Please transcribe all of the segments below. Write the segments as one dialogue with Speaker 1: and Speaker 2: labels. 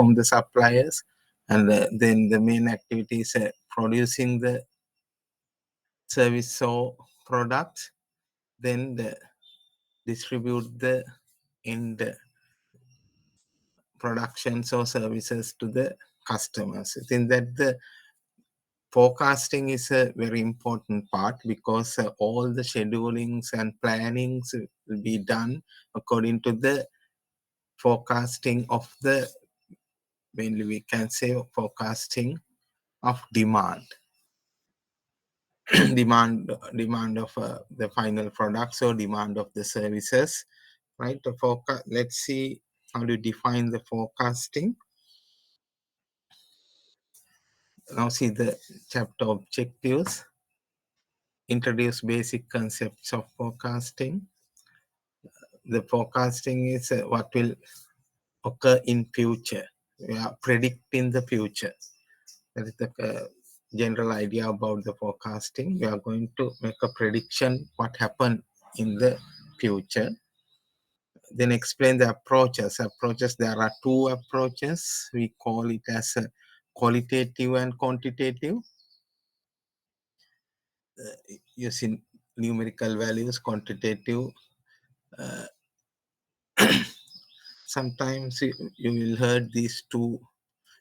Speaker 1: inform the suppliers, and then the main activity is producing the service or product, then distribute the end productions or services to the customers. I think that the forecasting is a very important part, because all the schedulings and plannings will be done according to the forecasting of the, mainly we can say forecasting of demand. demand of the final products or demand of the services, right? The forecast, let's see how to define the forecasting. Now see the chapter objectives. Introduce basic concepts of forecasting. The forecasting is what will occur in future. We are predicting the future. That is the general idea about the forecasting. We are going to make a prediction what happened in the future. Then explain the approaches. There are two approaches. We call it as a qualitative and quantitative. Using numerical values, quantitative. Sometimes you will heard these two.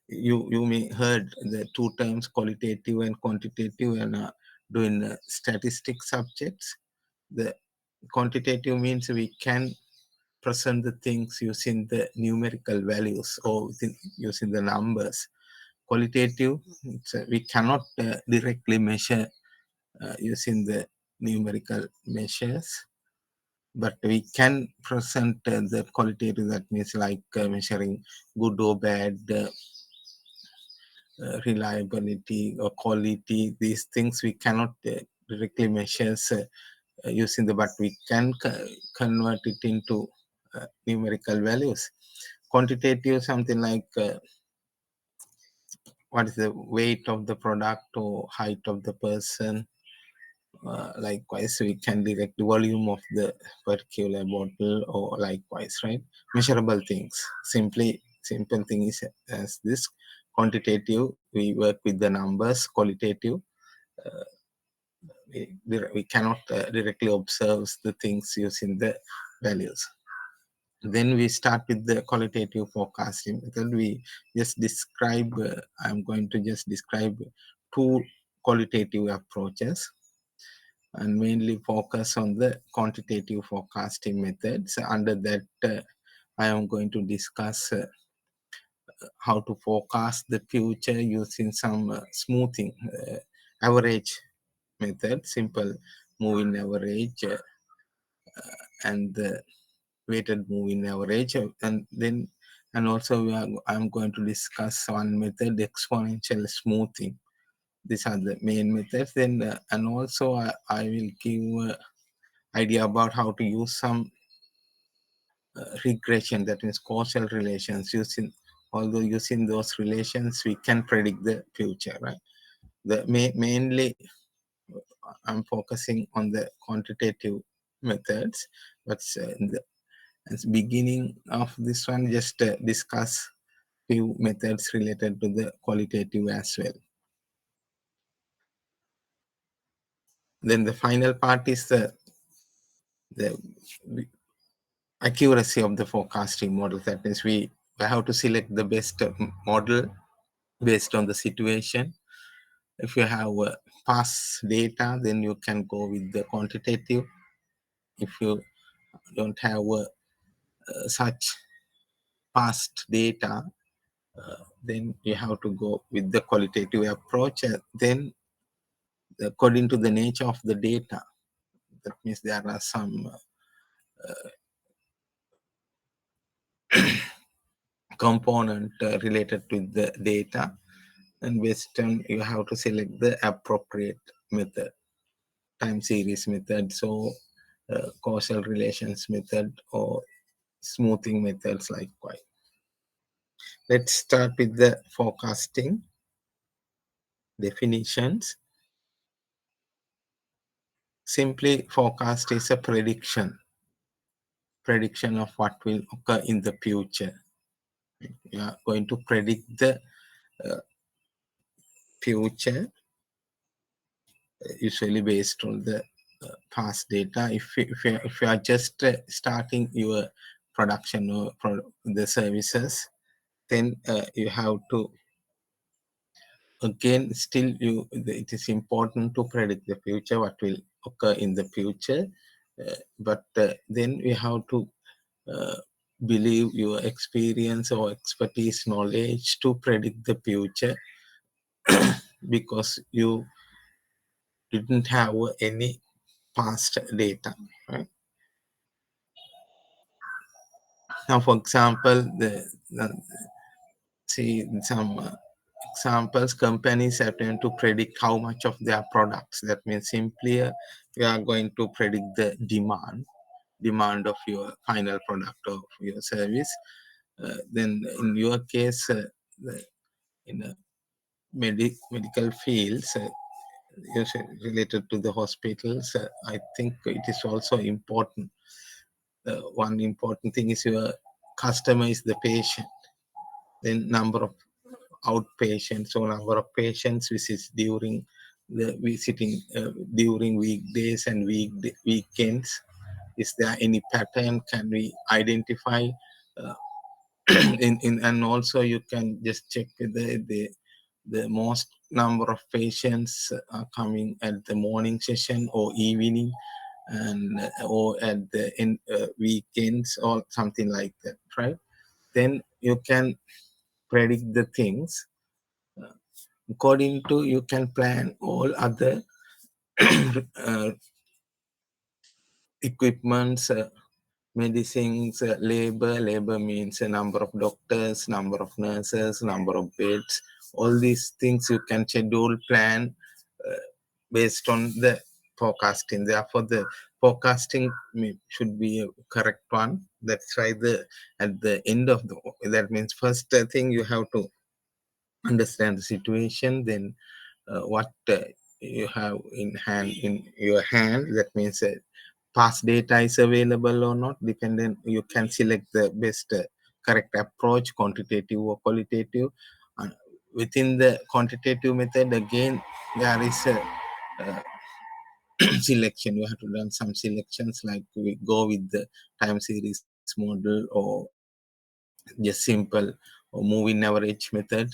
Speaker 1: You may heard the two terms, qualitative and quantitative, and doing statistics subjects. The quantitative means we can present the things using the numerical values or using the numbers. Qualitative, we cannot directly measure using the numerical measures, but we can present the qualitative. That means like measuring good or bad, reliability or quality. These things we cannot directly measure using the, but we can convert it into numerical values. Quantitative, something like what is the weight of the product or height of the person. Likewise, we can direct the volume of the particular bottle, or likewise, right? Measurable things. Simple thing is as this. Quantitative, we work with the numbers. Qualitative, we cannot directly observe the things using the values. Then we start with the qualitative forecasting method. We just describe, I'm going to just describe two qualitative approaches and mainly focus on the quantitative forecasting methods. Under that, I am going to discuss how to forecast the future using some smoothing average method, simple moving average and the weighted moving average, and also I'm going to discuss one method, exponential smoothing. These are the main methods. Then and also I will give idea about how to use some regression, that means causal relations. Using those relations, we can predict the future, right? Mainly I'm focusing on the quantitative methods, but in the beginning of this one, just discuss few methods related to the qualitative as well. Then the final part is the accuracy of the forecasting model. That means we have to select the best model based on the situation. If you have past data, then you can go with the quantitative. If you don't have such past data, then you have to go with the qualitative approach. Then according to the nature of the data, that means there are some component related to the data, and based on you have to select the appropriate method, time series method, so causal relations method, or smoothing methods likewise. Let's start with the forecasting definitions. Simply, forecast is a prediction of what will occur in the future. We are going to predict the future, usually based on the past data. If you are just starting your production or the services, then you have to, again, still it is important to predict the future, what will occur in the future, but then we have to uh, believe your experience or expertise knowledge to predict the future, because you didn't have any past data, right? Now, for example, see some examples. Companies are trying to predict how much of their products. That means simply we are going to predict the demand of your final product of your service. Then in your case, in medical fields, related to the hospitals, I think it is also important. One important thing is your customer is the patient. Then number of outpatients or number of patients visits during the visiting during weekdays and weekends. Is there any pattern? Can we identify? Uh, and also you can just check the most number of patients are coming at the morning session or evening, and or at the weekends or something like that, right? Then you can predict the things according to, you can plan all other uh, equipments, medicines, labor means a number of doctors, number of nurses, number of beds. All these things you can schedule, plan based on the forecasting. Therefore, the forecasting should be a correct one. That's why the at the end of the, that means first thing you have to understand the situation, then what you have in your hand. That means past data is available or not, dependent. You can select the best correct approach, quantitative or qualitative. uh, Within the quantitative method, again, there is a selection. You have to run some selections, like we go with the time series model or just simple or moving average method,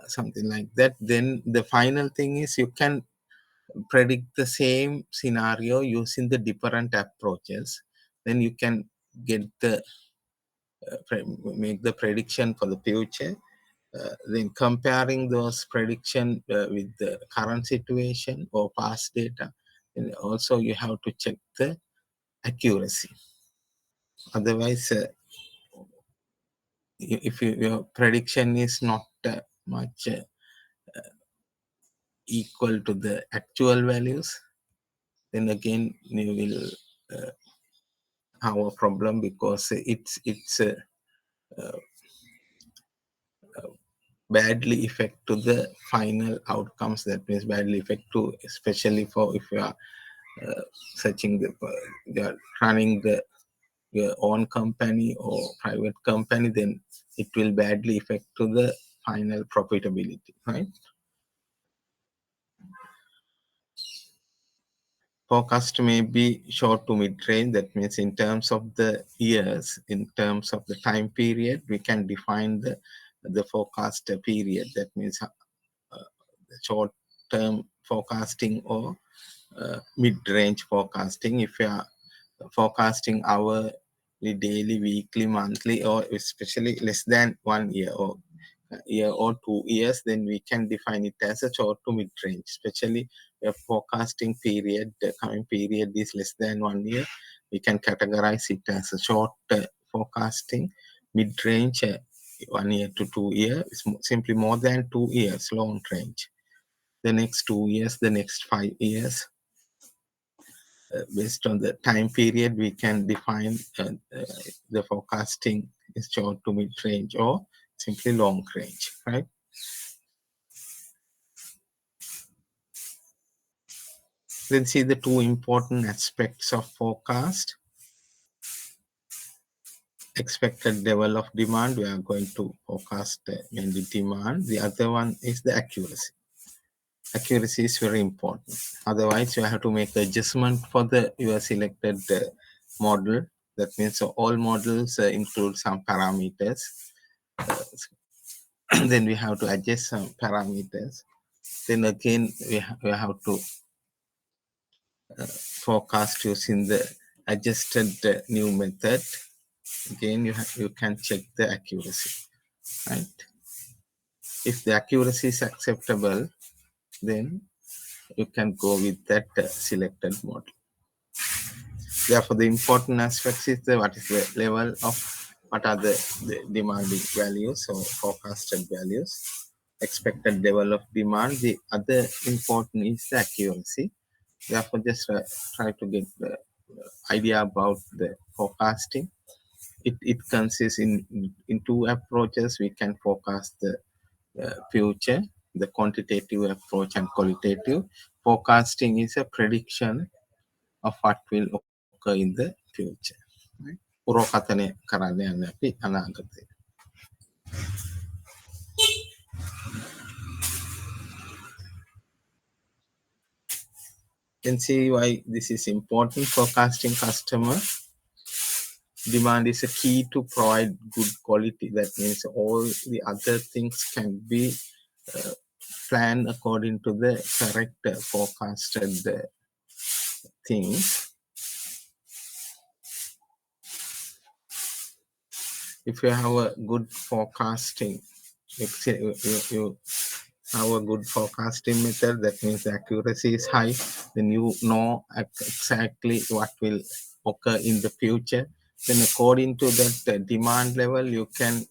Speaker 1: something like that. Then the final thing is you can predict the same scenario using the different approaches. Then you can get the make the prediction for the future. Then comparing those prediction with the current situation or past data, and also you have to check the accuracy. Otherwise, if your prediction is not much equal to the actual values, then again you will have a problem, because it's badly affect to the final outcomes. That means badly affect to, especially for if you are searching you are running your own company or private company, then it will badly affect to the final profitability, right? Forecast may be short to mid range. That means in terms of the years, in terms of the time period, we can define the forecast period. That means short term forecasting or mid range forecasting. If you are forecasting hourly, daily, weekly, monthly, or especially less than 1 year or year or 2 years, then we can define it as a short to mid range. Especially a forecasting period, the coming period is less than 1 year, we can categorize it as a short forecasting. Mid range, 1 year to 2 years, simply more than 2 years, long range. The next 2 years, the next 5 years, based on the time period, we can define the forecasting is short to mid range or simply long range, right? Let's see the two important aspects of forecast. expected level of demand, we are going to forecast mainly demand. The other one is the accuracy. Accuracy is very important. Otherwise, you have to make adjustment for the your selected model. That means all models include some parameters. Then we have to adjust some parameters. Then again, we have to forecast using the adjusted new method. Again, you can check the accuracy, right? If the accuracy is acceptable, then you can go with that selected model. Therefore, the important aspects is what is the level of what are the demanding values or forecasted values, expected level of demand. The other important is the accuracy. Therefore, just try to get the idea about the forecasting. It consists in two approaches. We can forecast the future, the quantitative approach and qualitative. Forecasting is a prediction of what will occur in the future. Right? පුරෝකථනය කරන්න යන්නේ අපි අනාගතේ. You can see why this is important. Forecasting customer demand is a key to provide good quality. That means all the other things can be planned according to the correct forecasted things. If you have a good forecasting, you have a good forecasting method, that means the accuracy is high, then you know exactly what will occur in the future. Then according to that demand level, you can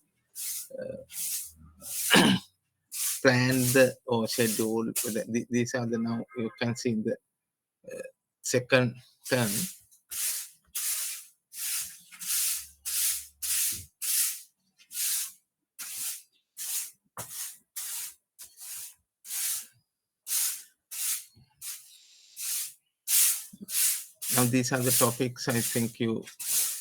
Speaker 1: plan the or schedule. These are the now you can see in the second term. Now these are the topics I think you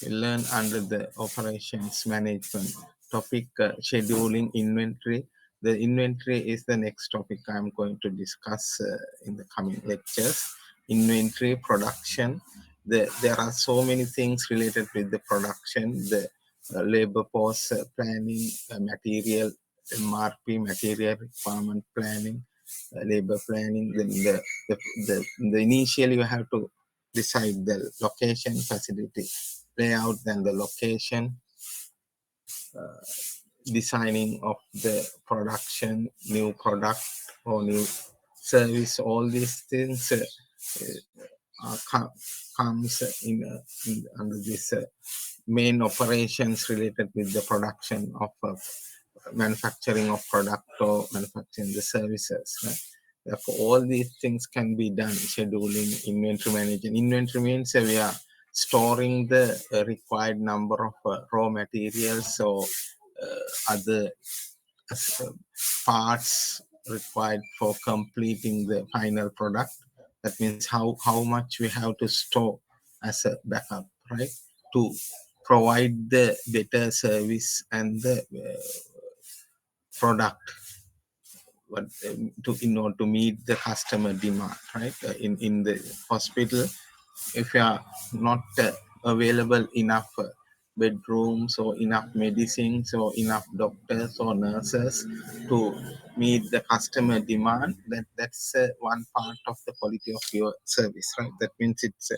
Speaker 1: will learn under the operations management topic, scheduling, inventory. The inventory is the next topic I'm going to discuss in the coming lectures. Inventory, production. There are so many things related with the production, the labor force planning, material MRP, material requirement planning, labor planning. Then the initially you have to decide the location, facility layout, then the location, designing of the production, new product or new service. All these things comes under this main operations related with the production of manufacturing of product or manufacturing the services. Right? Therefore, all these things can be done. Scheduling, inventory management. Inventory means we are storing the required number of raw materials or other parts required for completing the final product. That means how much we have to store as a backup, right? To provide the better service and the product in order to meet the customer demand, right? In the hospital, if you are not available enough bedrooms or enough medicines or enough doctors or nurses to meet the customer demand, that's one part of the quality of your service, right? That means it's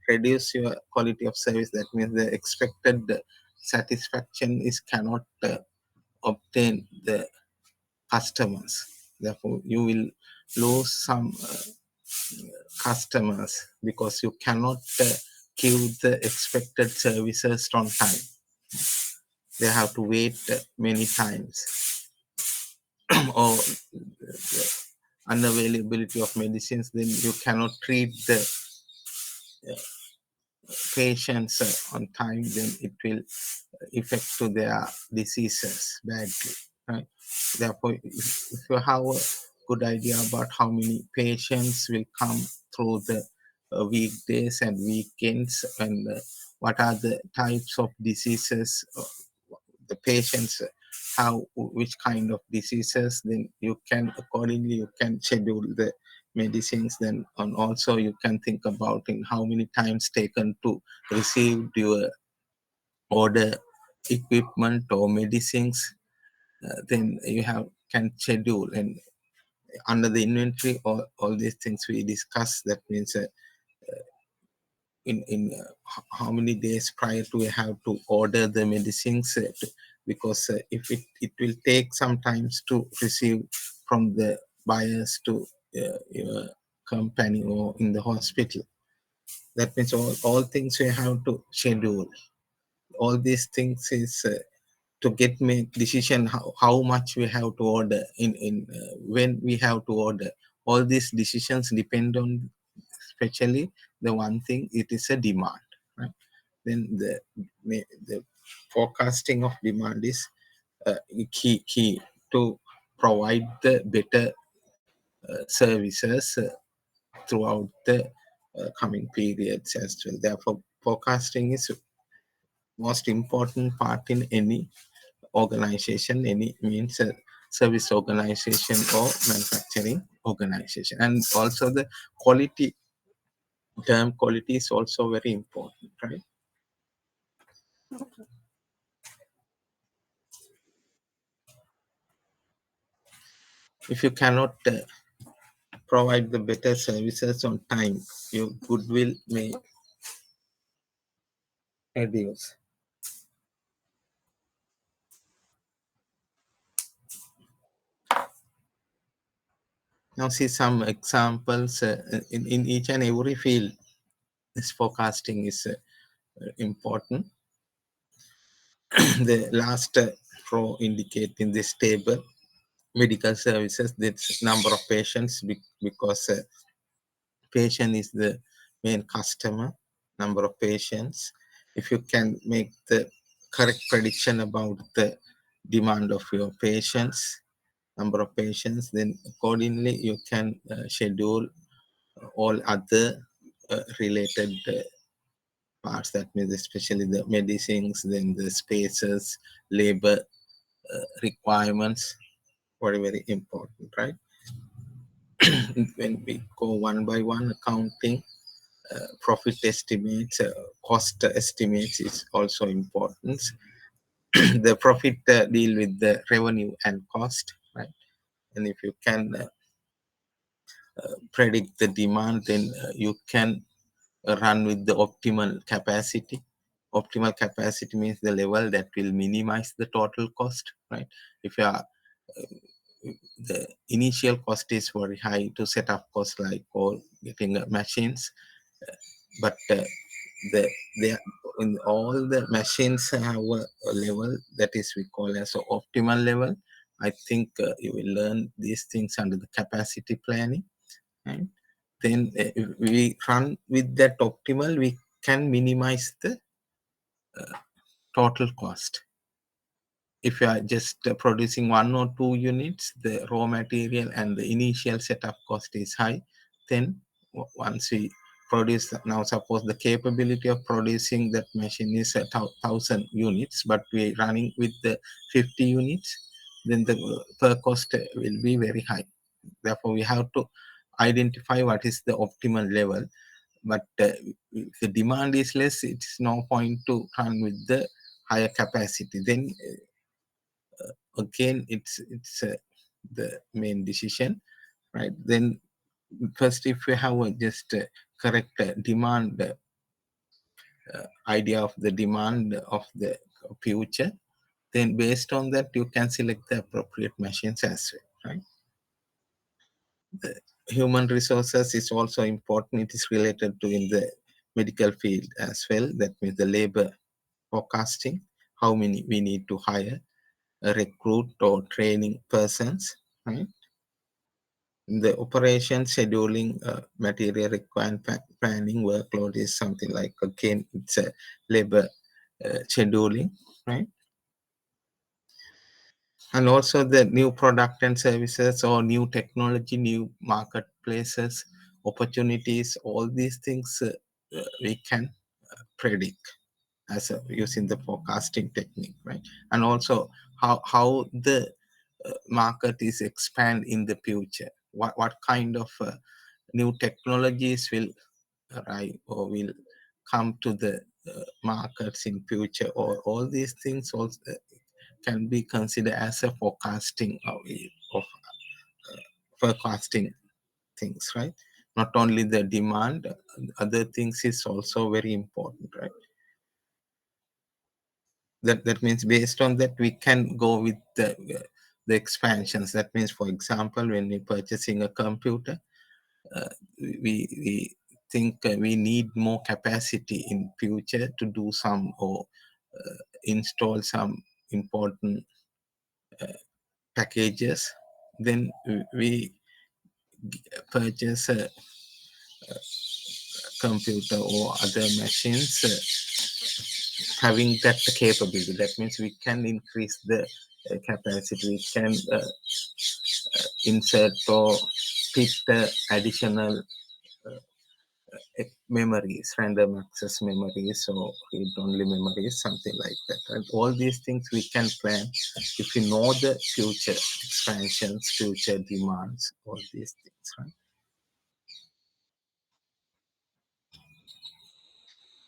Speaker 1: reduce your quality of service. That means the expected satisfaction is cannot obtain the customers. Therefore, you will lose some customers because you cannot give the expected services on time. They have to wait many times. Or the unavailability of medicines, then you cannot treat the patients on time, then it will affect to their diseases badly. Right? Therefore, if you have a good idea about how many patients will come through the weekdays and weekends, and what are the types of diseases the patients have, which kind of diseases, then you can accordingly you can schedule the medicines. Then and also you can think about in how many times taken to receive your order equipment or medicines. Then you have can schedule, and under the inventory all these things we discuss. That means in how many days prior to we have to order the medicines, because if it will take sometimes to receive from the buyers to your company or in the hospital. That means all things we have to schedule. All these things is to get make decision how much we have to order in when we have to order. All these decisions depend on, especially the one thing, it is a demand, right? Then the forecasting of demand is key to provide the better services throughout the coming periods as well. Therefore forecasting is most important part in any organization, any means service organization or manufacturing organization. And also the quality, term quality is also very important, right? If you cannot provide the better services on time, your goodwill may reduce. Now see some examples in each and every field. This forecasting is important. The last row indicate in this table medical services, that's number of patients, because patient is the main customer. Number of patients, if you can make the correct prediction about the demand of your patients, number of patients, then accordingly you can schedule all other related parts. That means especially the medicines, then the spaces, labor requirements, very very important, right? When we go one by one, accounting, profit estimates, cost estimates is also important. The profit deal with the revenue and cost, right? And if you can predict the demand, then you can run with the optimal capacity. Optimal capacity means the level that will minimize the total cost, right? If you are the initial cost is very high to set up cost, like or getting machines, but the they in all the machines have a level that is we call as an optimal level. I think you will learn these things under the capacity planning, right? Then if we run with that optimal, we can minimize the total cost. If you are just producing one or two units, the raw material and the initial setup cost is high. Then once we produce, now suppose the capability of producing that machine is 1,000 units, but we're running with the 50 units, then the per cost will be very high. Therefore we have to identify what is the optimal level. But if the demand is less, it's no point to run with the higher capacity. Then again it's the main decision, right? Then first, if you have just correct demand idea of the demand of the future, then based on that you can select the appropriate machines as well, right? The human resources is also important. It is related to in the medical field as well. That means the labor forecasting, how many we need to hire, recruit or training persons, right? The operation scheduling, material requirement planning, workload is something like, again it's a labor scheduling, right? And also the new product and services or new technology, new marketplaces, opportunities, all these things we can predict. as using the forecasting technique, right? And also how the market is expand in the future. What kind of new technologies will arrive or will come to the markets in future, or all these things also can be considered as a forecasting of forecasting things, right? Not only the demand, other things is also very important, right? That means based on that we can go with the expansions. That means, for example, when we're purchasing a computer, we think we need more capacity in future to do some or install some important packages. Then we purchase a computer or other machines having that capability. That means we can increase the capacity. We can insert or fit additional memories, random access memories, or read-only memories, something like that. And all these things we can plan if we know the future expansions, future demands, all these things, right?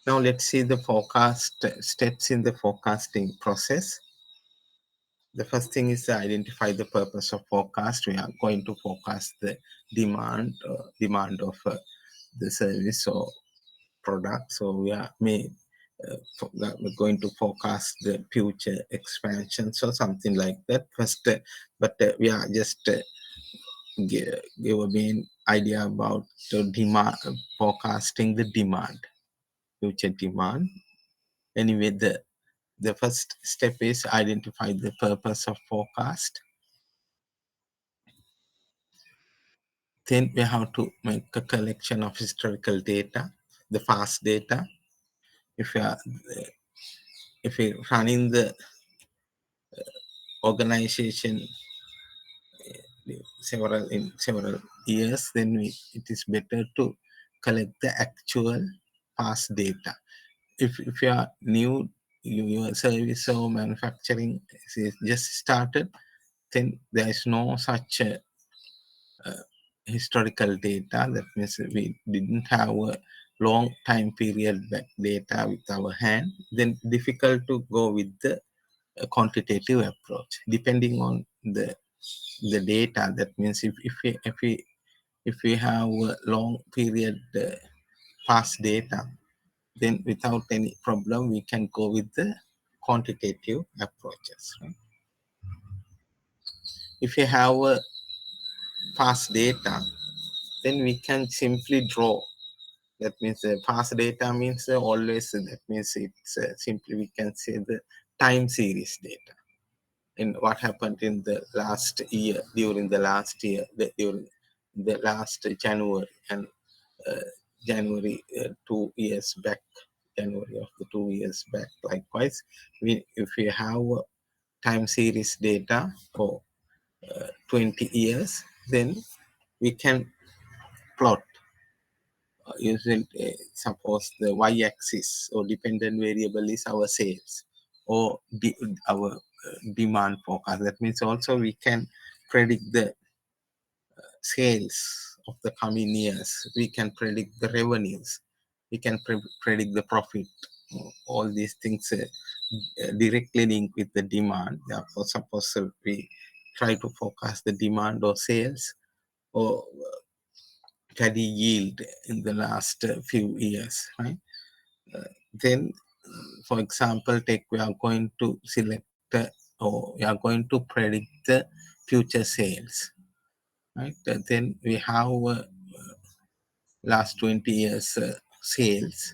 Speaker 1: Now let's see the forecast steps in the forecasting process. The first thing is to identify the purpose of forecast. We are going to forecast the demand of the service or product. So we are we're going to forecast the future expansions or something like that first. But we are just give a main idea about the demand, forecasting the demand, future demand. Anyway, the first step is identify the purpose of forecast. Then we have to make a collection of historical data, the past data. If we are if we running the organization several years, then it is better to collect the actual past data. If you are new, your service or manufacturing is just started, then there is no such historical data. That means we didn't have a long time period back data with our hand. Then difficult to go with the quantitative approach depending on the data. That means if we have a long period past data, then without any problem we can go with the quantitative approaches, right? If you have a past data, then we can simply draw. That means past data means always, that means it's simply we can say the time series data in what happened in the last year, during the last year, during the last January and January 2 years back, January of the 2 years back. Likewise, if we have time series data for 20 years, then we can plot using suppose the y-axis or dependent variable is our sales or our demand forecast. That means also we can predict the sales of the coming years. We can predict the revenues. We can predict the profit. All these things directly link with the demand. Therefore, suppose we try to forecast the demand or sales or steady yield in the last few years, right? Then, for example, take we are going to select or we are going to predict the future sales, right? Then we have last 20 years sales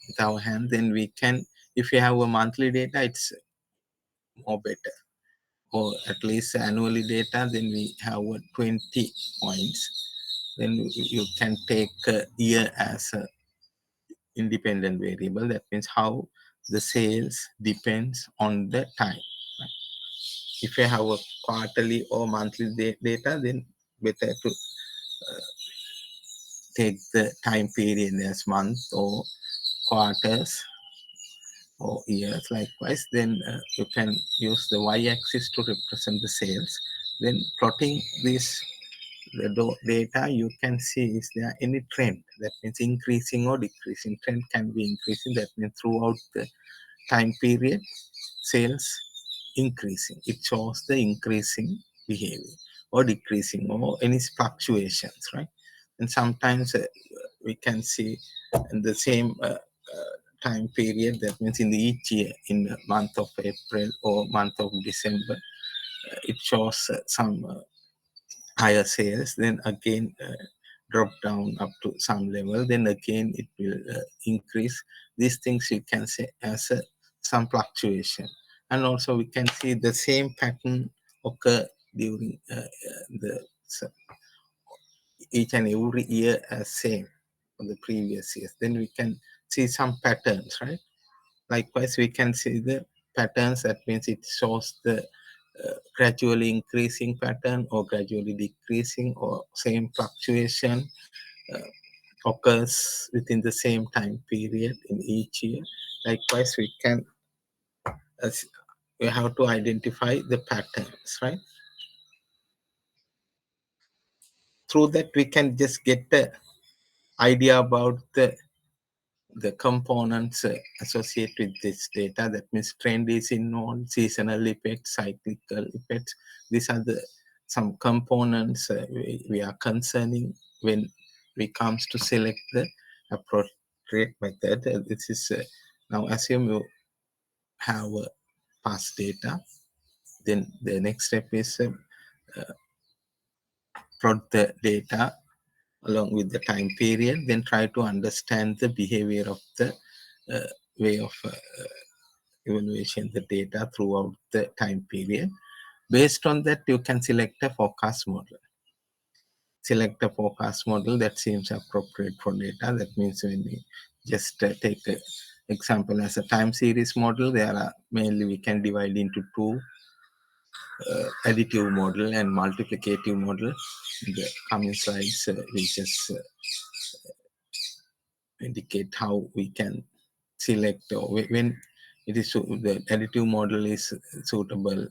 Speaker 1: with our hand. Then we can, if we have a monthly data, it's more better, or at least annually data, then we have 20 points. Then you can take a year as a independent variable. That means how the sales depends on the time. Right? If you have a quarterly or monthly data, then better to take the time period as month or quarters. or years. Likewise, then you can use the y-axis to represent the sales. Then plotting this data, you can see is there any trend, that means increasing or decreasing. Trend can be increasing, that means throughout the time period sales increasing, it shows the increasing behavior, or decreasing, or any fluctuations, right? And sometimes we can see in the same time period, that means in the each year, in the month of April or month of December, it shows some higher sales, then again drop down up to some level, then again it will increase. These things you can say as some fluctuation. And also we can see the same pattern occur during the each and every year as same for the previous years. Then we can see some patterns, right? Likewise, we can see the patterns, that means it shows the gradually increasing pattern or gradually decreasing, or same fluctuation occurs within the same time period in each year. Likewise, as we have to identify the patterns, right? Through that, we can just get the idea about the components associated with this data. That means trend is involved, seasonal effects, cyclical effects. These are the some components we are concerning when we comes to select the appropriate method. This is now assume you have past data. Then the next step is plot the data along with the time period, then try to understand the behavior of the way of evaluation the data throughout the time period. Based on that, you can select a forecast model. Select a forecast model that seems appropriate for data. That means when we just take an example as a time series model, there are mainly we can divide into two, additive model and multiplicative model. In the coming slides, we just indicate how we can select, or when it is the additive model is suitable,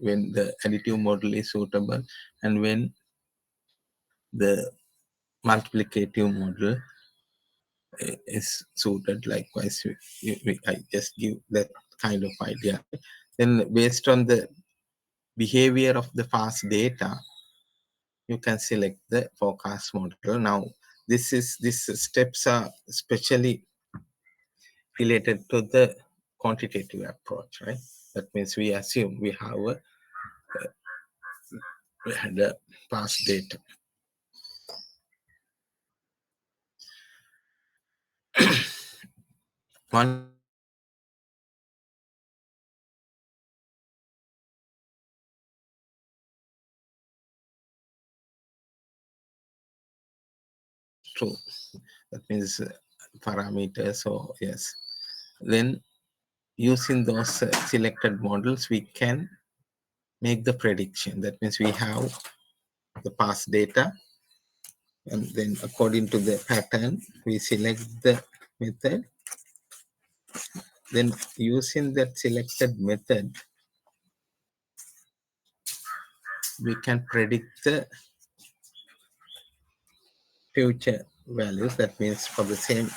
Speaker 1: when the additive model is suitable, and when the multiplicative model is suited. Likewise, I just give that kind of idea. Then based on the behavior of the past data, you can select the forecast model. Now these steps are especially related to the quantitative approach, right? That means we assume we had a past data. Once we have the past data, is true. That means parameters, or yes. Then using those selected models, we can make the prediction. That means we have the past data, and then according to the pattern, we select the method. Then using that selected method, we can predict the future values. That means for the same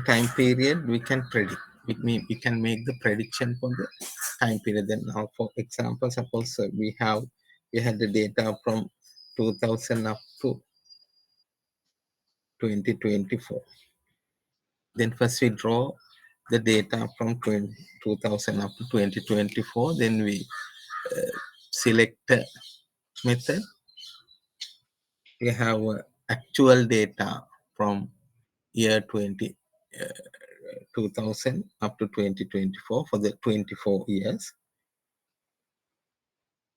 Speaker 1: time period, we can predict. We can make the prediction for the time period. Then now, for example, suppose we had the data from 2000 up to 2024. Then first we draw the data from 2000 up to 2024. Then we select a method. We have actual data from year 2000 up to 2024 for the 24 years.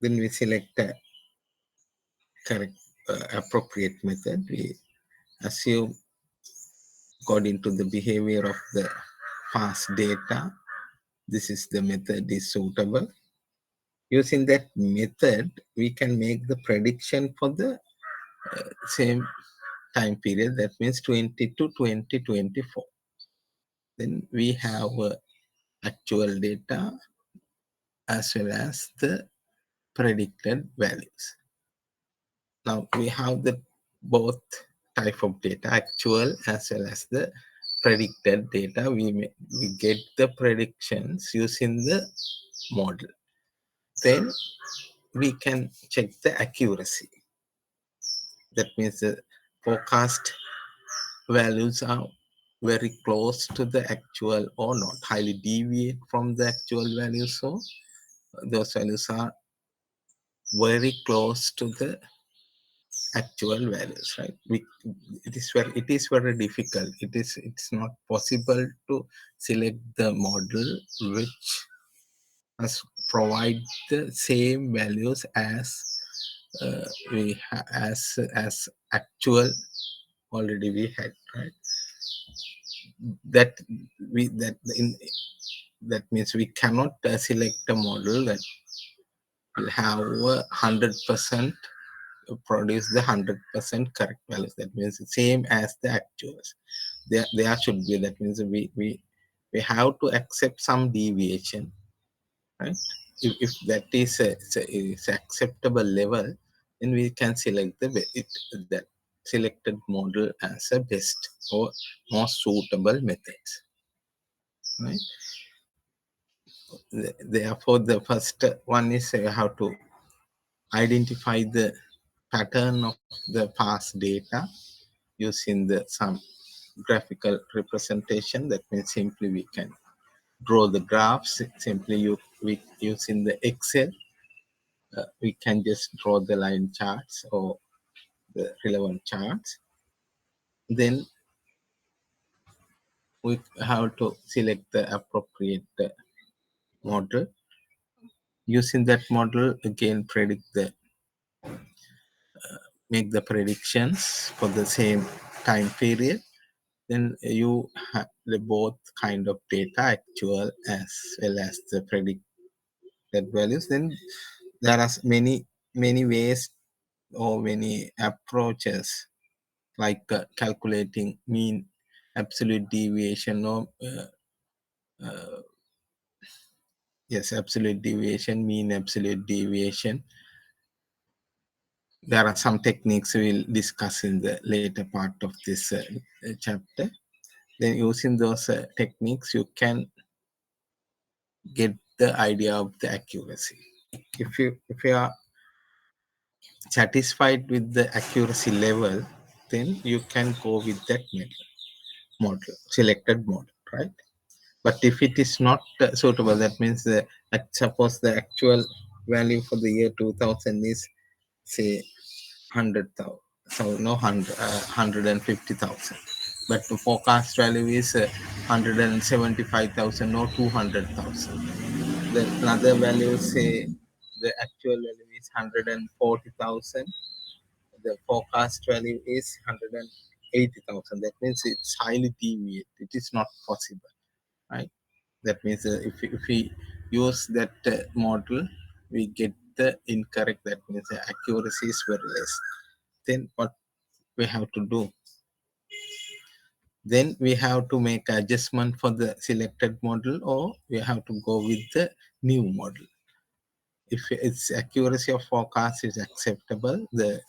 Speaker 1: Then we select the correct appropriate method. We assume according to the behavior of the past data, this is the method is suitable. Using that method, we can make the prediction for the same time period. That means 20 to 2024. Then we have actual data as well as the predicted values. Now we have the both type of data, actual as well as the predicted data. We get the predictions using the model. Then we can check the accuracy. That means the forecast values are very close to the actual or not, highly deviate from the actual values. So those values are very close to the actual values, right? It is very difficult. It's not possible to select the model which has provide the same values as as actual already we had, right? That we that in that means we cannot select a model that will have 100% produce the 100% correct values. That means the same as the actuals. There should be, that means we have to accept some deviation, right? If that is acceptable level, then we can select that selected model as a best or most suitable methods, right? Therefore, the first one is how to identify the pattern of the past data using the some graphical representation. That means simply we can draw the graphs. Simply we using the Excel, we can just draw the line charts or the relevant charts. Then we have to select the appropriate model. Using that model, again predict the make the predictions for the same time period. Then you have the both kind of data, actual as well as the predicted values. Then there are many ways or many approaches, like calculating mean absolute deviation or yes, absolute deviation, mean absolute deviation. There are some techniques we'll discuss in the later part of this chapter. Then using those techniques, you can get the idea of the accuracy. If you are satisfied with the accuracy level, then you can go with that model, selected model, right? But if it is not suitable, that means suppose the actual value for the year 2000 is say 100,000, so no 150,000, but the forecast value is 175,000 or 200,000. The another value say the actual value is 140,000, the forecast value is 180,000. That means it's highly deviate. It is not possible, right? That means if we use that model, we get the incorrect. That means the accuracy is very less. Then what we have to do? Then we have to make adjustment for the selected model, or we have to go with the new model. If its accuracy of forecast is acceptable, the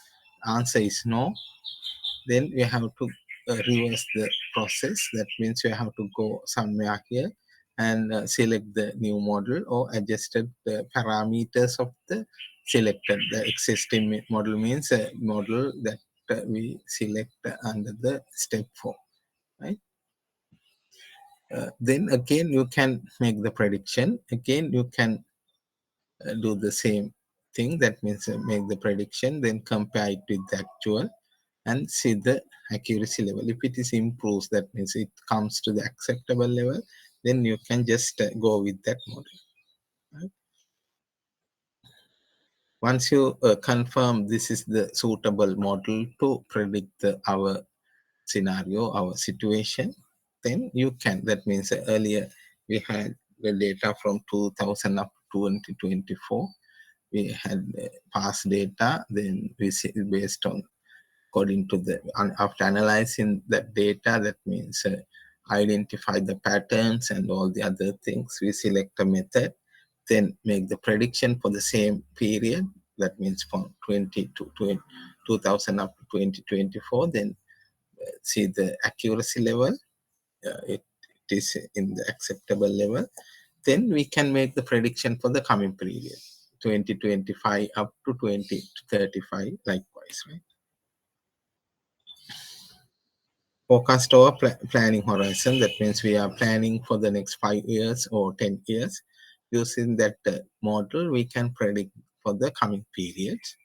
Speaker 1: answer is no. Then we have to reverse the process. That means we have to go somewhere here and select the new model or adjusted the parameters of the selected. The existing model means a model that we select under the step 4, right? Then again you can make the prediction. Again you can do the same thing. That means make the prediction, then compare it with the actual and see the accuracy level. If it is improves, that means it comes to the acceptable level, then you can just go with that model, right? Once you confirm this is the suitable model to predict our scenario, our situation, then you can, that means earlier we had the data from 2000 up to 2024. We had past data, then we see based on according to the after analyzing that data, that means identify the patterns and all the other things. We select a method, then make the prediction for the same period. That means from 20 to 20, 2000 up to 2024. Then see the accuracy level. It is in the acceptable level. Then we can make the prediction for the coming period, 2025 up to 2035, likewise, right? Forecast or planning horizon. That means we are planning for the next 5 years or 10 years. Using that model, we can predict for the coming periods.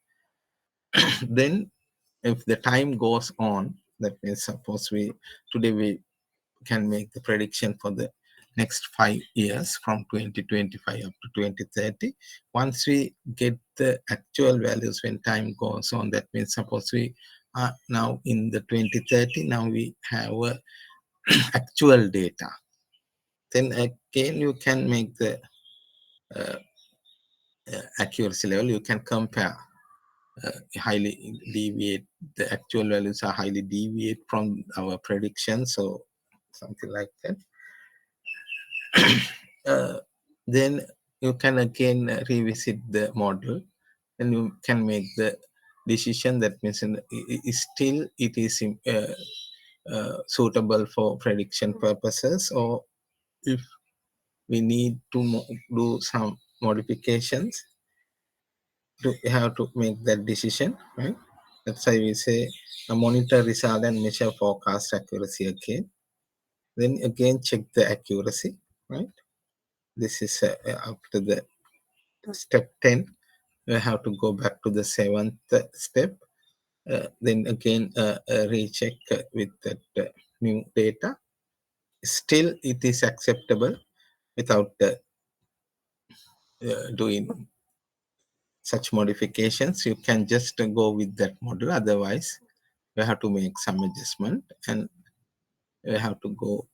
Speaker 1: Then, if the time goes on, that means suppose today we can make the prediction for the next 5 years from 2025 up to 2030. Once we get the actual values when time goes on, that means suppose we are now in the 2030, now we have actual data. Then again, you can make the accuracy level. You can compare highly deviate. The actual values are highly deviate from our prediction, so something like that. Then you can again revisit the model, and you can make the decision. That means still it is suitable for prediction purposes, or if we need to do some modifications, to have to make that decision, right? That's why we say monitor result and measure forecast accuracy again. Then again check the accuracy, right? This is up to the step 10. We have to go back to the seventh step. Then again recheck with that new data. Still it is acceptable without doing such modifications. You can just go with that model. Otherwise, you have to make some adjustment, and you have to go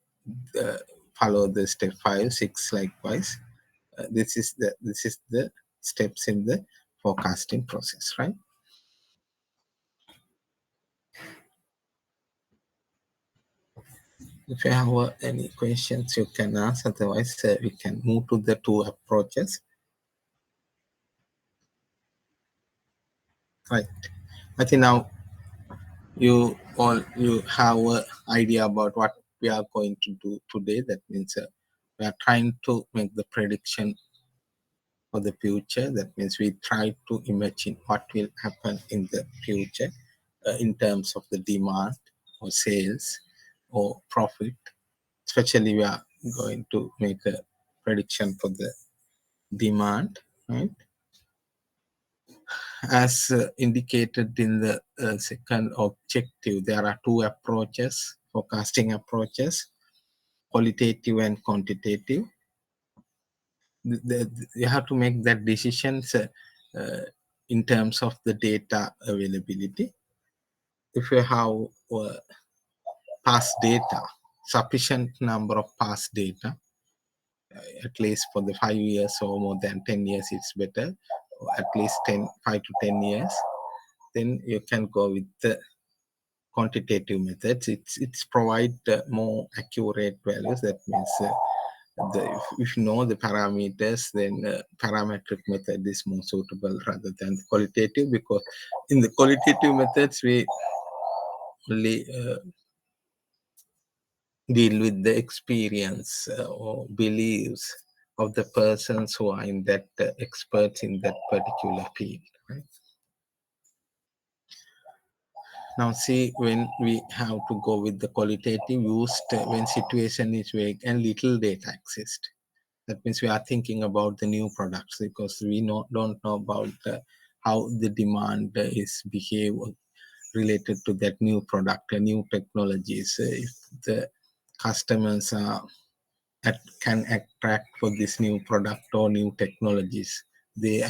Speaker 1: uh, follow the step 5, 6 likewise. This is the steps in the forecasting process, right? If you have any questions, you can ask. Otherwise, we can move to the two approaches. Right. I think now you have an idea about what we are going to do today. That means we are trying to make the prediction for the future. That means we try to imagine what will happen in the future in terms of the demand or sales or profit. Especially, we are going to make a prediction for the demand, right? As indicated in the second objective, there are two approaches, forecasting approaches, qualitative and quantitative. You have to make that decisions in terms of the data availability. If you have past data, sufficient number of past data, at least for the 5 years or more than 10 years, it's better, or at least 5 to 10 years, then you can go with the quantitative methods. It's provide more accurate values. That means if you know the parameters, then parametric method is more suitable rather than the qualitative, because in the qualitative methods we only deal with the experience or beliefs of the persons who are in that experts in that particular field, right? Now see, when we have to go with the qualitative, used when situation is vague and little data exists. That means we are thinking about the new products, because we don't know about how the demand is behave related to that new product and new technologies. If the customers can attract for this new product or new technologies, the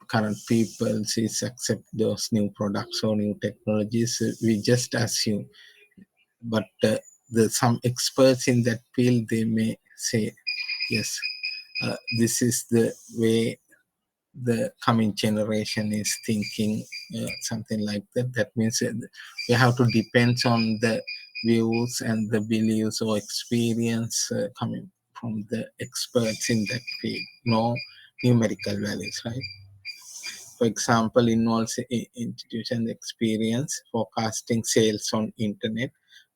Speaker 1: current people is accept those new products or new technologies. We just assume, but some experts in that field, they may say yes, this is the way the coming generation is thinking, something like that. That means we have to depend on the views and the beliefs or experience coming from the experts in that field, no numerical values, right? For example, involves institution experience forecasting sales on internet,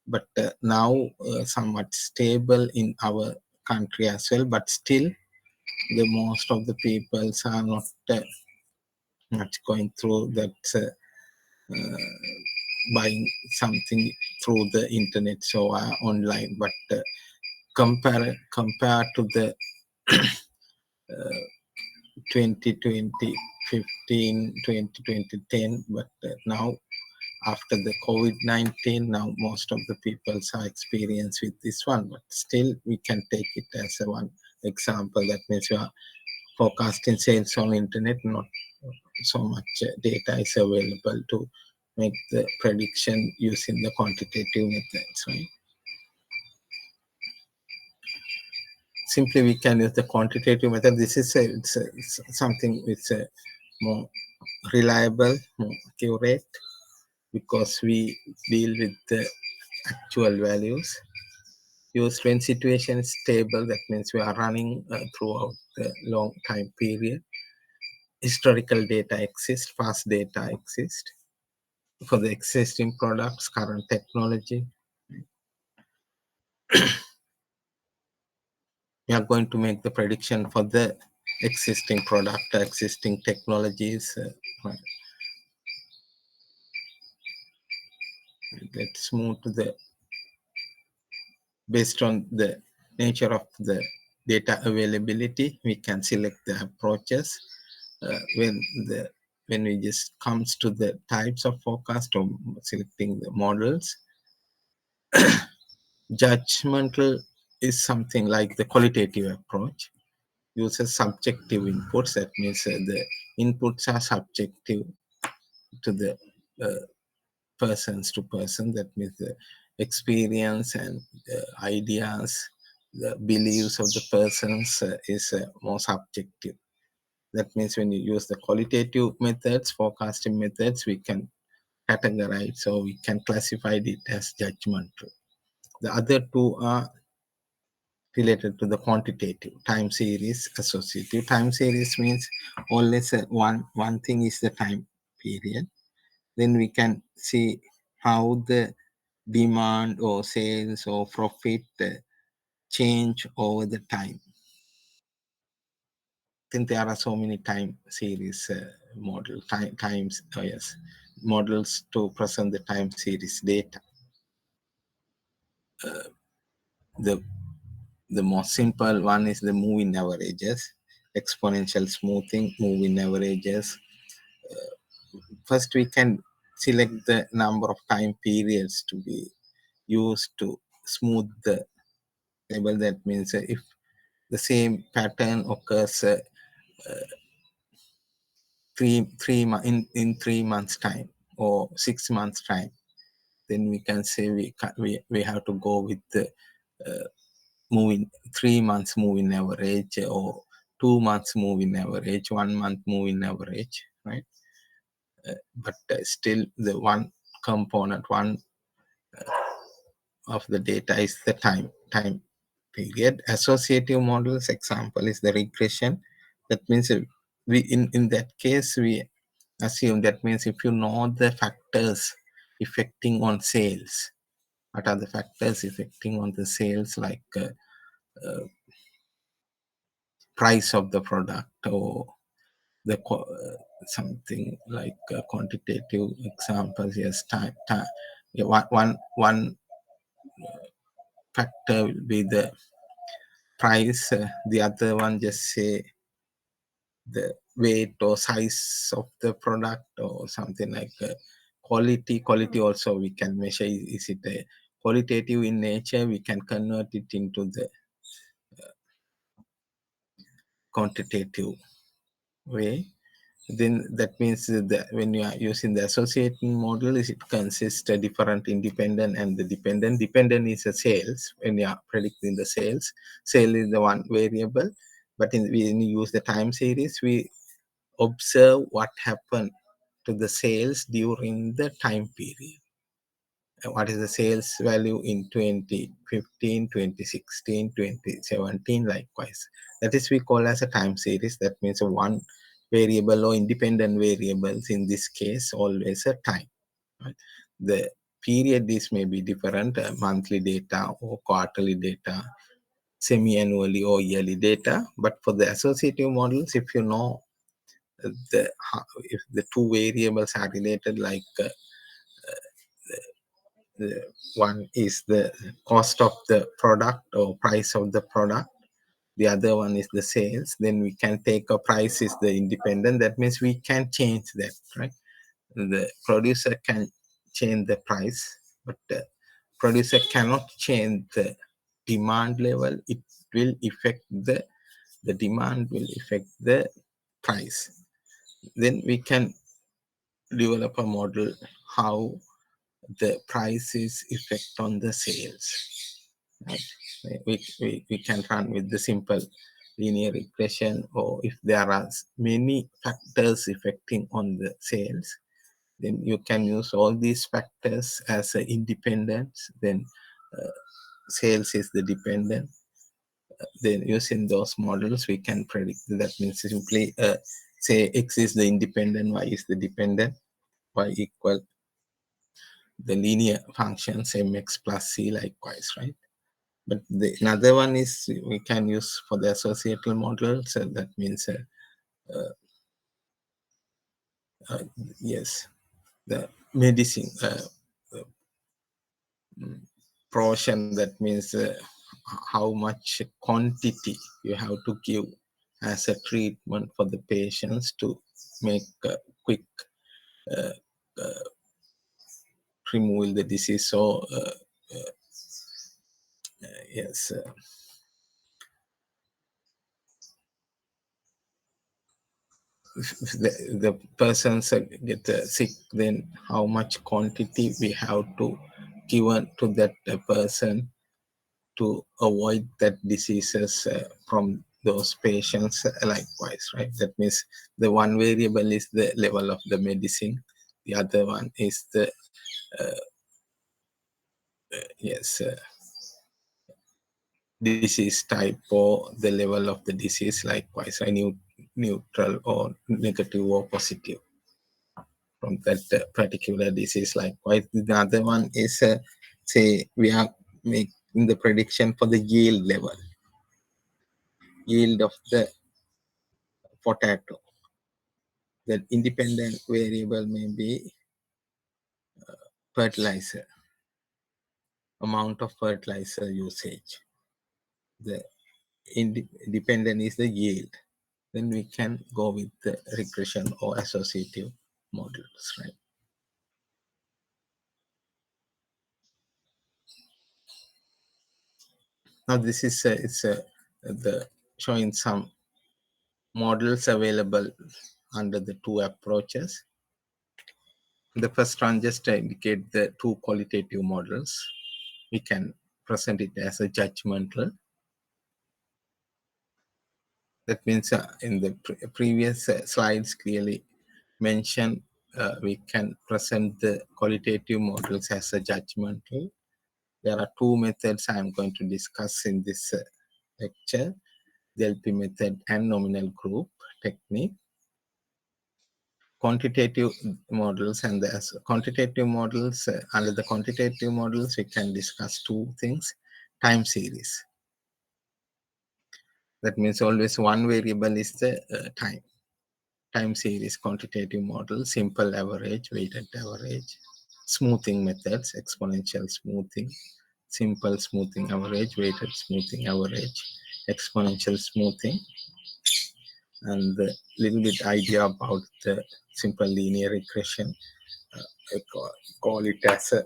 Speaker 1: but now somewhat stable in our country as well. But still, the most of the peoples are not much going through that, buying something through the internet, so online. But compare to the 2020, 15, 2020, 10, but now after the COVID-19, now most of the people are experienced with this one, but still we can take it as a one example. That means you are forecasting sales on internet, not so much data is available to make the prediction using the quantitative methods, right? Simply we can use the quantitative method. This is it's something it's a more reliable, more accurate, because we deal with the actual values used when situation is stable. That means we are running throughout the long time period. Historical data exists, past data exists for the existing products, current technology. We are going to make the prediction for the existing product, existing technologies. Let's move to the, based on the nature of the data availability, we can select the approaches. When the when we just comes to the types of forecast or selecting the models, judgmental is something like the qualitative approach, uses subjective inputs. That means the inputs are subjective to the persons to person. That means the experience and ideas, the beliefs of the persons is more subjective. That means when you use the qualitative methods, forecasting methods, we can categorize, so we can classify it as judgmental. The other two are related to the quantitative, time series, associative. Time series means always one thing is the time period. Then we can see how the demand or sales or profit change over the time. Then there are so many time series model times, yes, models to present the time series data. The the most simple one is the moving averages, exponential smoothing, moving averages. First, we can select the number of time periods to be used to smooth the table. That means if the same pattern occurs in 3 months time or 6 months time, then we can say we have to go with the moving 3 months moving average, or 2 months moving average, 1 month moving average, right? But still the one component, one of the data is the time period. Associative models example is the regression. That means we in that case we assume, that means if you know the factors affecting on sales, what are the factors affecting on the sales, like price of the product, or the something like quantitative examples. Yes, time. Yeah, one factor will be the price. The other one just say the weight or size of the product, or something like quality also we can measure. Is it a qualitative in nature? We can convert it into the quantitative way. Then that means that when you are using the associating model, is it consists a different independent and the dependent. Dependent is a sales. When you are predicting the sales, sale is the one variable. But when you use the time series, we observe what happened to the sales during the time period. What is the sales value in 2015, 2016, 2017, likewise. That is we call as a time series. That means one variable or independent variables, in this case always a time. Right? The period is maybe different, monthly data or quarterly data, semi-annually or yearly data. But for the associative models, if you know if the two variables are related, like the one is the cost of the product or price of the product, the other one is the sales, then we can take a price is the independent. That means we can change that, right? The producer can change the price, but the producer cannot change the demand level. It will affect the demand will affect the price. Then we can develop a model how the prices effect on the sales, right? We can run with the simple linear regression, or if there are many factors affecting on the sales, then you can use all these factors as a independence, then sales is the dependent. Then using those models we can predict. That means simply say x is the independent, y is the dependent, y equal the linear functions mx plus c, likewise, right? But the another one is we can use for the associative model. So that means uh, yes, the medicine portion. That means how much quantity you have to give as a treatment for the patients to make quick uh, remove the disease. So yes, if the persons get sick, then how much quantity we have to given to that person to avoid that diseases from those patients, likewise, right? That means the one variable is the level of the medicine, the other one is the yes disease type or the level of the disease, likewise, neutral or negative or positive from that particular disease, likewise. The other one is say we are making the prediction for the yield of the potato. The independent variable may be fertilizer, amount of fertilizer usage. The dependent is the yield. Then we can go with the regression or associative models, right? Now this is the showing some models available under the two approaches. The first one just indicate the two qualitative models. We can present it as a judgmental. That means in the previous slides clearly mentioned, we can present the qualitative models as a judgmental. There are two methods I am going to discuss in this lecture, the LP method and nominal group technique. Quantitative models and the quantitative models, under the quantitative models we can discuss two things: time series. That means always one variable is the time series quantitative model, simple average, weighted average, smoothing methods, exponential smoothing, simple smoothing average, weighted smoothing average, exponential smoothing, and a little bit idea about the simple linear regression. I call it as a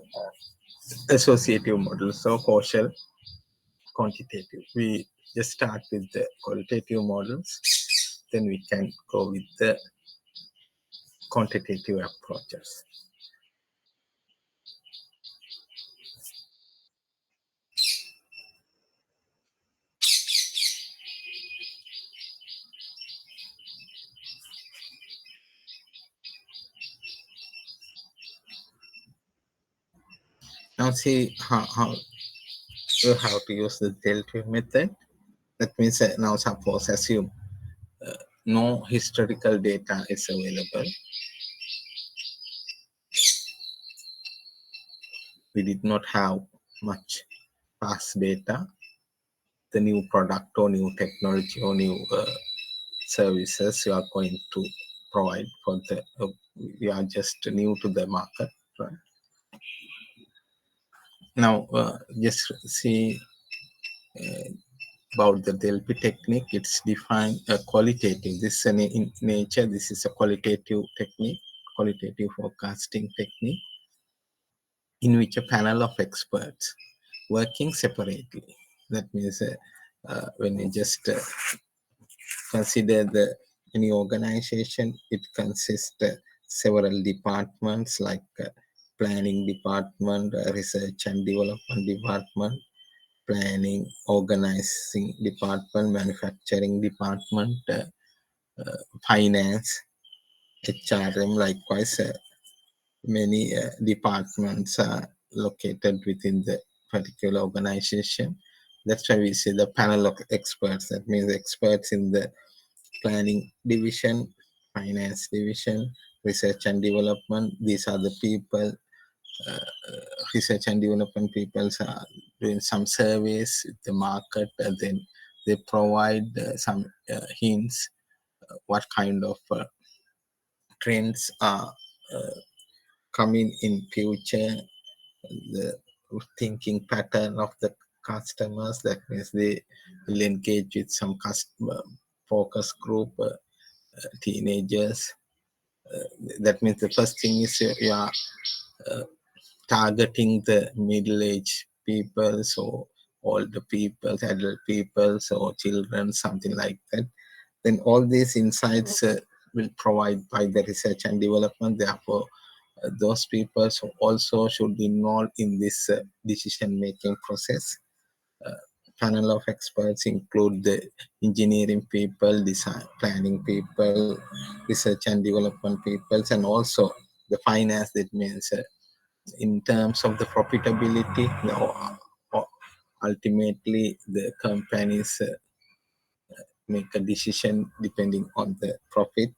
Speaker 1: associative model. So causal, quantitative. We just start with the qualitative models, then we can go with the quantitative approaches. Now see how you have to use the delta method. That means now suppose assume no historical data is available. We did not have much past data, the new product or new technology or new services you are going to provide for the we are just new to the market, right? Now just see about the Delphi technique. It's defined qualitative. This is in nature. This is a qualitative technique, qualitative forecasting technique, in which a panel of experts working separately. That means when you just consider the any organization, it consists several departments like planning department, research and development department, planning, organizing department, manufacturing department, finance, HRM. Likewise, many departments are located within the particular organization. That's why we say the panel of experts. That means experts in the planning division, finance division, research and development. These are the people, research and development people are doing some surveys with the market, and then they provide some hints what kind of trends are uh, coming in future, the thinking pattern of the customers. That means they will engage with some customer focus group, teenagers. That means the first thing is you are targeting the middle-aged people, so older people, adult people, so children, something like that. Then all these insights will provide by the research and development. Therefore, those people so also should be involved in this decision-making process. Panel of experts include the engineering people, design planning people, research and development people, and also the finance. That means in terms of the profitability, ultimately the companies make a decision depending on the profit.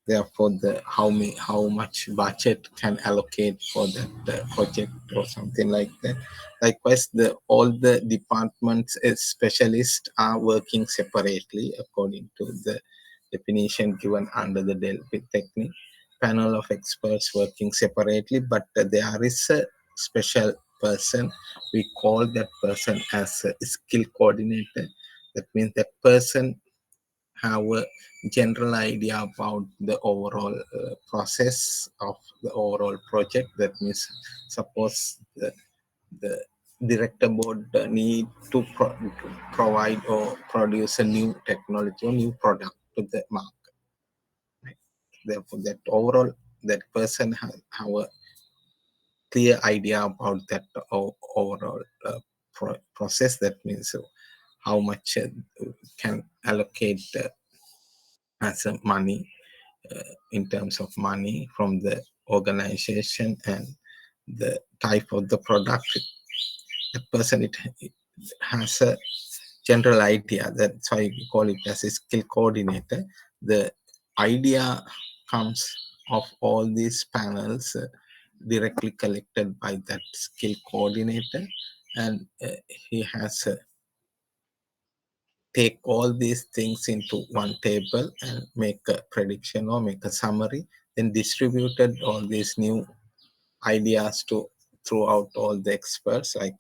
Speaker 1: Therefore, the how much budget can allocate for that project or something like that. Likewise, the all the departments specialists are working separately according to the definition given under the Delphi technique. Panel of experts working separately, but there is a special person. We call that person as a skill coordinator. That means that person have a general idea about the overall process of the overall project. That means, suppose the director board need to provide or produce a new technology or new product to the market. Right? Therefore, that overall that person have a clear idea about that overall process. That means how much can allocate as a money in terms of money from the organization and the type of the product. The person it has a general idea. That's why we call it as a skill coordinator. The idea comes of all these panels directly collected by that skill coordinator, and he has take all these things into one table and make a prediction or make a summary, then distributed all these new ideas to throughout all the experts. Like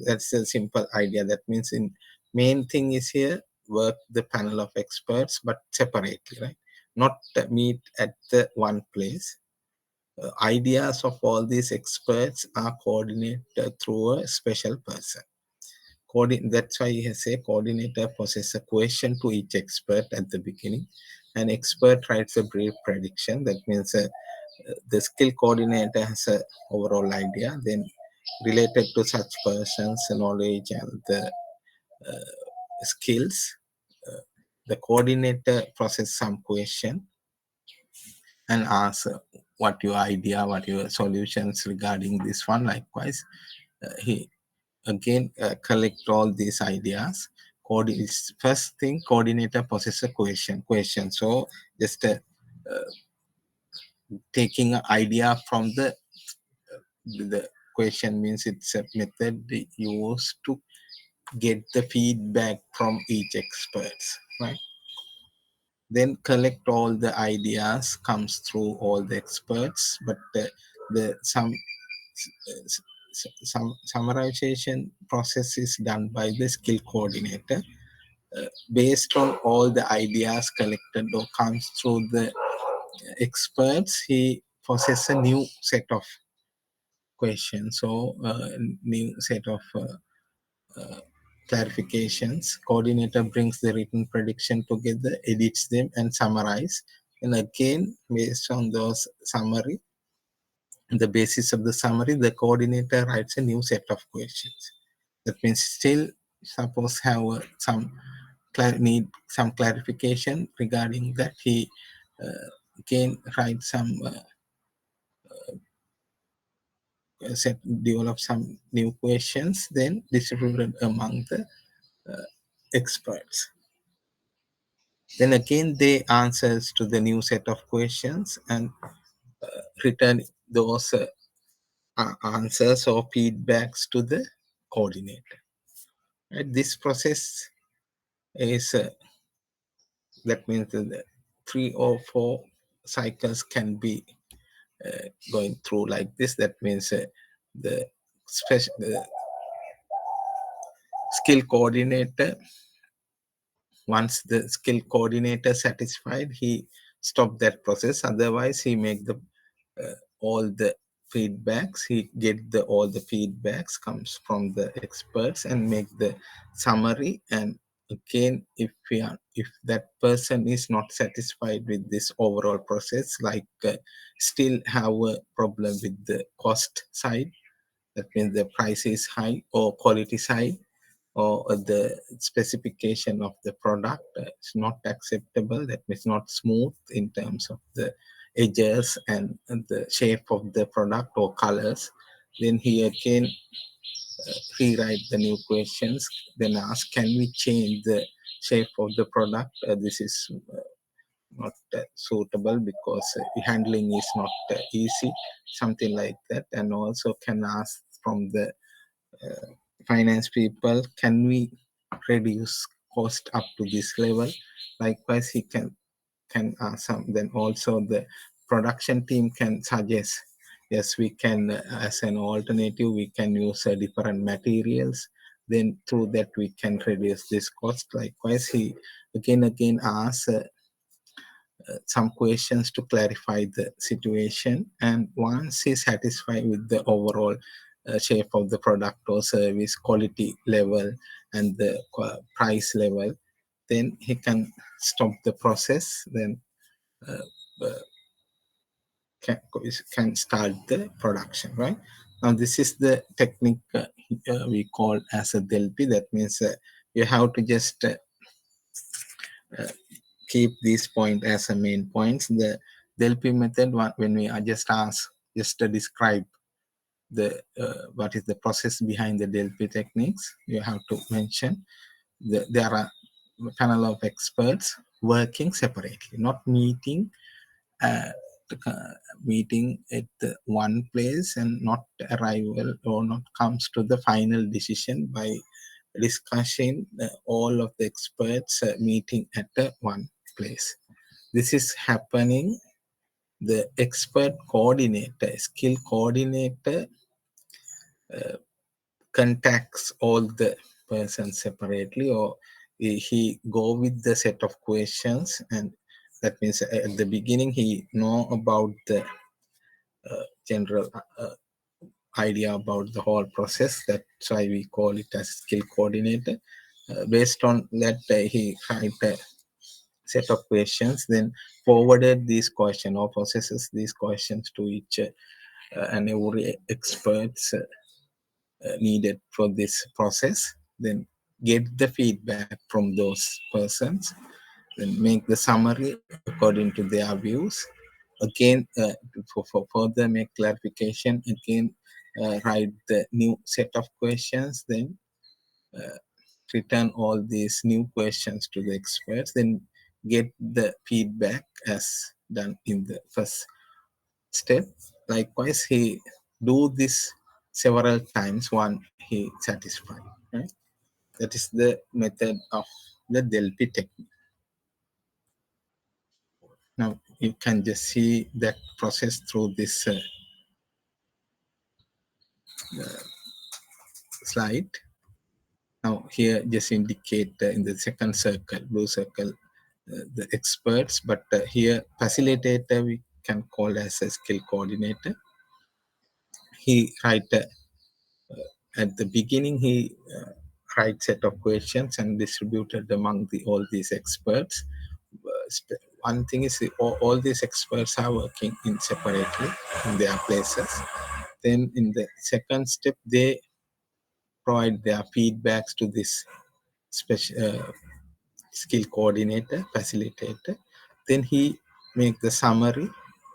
Speaker 1: that's a simple idea. That means in main thing is here work the panel of experts but separately, right? Not meet at the one place. Ideas of all these experts are coordinated through a special person. That's why he say coordinator poses a question to each expert at the beginning. An expert writes a brief prediction. That means the skill coordinator has a overall idea. Then related to such person's knowledge and the skills, the coordinator process some question and ask what your idea, what your solutions regarding this one. Likewise, He again collect all these ideas. First thing, coordinator possess a question. So just taking an idea from the question means it's a method used to get the feedback from each experts, right? Then collect all the ideas comes through all the experts, but the some summarization process is done by the skill coordinator based on all the ideas collected or comes through the experts. He possesses a new set of questions, so new set of clarifications. Coordinator brings the written prediction together, edits them, and summarize. And again, based on those summary, the basis of the summary, the coordinator writes a new set of questions. That means still suppose have some need some clarification regarding that. He again write some set develop some new questions, then distributed among the experts. Then again, they answers to the new set of questions and return those answers or feedbacks to the coordinator. Right? This process is that means that 3 or 4 cycles can be going through like this. That means the the skill coordinator, once the skill coordinator satisfied, he stop that process. Otherwise, he make the all the feedbacks. He get the all the feedbacks comes from the experts and make the summary. And again, if that person is not satisfied with this overall process, like still have a problem with the cost side, that means the price is high, or quality side, or the specification of the product is not acceptable, that means not smooth in terms of the edges and the shape of the product or colors, then he again rewrite the new questions, then ask, can we change the shape of the product? This is not suitable because handling is not easy, something like that. And also can ask from the finance people, can we reduce cost up to this level? Likewise, he can some. Then also the production team can suggest, yes, we can as an alternative we can use different materials, then through that we can reduce this cost. Likewise, he again asks some questions to clarify the situation. And once he's satisfied with the overall shape of the product or service, quality level, and the price level, then he can stop the process. Then uh, can start the production, right? Now, this is the technique we call as a delphi. That means you have to just keep these point as a main points. The delphi method, when we are just ask, just to describe the what is the process behind the delphi techniques, you have to mention there are a panel of experts working separately, not meeting uh, meeting at the one place, and not arrival or not comes to the final decision by discussing all of the experts meeting at one place. This is happening. The expert coordinator, skill coordinator, contacts all the persons separately, or he go with the set of questions. And that means at the beginning he know about the general idea about the whole process. That's why we call it as skill coordinator. Based on that, he write a set of questions, then forwarded these questions or processes these questions to each and every experts needed for this process. Then get the feedback from those persons, then make the summary according to their views. Again, for further make clarification, again write the new set of questions, then return all these new questions to the experts, then get the feedback as done in the first step. Likewise, he do this several times when he satisfied. Right? That is the method of the Delphi technique. Now you can just see that process through this slide. Now here just indicate in the second circle, blue circle, the experts, but here facilitator we can call as a skill coordinator. He write at the beginning he write set of questions and distributed among all these experts. One thing is all these experts are working in separately in their places. Then in the second step, they provide their feedbacks to this special skill coordinator, facilitator. Then he make the summary.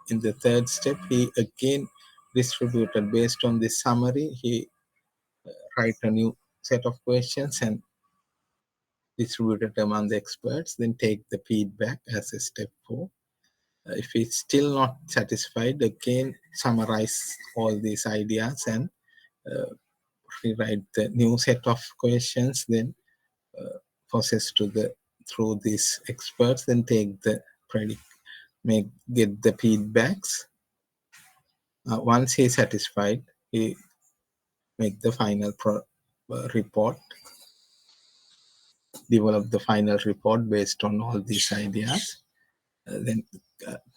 Speaker 1: In the third step, he again distributed based on this summary. He write a new set of questions and distributed among the experts. Then take the feedback as a step 4. If it's still not satisfied, again summarize all these ideas and rewrite the new set of questions. Then process to the through these experts, then take the predict, get the feedbacks. Once he's satisfied, he make the final report, develop the final report based on all these ideas. Then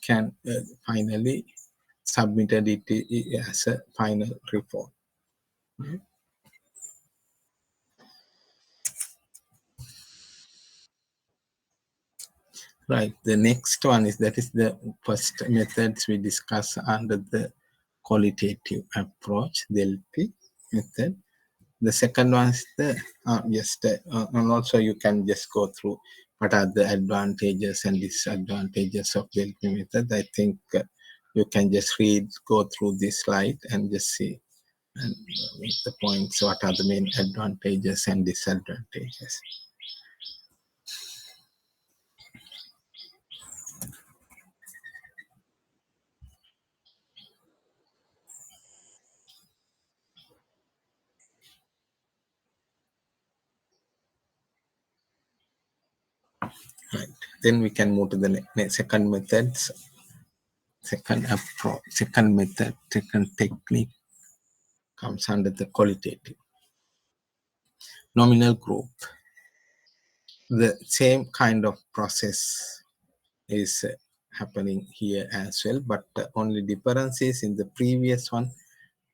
Speaker 1: can finally submitted it as a final report. Right. The next one is that is the first methods we discuss under the qualitative approach, the LP method. The second one is the and also you can just go through what are the advantages and disadvantages of the LP method. I think you can just go through this slide and just see and make the points. What are the main advantages and disadvantages? Right. Then we can move to the second methods, second approach, second method, second technique comes under the qualitative. Nominal group. The same kind of process is happening here as well, but the only difference is in the previous one,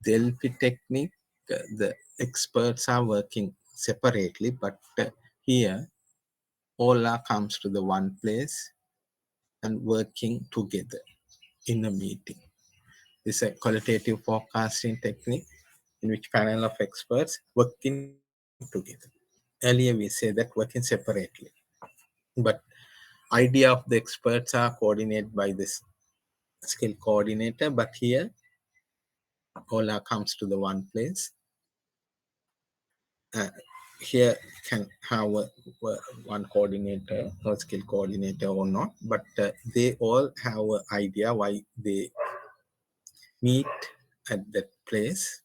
Speaker 1: the LP technique, the experts are working separately, but here all are comes to the one place and working together in a meeting. This is a qualitative forecasting technique in which panel of experts working together. Earlier we say that working separately, but idea of the experts are coordinated by this skill coordinator, but here all are comes to the one place. Here can have one coordinator or skill coordinator or not, but they all have an idea why they meet at that place.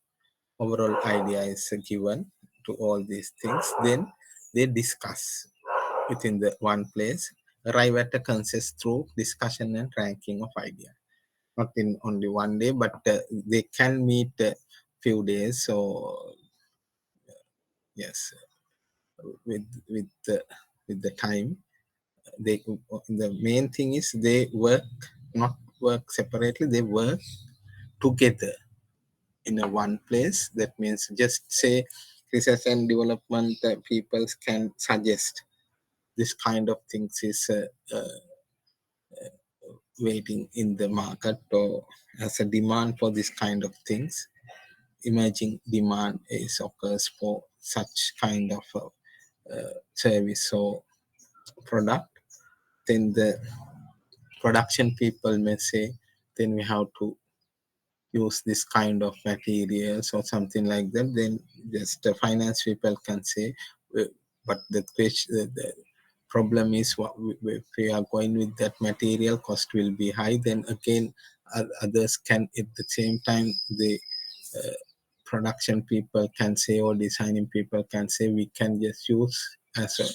Speaker 1: Overall idea is given to all these things. Then they discuss within the one place, arrive at a consensus through discussion and ranking of idea. Not in only one day, but they can meet a few days. So yes, with the time, they the main thing is they work not work separately. They work together in a one place. That means just say research and development people can suggest this kind of things is waiting in the market or as a demand for this kind of things. Emerging demand is occurs for such kind of service or product. Then the production people may say, then we have to use this kind of materials or something like that, then just finance people can say, but the question, the problem is, what if we are going with that material, cost will be high. Then again, others can at the same time, the production people can say, or designing people can say, we can just use as a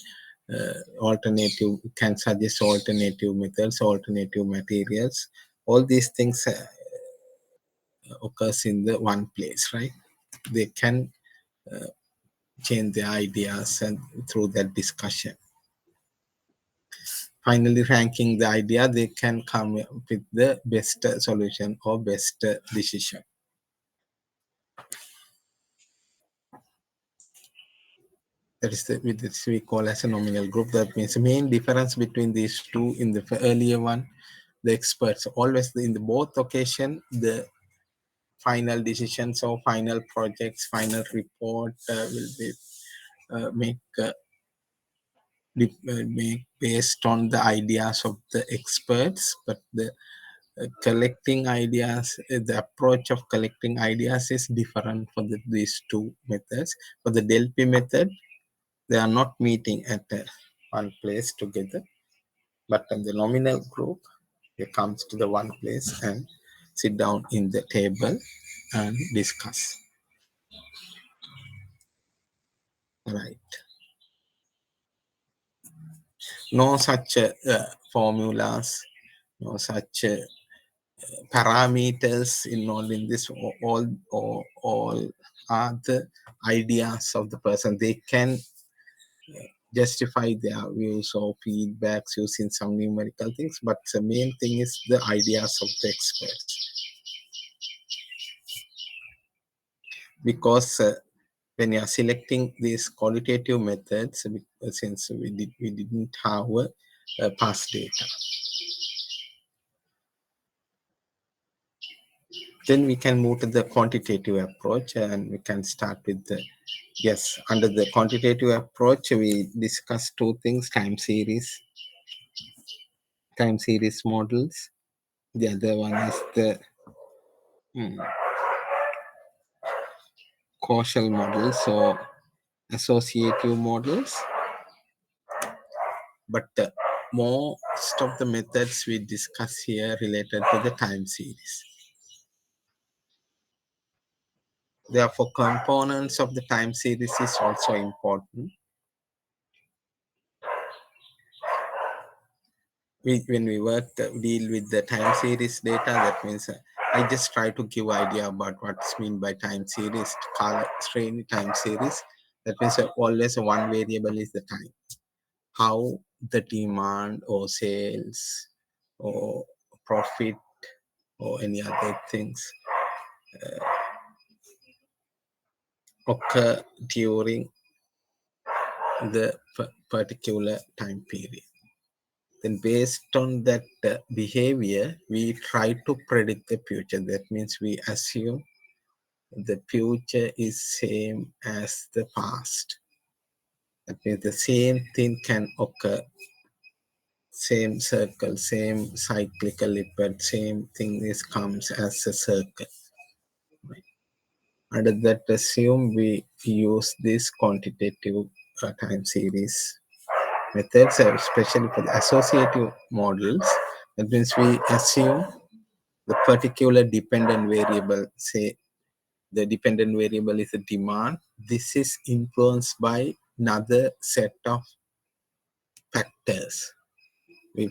Speaker 1: alternative, can suggest alternative methods, alternative materials. All these things occurs in the one place, right? They can change their ideas and through that discussion. Finally, ranking the idea, they can come up with the best solution or best decision. That is the, with this we call as a nominal group. That means the main difference between these two in the earlier one, the experts always in the both occasion, the final decisions or final projects, final report will be make based on the ideas of the experts, but the collecting ideas, the approach of collecting ideas is different for these two methods. For the Delphi method, they are not meeting at one place together, but in the nominal group, they comes to the one place and sit down in the table and discuss. Right. No such formulas, no such parameters involved in this. All are the ideas of the person. They can justify their views or feedbacks using some numerical things, but the main thing is the ideas of the experts. Because when you are selecting these qualitative methods, since we didn't have past data, then we can move to the quantitative approach, and we can start with the, yes, under the quantitative approach, we discuss two things: time series models. The other one is the mm, causal models or associative models. But most of the methods we discuss here related to the time series. Therefore, components of the time series is also important. When we deal with the time series data, that means I just try to give idea about what's mean by time series, strain time series. That means always one variable is the time. How the demand or sales or profit or any other things occur during the particular time period. Then based on that behavior, we try to predict the future. That means we assume the future is same as the past. That means the same thing can occur, same circle, same cyclical ellipse, same thing is comes as a circle. Under that assume we use this quantitative time series methods, especially for the associative models. That means we assume the particular dependent variable, say the dependent variable is the demand. This is influenced by another set of factors.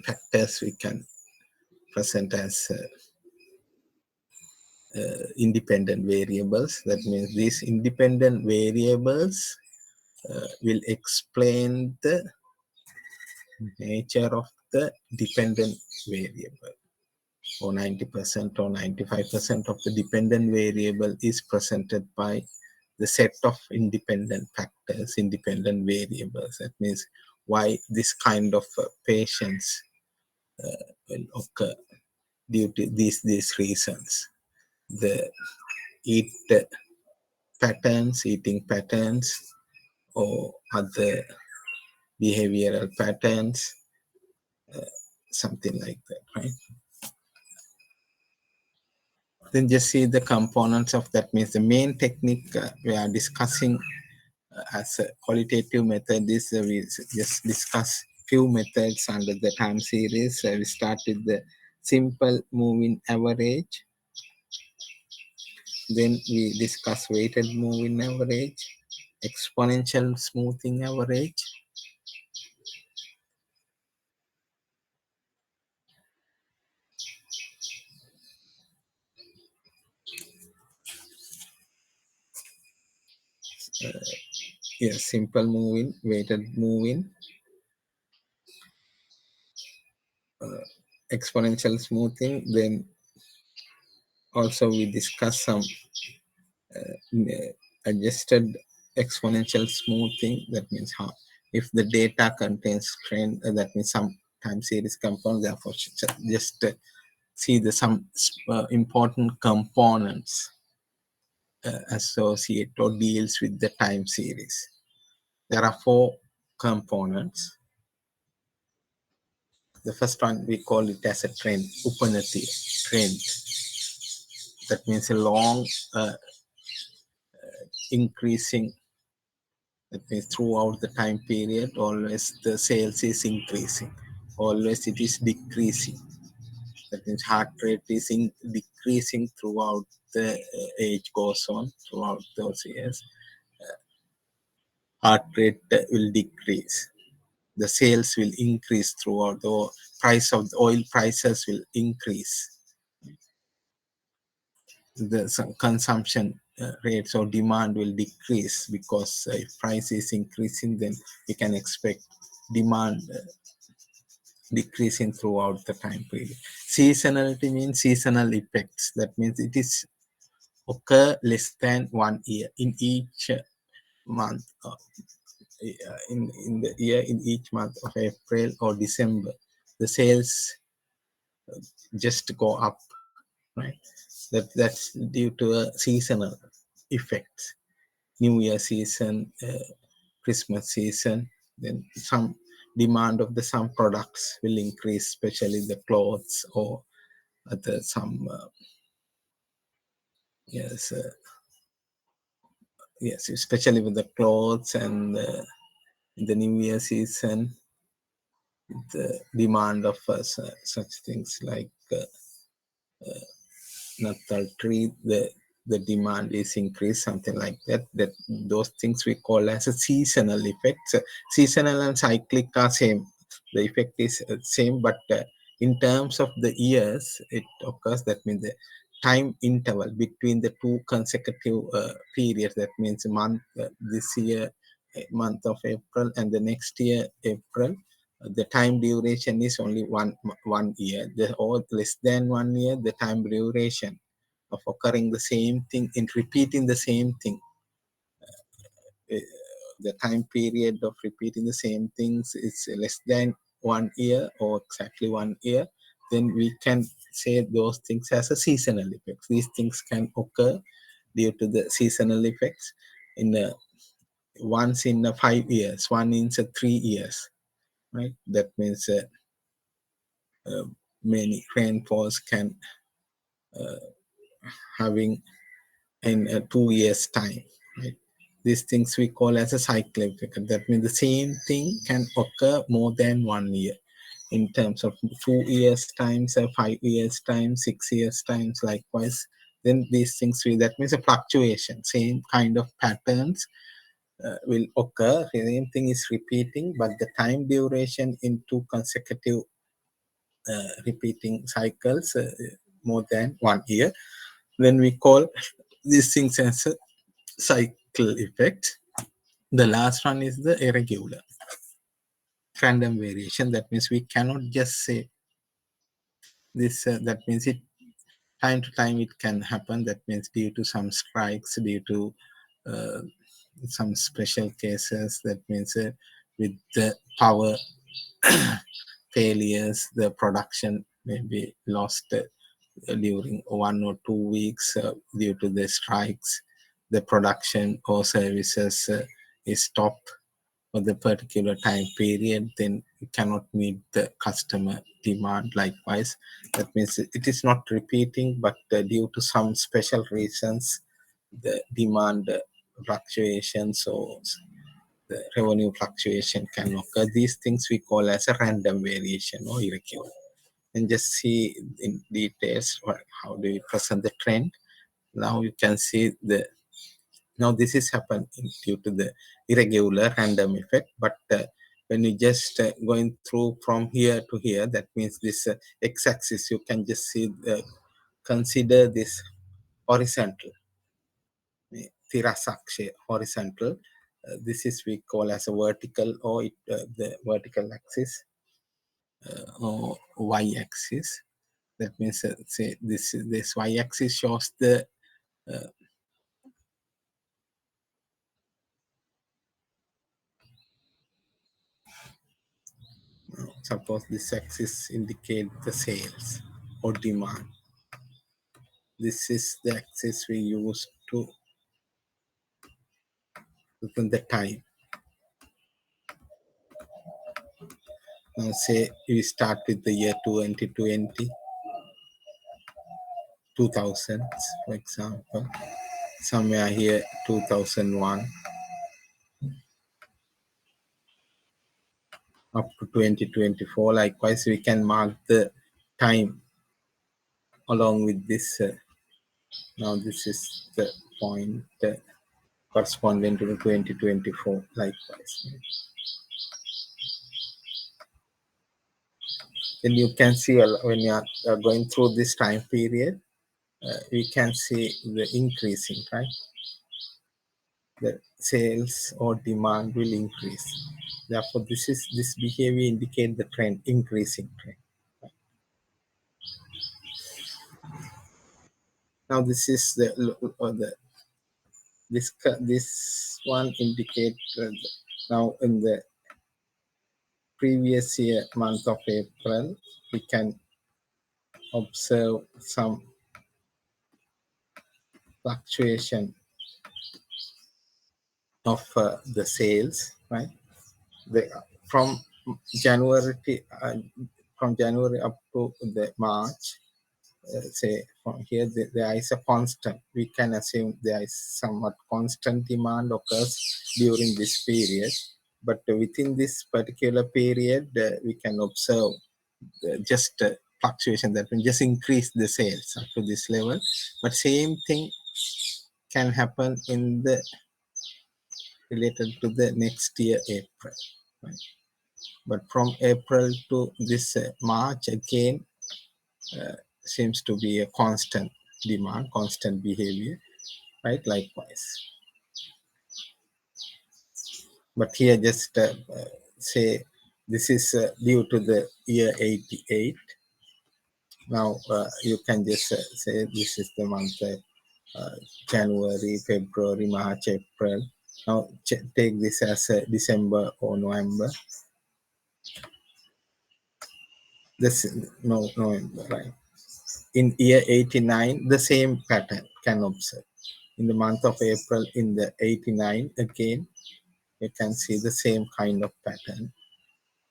Speaker 1: Factors we can present as independent variables. That means these independent variables will explain the nature of the dependent variable. Or 90% or 95% of the dependent variable is presented by the set of independent factors, independent variables. That means why this kind of patients will occur due to these reasons. The eating patterns, or other behavioral patterns, something like that, right? Then just see the components of that. Means the main technique we are discussing as a qualitative method is we just discuss few methods under the time series. We start with the simple moving average, then we discuss weighted moving average, exponential smoothing average, yes, simple moving, weighted moving, exponential smoothing. Then also we discuss some adjusted exponential smoothing. That means how if the data contains trend, that means some time series component. Therefore, just see the some important components associate or deals with the time series. There are four components. The first one we call it as a trend, Upanati trend. That means a long increasing. That means throughout the time period, always the sales is increasing. Always it is decreasing. That means heart rate is decreasing throughout the age goes on throughout those years. Heart rate will decrease. The sales will increase throughout. The price of the oil prices will increase. The consumption rates or demand will decrease, because if price is increasing, then we can expect demand decreasing throughout the time period. Seasonality means seasonal effects. That means it is occur less than 1 year in each month. In the year, in each month of April or December, the sales just go up, right? That's due to a seasonal effect. New Year season, Christmas season, then some demand of the some products will increase, especially the clothes or other some yes yes, especially with the clothes and the New Year season, the demand of such things like Natal tree, the demand is increased, something like that. That those things we call as a seasonal effects. Seasonal and cyclic are same. The effect is same, but in terms of the years, it occurs. That means the time interval between the two consecutive periods. That means month this year, month of April, and the next year April. The time duration is only 1 year. Or less than 1 year, the time duration of occurring the same thing in repeating the same thing. uh, the time period of repeating the same things is less than 1 year or exactly 1 year, then we can say those things as a seasonal effects. These things can occur due to the seasonal effects in once in 5 years, one in 3 years, right? That means many rainfalls can having in 2 years time, right? These things we call as a cyclic effect. That means the same thing can occur more than 1 year in terms of 2 years times, 5 years times, 6 years times, likewise. Then these things will, that means a fluctuation, same kind of patterns will occur. The same thing is repeating, but the time duration in two consecutive repeating cycles more than 1 year. Then we call these things as a cycle effect. The last one is the irregular random variation. That means we cannot just say this. That means it time to time it can happen. That means due to some strikes, due to uh, some special cases. That means with the power failures, the production may be lost during 1 or 2 weeks due to the strikes. The production or services is stopped. for the particular time period, then you cannot meet the customer demand. Likewise, that means it is not repeating, but due to some special reasons, the demand fluctuations or the revenue fluctuation can occur. These things we call as a random variation or irregular. And just see in details how do we present the trend. Now you can see the now this is happened due to the irregular random effect, but when you just going through from here to here, that means this x-axis, you can just see consider this horizontal, tirasakshe horizontal. This is we call as a vertical, or the vertical axis or y-axis. That means say this y-axis shows the suppose this axis indicate the sales or demand. This is the axis we use to represent the time. Now say we start with the year 2020, 2000s, for example. Somewhere here 2001 up to 2024. Likewise, we can mark the time along with this. Now this is the point corresponding to the 2024. Likewise, then you can see when you are going through this time period, we can see the increasing, right? The sales or demand will increase. Therefore, this behavior indicate the trend, increasing trend. Now this is the this one indicate now in the previous year month of April, we can observe some fluctuation of the sales, right? The, from January from January up to the March, say from here there is a constant. We can assume there is somewhat constant demand occurs during this period, but within this particular period, we can observe just fluctuation that will just increase the sales up to this level. But same thing can happen in the related to the next year April, right? But from April to this March again seems to be a constant demand, constant behavior, right? Likewise, but here just say this is due to the year 88. Now you can just say this is the month January, February, March, April. Now take this as December or November. This no November, right? In year 89, the same pattern can observe. In the month of April, in the 89 again, you can see the same kind of pattern.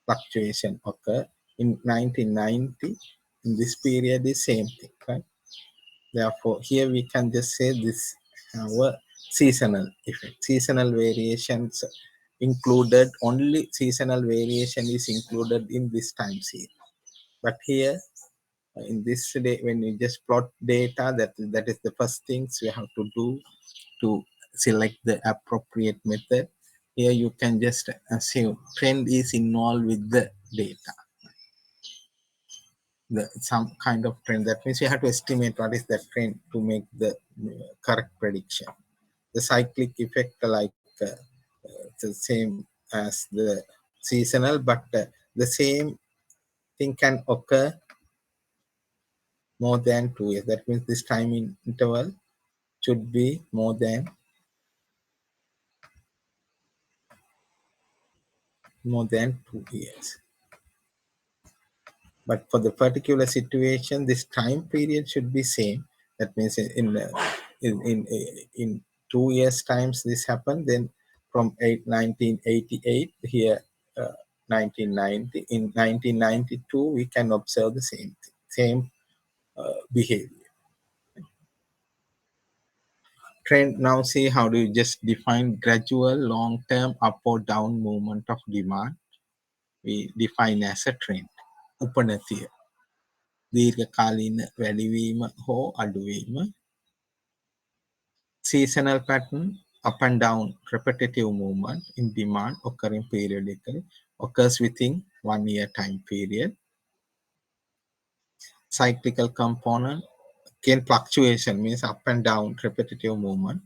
Speaker 1: Fluctuation occur. In 1990, in this period, the same thing, right? Therefore, here we can just say this our seasonal effect. Seasonal variations included, only seasonal variation is included in this time series. But here, in this day, when you just plot data, that is the first things we have to do to select the appropriate method. Here you can just assume trend is involved with the data. Some kind of trend. That means you have to estimate what is the trend to make the correct prediction. The cyclic effect, like the same as the seasonal, but the same thing can occur more than 2 years. That means this time interval should be more than 2 years. But for the particular situation, this time period should be same. That means in 2 years times this happened, then from 1988 here, 1990. In 1992, we can observe the same behavior. Trend, now see how do you just define gradual long-term up or down movement of demand. We define as a trend. උපනතිය දීර්ඝකාලීන වැඩිවීම හෝ අඩුවීම. Seasonal pattern, up and down repetitive movement in demand occurring periodically, occurs within 1 year time period. Cyclical component, again fluctuation means up and down repetitive movement.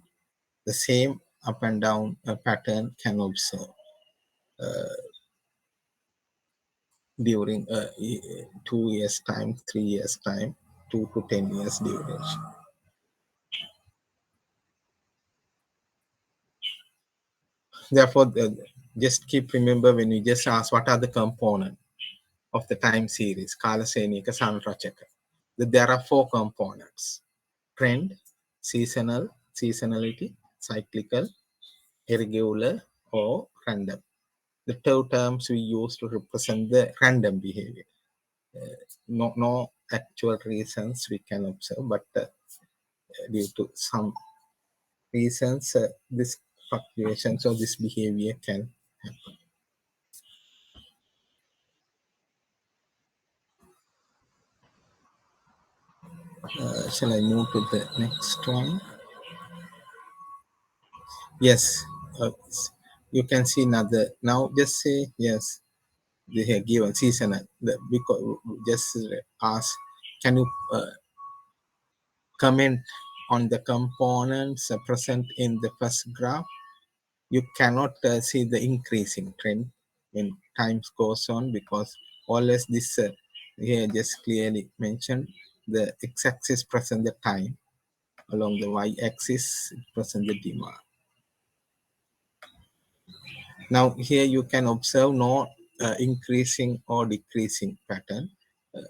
Speaker 1: The same up and down pattern can observe during 2 years time, 3 years time, 2 to 10 years duration. Therefore, just keep remember when you just ask what are the components of the time series, Kalasenika Sanrachaka. There are 4 components: trend, seasonal, seasonality, cyclical, irregular, or random. The 2 terms we use to represent the random behavior. No actual reasons we can observe, but due to some reasons, this fluctuations or this behavior can happen. Shall I move to the next one? Yes, you can see another. Now just say yes. They have given seasonal. Because just ask, can you comment on the components present in the first graph? You cannot see the increasing trend when time goes on, because always this here just clearly mentioned the x-axis present the time, along the y-axis present the demand. Now here you can observe no increasing or decreasing pattern,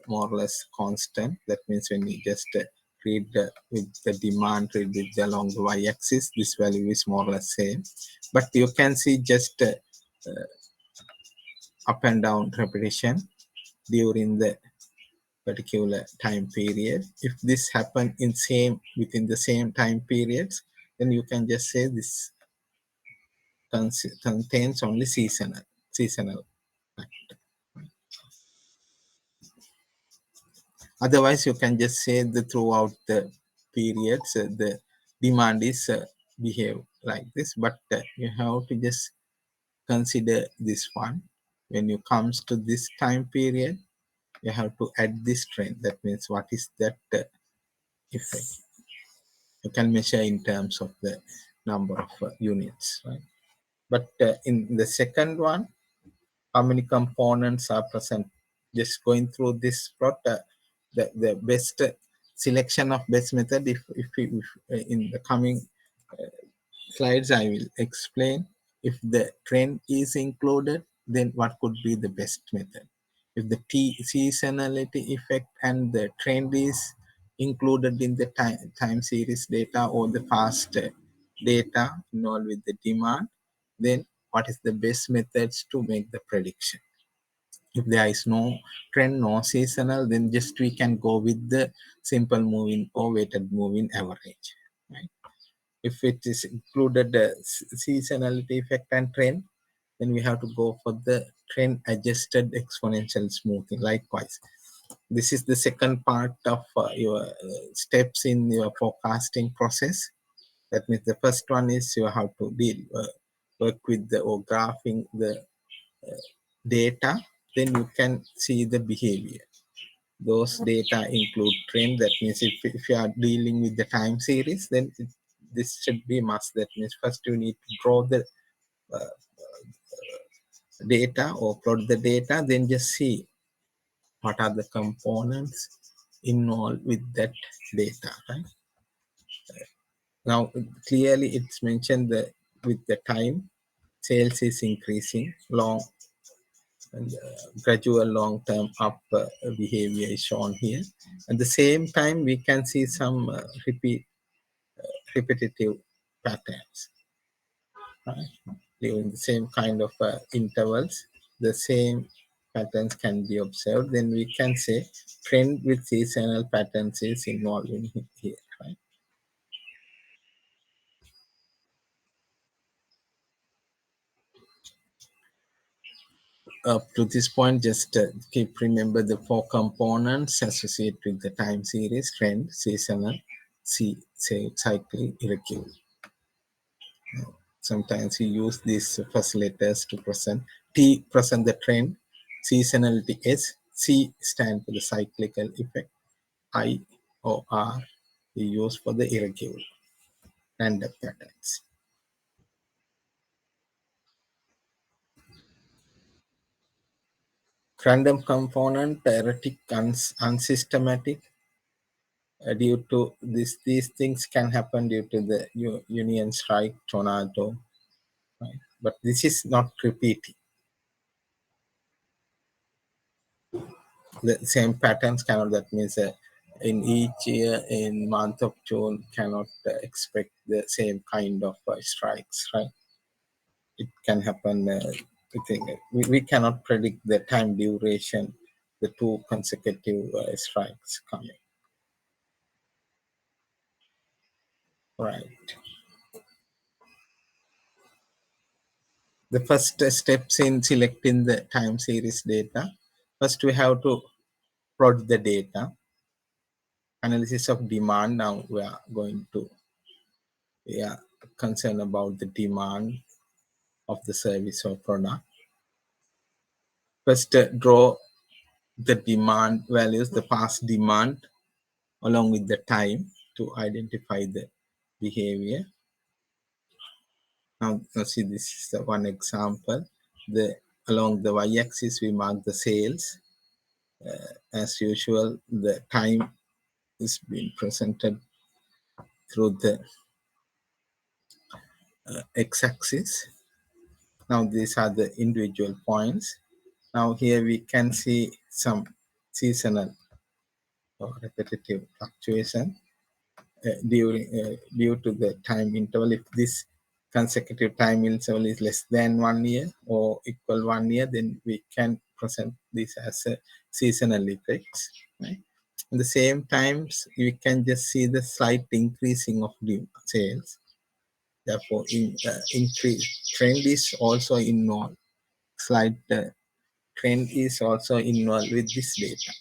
Speaker 1: more or less constant. That means when you just read with the demand, read with along the y-axis, this value is more or less same. But you can see just up and down repetition during the particular time period. If this happen in within the same time periods, then you can just say this contains only seasonal factor. Otherwise, you can just say that throughout the periods, the demand is behave like this. But you have to just consider this one. When you comes to this time period, you have to add this trend. That means what is that effect? You can measure in terms of the number of units, right? But in the second one, how many components are present? Just going through this plot, the best selection of best method, if in the coming slides I will explain. If the trend is included, then what could be the best method? If the seasonality effect and the trend is included in the time series data or the past data involved with the demand, then what is the best methods to make the prediction? If there is no trend, no seasonal, then just we can go with the simple moving or weighted moving average, right? If it is included the seasonality effect and trend, then we have to go for the trend adjusted exponential smoothing. Likewise, this is the second part of your steps in your forecasting process. That means the first one is you have to work with the or graphing the data. Then you can see the behavior. Those data include trend. That means if you are dealing with the time series, then this should be must. That means first you need to draw the data or plot the data, then just see what are the components involved with that data, right? Now clearly it's mentioned that with the time, sales is increasing, long and gradual long-term up behavior is shown here. At the same time, we can see some repetitive patterns. Right? consecutive in the same kind of intervals, the same patterns can be observed, then we can say trend with seasonal patterns is involved in here, right? Up to this point, just keep remember the four components associated with the time series: trend, seasonal, say cycle, irregular. Sometimes we use these first letters to present. T present the trend, seasonality S, C stand for the cyclical effect, I or R we use for the irregular random patterns. Random component, erratic, unsystematic. Due to this, these things can happen due to the union strike, tornado, right? But this is not repeating. The same patterns cannot. That means in each year, in month of June, cannot expect the same kind of strikes, right? It can happen. I think we cannot predict the time duration, the two consecutive strikes coming, right? The first steps in selecting the time series data. First, we have to plot the data. Analysis of demand. Now we are concerned about the demand of the service or product. First, draw the demand values, the past demand, along with the time to identify the behavior. Now see, this is the one example. The along the y-axis, we mark the sales. As usual, the time is being presented through the x-axis. Now these are the individual points. Now here we can see some seasonal or repetitive fluctuation due to the time interval. If this consecutive time interval is less than 1 year or equal 1 year, then we can present this as a seasonal effects. Right? At the same times, you can just see the slight increasing of the sales. Therefore, increase trend is also involved. Slight trend is also involved with this data.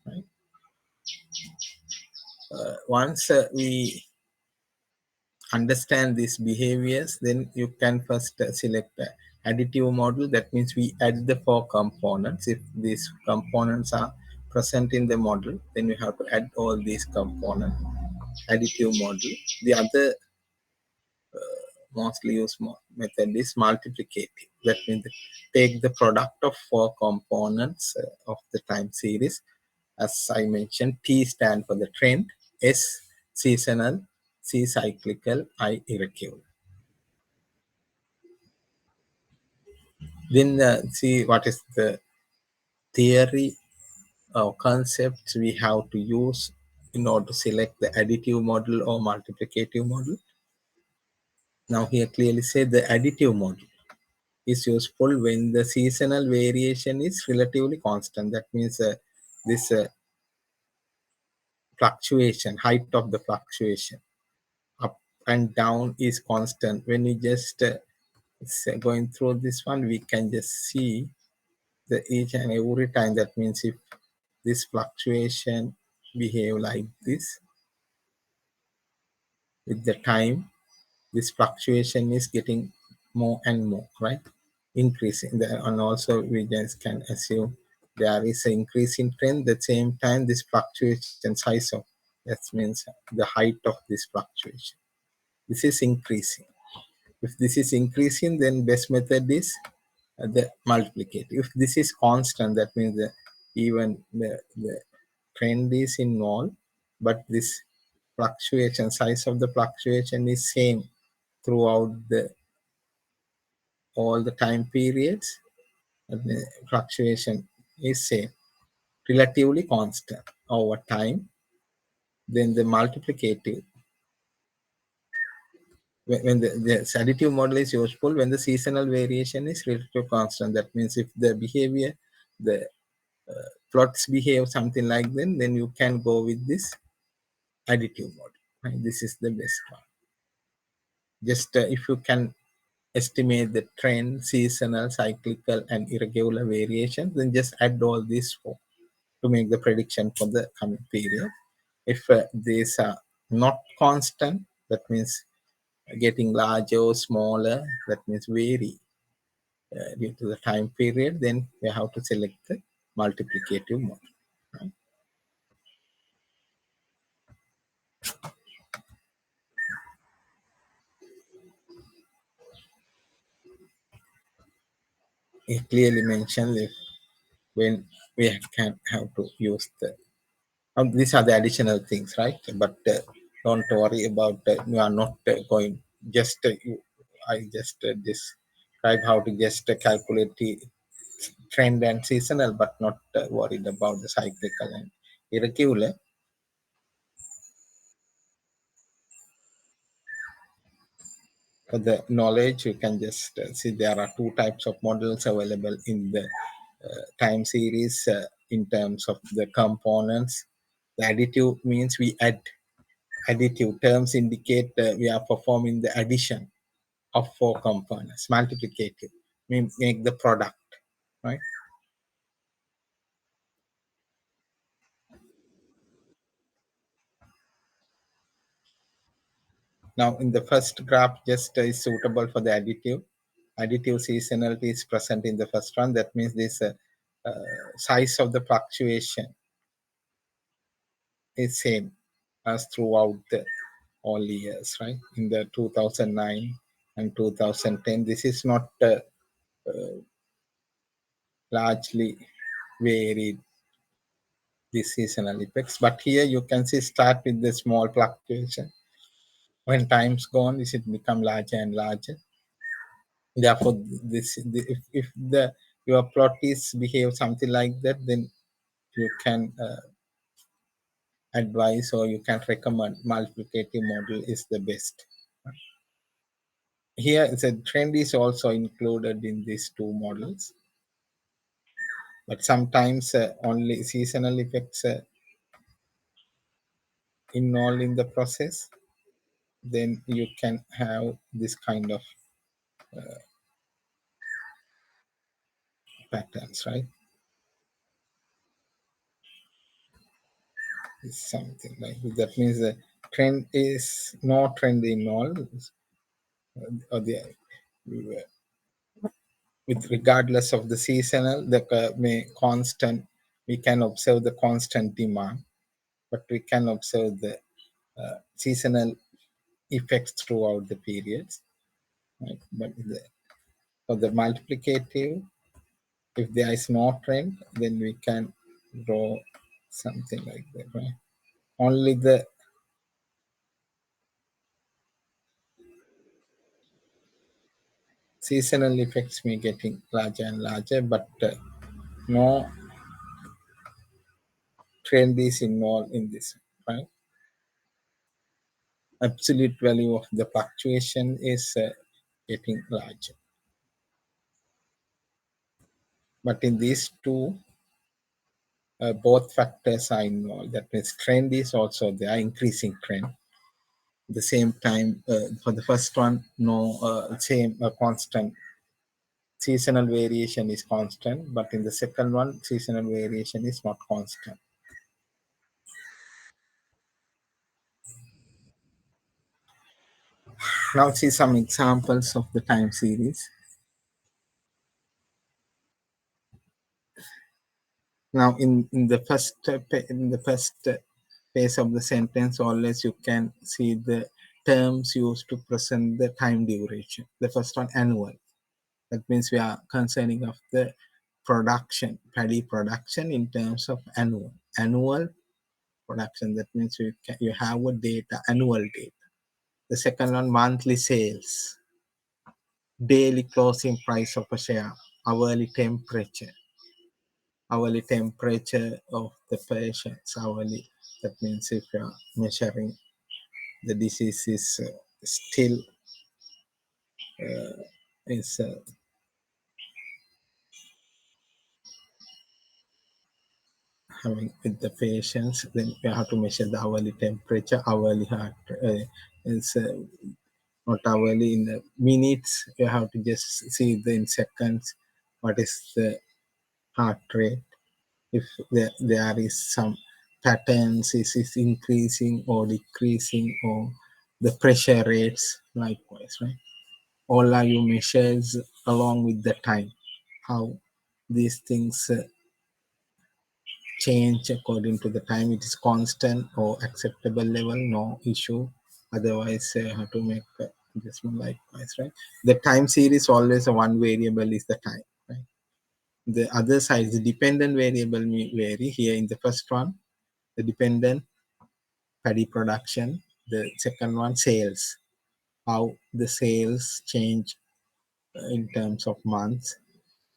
Speaker 1: Right? Once we understand these behaviors, then you can first select the additive model. That means we add the four components. If these components are present in the model, then you have to add all these components. Additive model. The other mostly used method is multiplicative. That means take the product of four components of the time series. As I mentioned, T stand for the trend, S seasonal, C cyclical, I irregular. Then see what is the theory or concepts we have to use in order to select the additive model or multiplicative model. Now here clearly say the additive model is useful when the seasonal variation is relatively constant. That means this fluctuation, height of the fluctuation up and down is constant. When you just going through this one, we can just see the each and every time. That means if this fluctuation behave like this with the time, this fluctuation is getting more and more, right? Increasing. And also we just can assume there is an increase in trend. At the same time, this fluctuation size of that means the height of this fluctuation. This is increasing. If this is increasing, then best method is the multiplicative. If this is constant, that means even the trend is involved, but this fluctuation, size of the fluctuation is same throughout the all the time periods. The fluctuation is same, relatively constant over time. Then the multiplicative when the additive model is useful when the seasonal variation is relative constant. That means if the behavior, the plots behave something like then you can go with this additive model. Right? This is the best one. Just if you can estimate the trend, seasonal, cyclical, and irregular variations, then just add all these four to make the prediction for the coming period. If these are not constant, that means getting larger or smaller, that means vary due to the time period, then we have to select the multiplicative model. Right? It clearly mentions if when we can have to use the these are the additional things, right? But don't worry about you are not going just I just describe how to just calculate the trend and seasonal, but not worried about the cyclical and irregular. For the knowledge, you can just see there are two types of models available in the time series in terms of the components. The additive means we add. Additive terms indicate we are performing the addition of four components. Multiplicative means make the product, right? Now, in the first graph, just is suitable for the additive. Additive seasonality is present in the first one. That means this size of the fluctuation is same as throughout the all years, right? In the 2009 and 2010, this is not largely varied, the seasonal effects. But here you can see start with the small fluctuation. When time's gone, this it become larger and larger. Therefore, if the your plot is behave something like that, then you can advise or you can recommend multiplicative model is the best. Here, the trend is also included in these two models, but sometimes only seasonal effects involved in the process. Then you can have this kind of patterns, right? It's something like that means the trend is no trend in all, or the with regardless of the seasonal, the may constant. We can observe the constant demand, but we can observe the seasonal effects throughout the periods. Right? But for the multiplicative, if there is no trend, then we can draw something like that. Right? Only the seasonal effects may getting larger and larger, but no trend is involved in this, right? Absolute value of the fluctuation is getting larger. But in these two, both factors are involved. That means trend is also there, increasing trend. At the same time, for the first one, no same constant seasonal variation is constant, but in the second one, seasonal variation is not constant. Now see some examples of the time series. Now in the first phase of the sentence, always you can see the terms used to present the time duration. The first one, annual. That means we are concerning of the production, paddy production in terms of annual. Annual production. That means you have a data, annual data. The second one, monthly sales, daily closing price of a share, hourly temperature, hourly temperature of the patients, hourly. That means if you are measuring the disease is still is having with the patients. Then we have to measure the hourly temperature, hourly heart. Is not hourly in the minutes. You have to just see the in seconds what is the heart rate. If there is some patterns, is it increasing or decreasing, or the pressure rates likewise, right? All are you measures along with the time, how these things change according to the time. It is constant or acceptable level, no issue. Otherwise, have to make adjustment likewise, right? The time series always one variable is the time, right? The other side, the dependent variable may vary. Here in the first one, the dependent paddy production. The second one, sales. How the sales change in terms of months,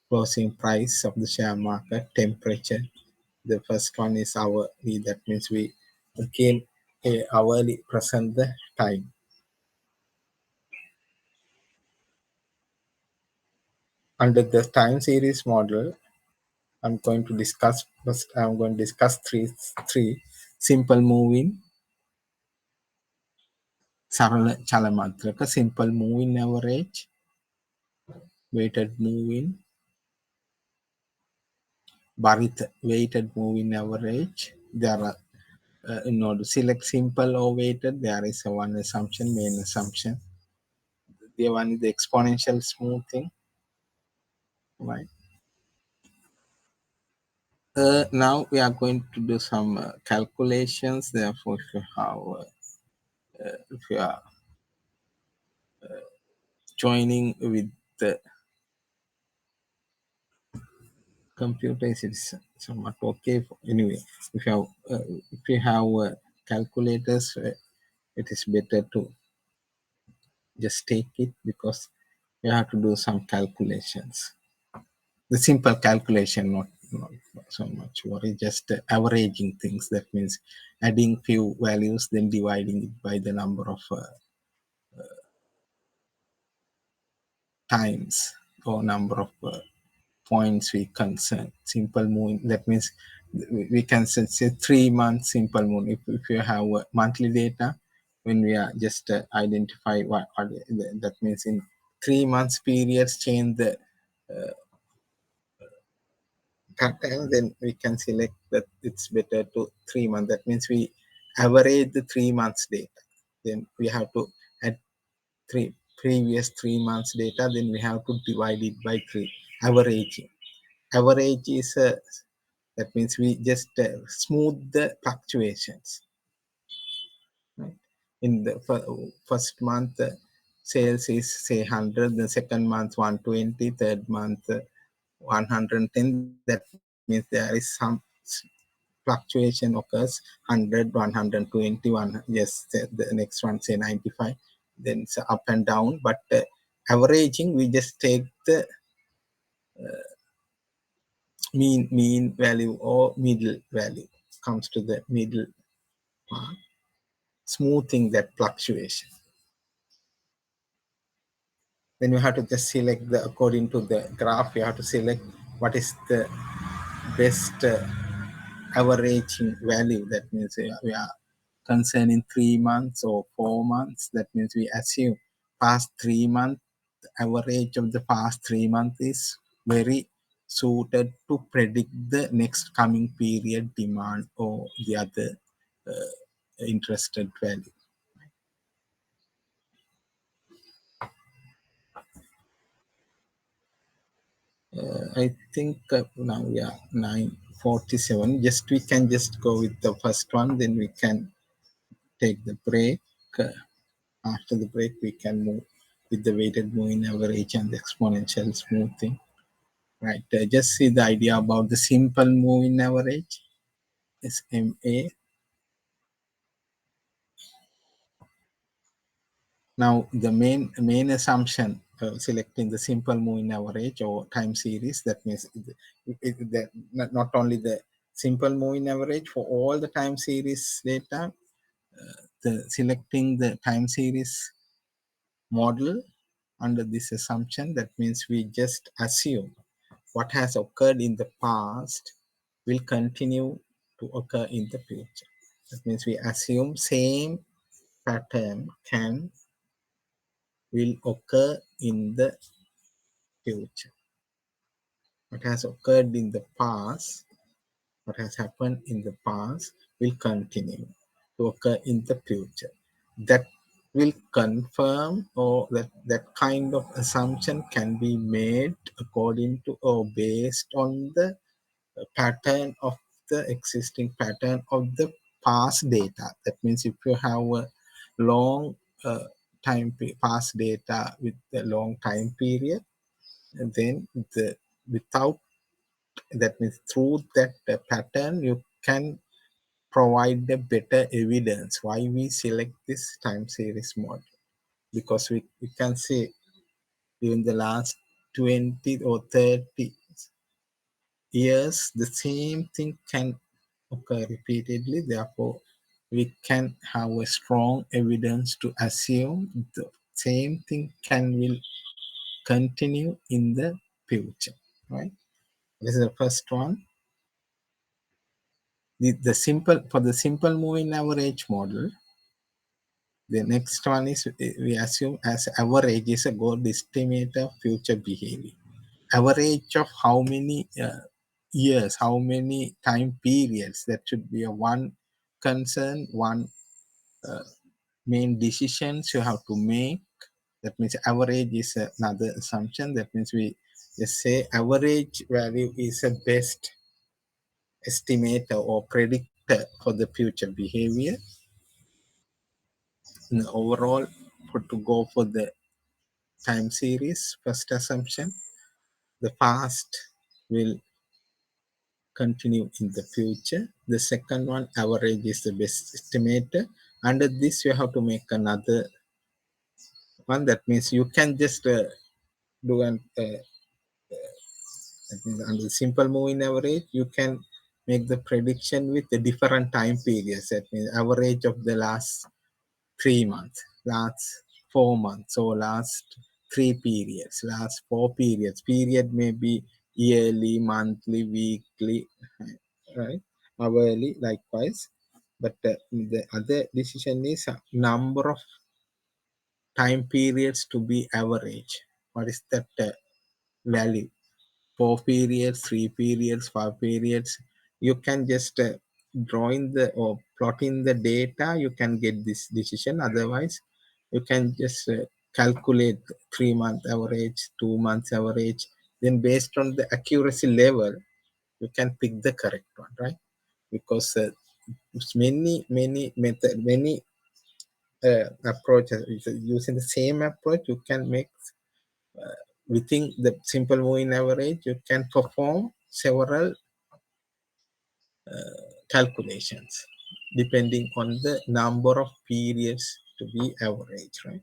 Speaker 1: closing price of the share market, temperature. The first one is hourly. That means we again hourly present the time. Under the time series model, I'm going to discuss first. I'm going to discuss three simple moving, सरल चलमात्रक, simple moving average, weighted moving, Bharit weighted moving average. There are in order to select simple or weighted, there is a one assumption, main assumption. The one is the exponential smoothing, right? Now we are going to do some calculations. Therefore, if you are joining with the computers, it's somewhat okay. Anyway, if you have calculators, it is better to just take it because you have to do some calculations. The simple calculation, not so much worry, just averaging things. That means adding few values, then dividing it by the number of times or number of points we concern. Simple moving, that means we can say 3 months simple moon. If you have monthly data, when we are just identify what that means in 3 months periods change the pattern, then we can select that it's better to 3 months. That means we average the 3 months data. Then we have to add three previous 3 months data. Then we have to divide it by three. Averaging. Average is that means we just smooth the fluctuations. Right? In the first month, sales is say 100. The second month 120. Third month 110. That means there is some fluctuation occurs 100, 120, yes, the next one say 95, then it's up and down. But averaging, we just take the mean value or middle value, comes to the middle part, smoothing that fluctuation. Then you have to just select the according to the graph. You have to select what is the best averaging value. That means we are concerning 3 months or 4 months. That means we assume past 3 months, average of the past 3 months is very suited to predict the next coming period demand or the other interested value. I think now we are 9:47. Just we can just go with the first one, then we can take the break. After the break, we can move with the weighted moving average and the exponential smoothing. Right. Just see the idea about the simple moving average, SMA. Now, the main assumption selecting the simple moving average or time series, that means that not only the simple moving average for all the time series data, the selecting the time series model under this assumption. That means we just assume what has occurred in the past will continue to occur in the future. That means we assume same pattern will occur in the future. What has occurred in the past, what has happened in the past will continue to occur in the future. That will confirm, or that kind of assumption can be made according to or based on the pattern of the existing pattern of the past data. That means if you have a long past data with a long time period, then without that means through that pattern you can provide a better evidence why we select this time series model, because we can say in the last 20 or 30 years the same thing can occur repeatedly. Therefore we can have a strong evidence to assume the same thing will continue in the future, right? This is the first one. The simple for the simple moving average model, the next one is we assume as average is a good estimate of future behavior. Average of how many years, how many time periods, that should be a one concern, one main decisions you have to make. That means average is another assumption. That means we just say average value is a best estimator or predictor for the future behavior. And overall, to go for the time series, first assumption, the past will continue in the future. The second one, average is the best estimator. Under this, you have to make another one. That means you can just do an that means under simple moving average, you can make the prediction with the different time periods. That means average of the last 3 months, last 4 months, or last 3 periods, last 4 periods. Period may be yearly, monthly, weekly, right? Hourly, likewise. But the other decision is a number of time periods to be average. What is that value? 4 periods, 3 periods, 5 periods. You can just draw in the or plot in the data, you can get this decision. Otherwise, you can just calculate 3 month average, 2 months average. Then based on the accuracy level, you can pick the correct one, right? Because many approaches using the same approach, you can make within the simple moving average, you can perform several calculations depending on the number of periods to be average, right?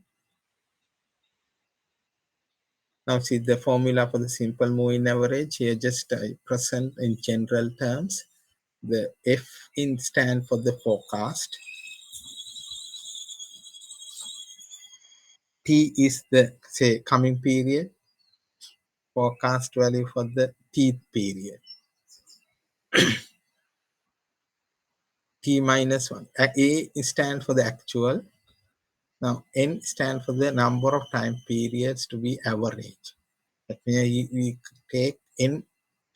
Speaker 1: Now see the formula for the simple moving average here, just present in general terms. The F in stand for the forecast, T is the say coming period, forecast value for the T period, T minus 1. A stand for the actual. Now N stand for the number of time periods to be average. That means we take N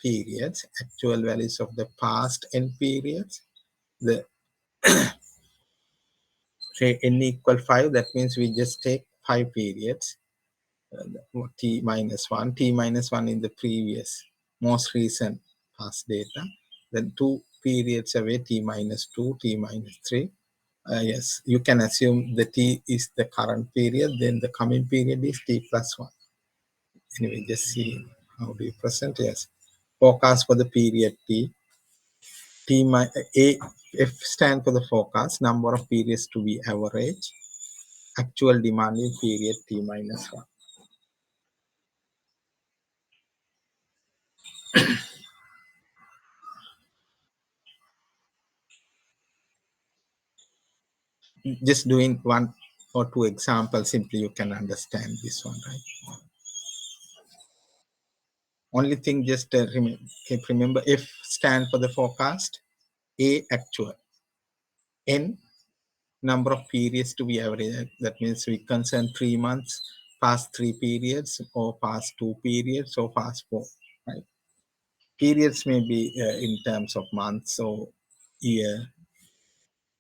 Speaker 1: periods, actual values of the past N periods. The say N equal 5, that means we just take 5 periods, T minus 1, T minus 1 in the previous, most recent past data. Then 2 periods away, T minus 2, T minus 3. Yes, you can assume the T is the current period, then the coming period is T plus 1. Anyway, just see how do you present. Yes, forecast for the period T. A, F stand for the forecast, number of periods to be average, actual demanding period T minus 1. Just doing one or two examples, simply you can understand this one, right? Only thing, just keep remember, F stand for the forecast, A actual, N number of periods to be averaged. That means we concern 3 months, past 3 periods, or past 2 periods, or past 4. Right? Periods may be in terms of months or year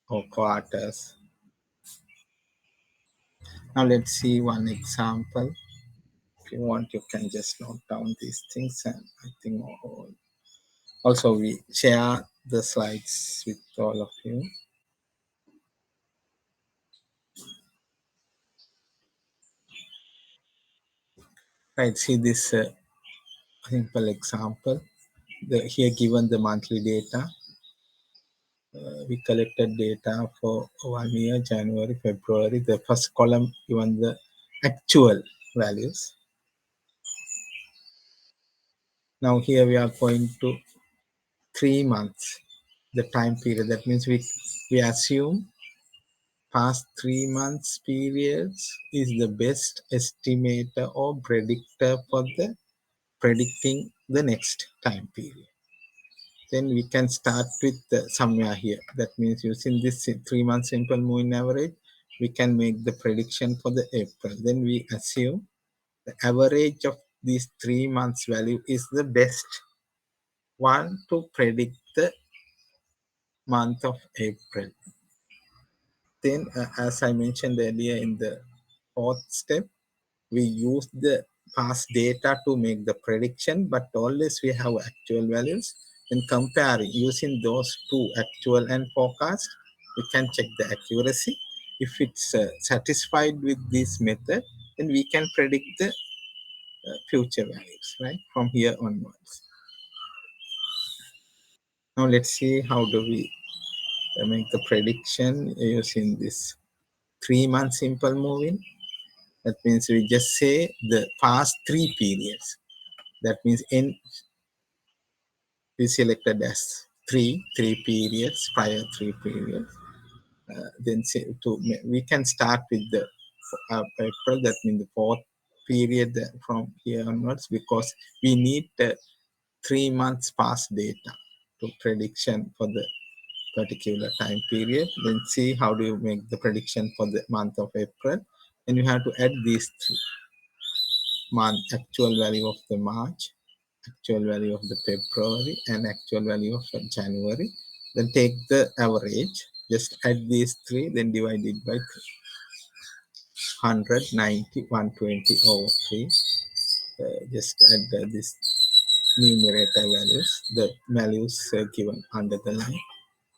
Speaker 1: or quarters. Now let's see one example. If you want, you can just note down these things, and I think also we share the slides with all of you. Right, see this simple example. Here given the monthly data. We collected data for 1 year, January, February. The first column given the actual values. Now here we are going to 3 months, the time period. That means we assume past 3 months periods is the best estimator or predictor for the predicting the next time period. Then we can start with somewhere here. That means using this 3 month simple moving average, we can make the prediction for the April. Then we assume the average of these 3 months value is the best one to predict the month of April. Then, as I mentioned earlier in the fourth step, we use the past data to make the prediction, but always we have actual values. And comparing using those two, actual and forecast, we can check the accuracy. If it's satisfied with this method, then we can predict the future values, right, from here onwards. Now let's see how do we make the prediction using this 3 month simple moving. That means we just say the past 3 periods. That means in we selected as three periods, prior 3 periods. Then say we can start with the April. That means the fourth period from here onwards, because we need 3 months past data to prediction for the particular time period. Then see how do you make the prediction for the month of April. And you have to add these 3 month actual value of the March, actual value of the February, and actual value of January. Then take the average, just add these three, then divide it by 190, 120 over 3. Just add this numerator values, the values given under the line,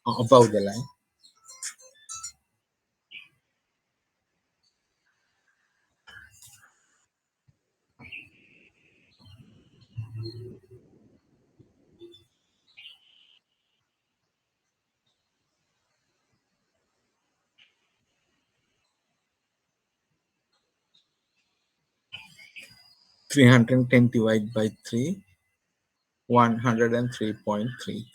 Speaker 1: above the line. 310 divided by 3, 103.33.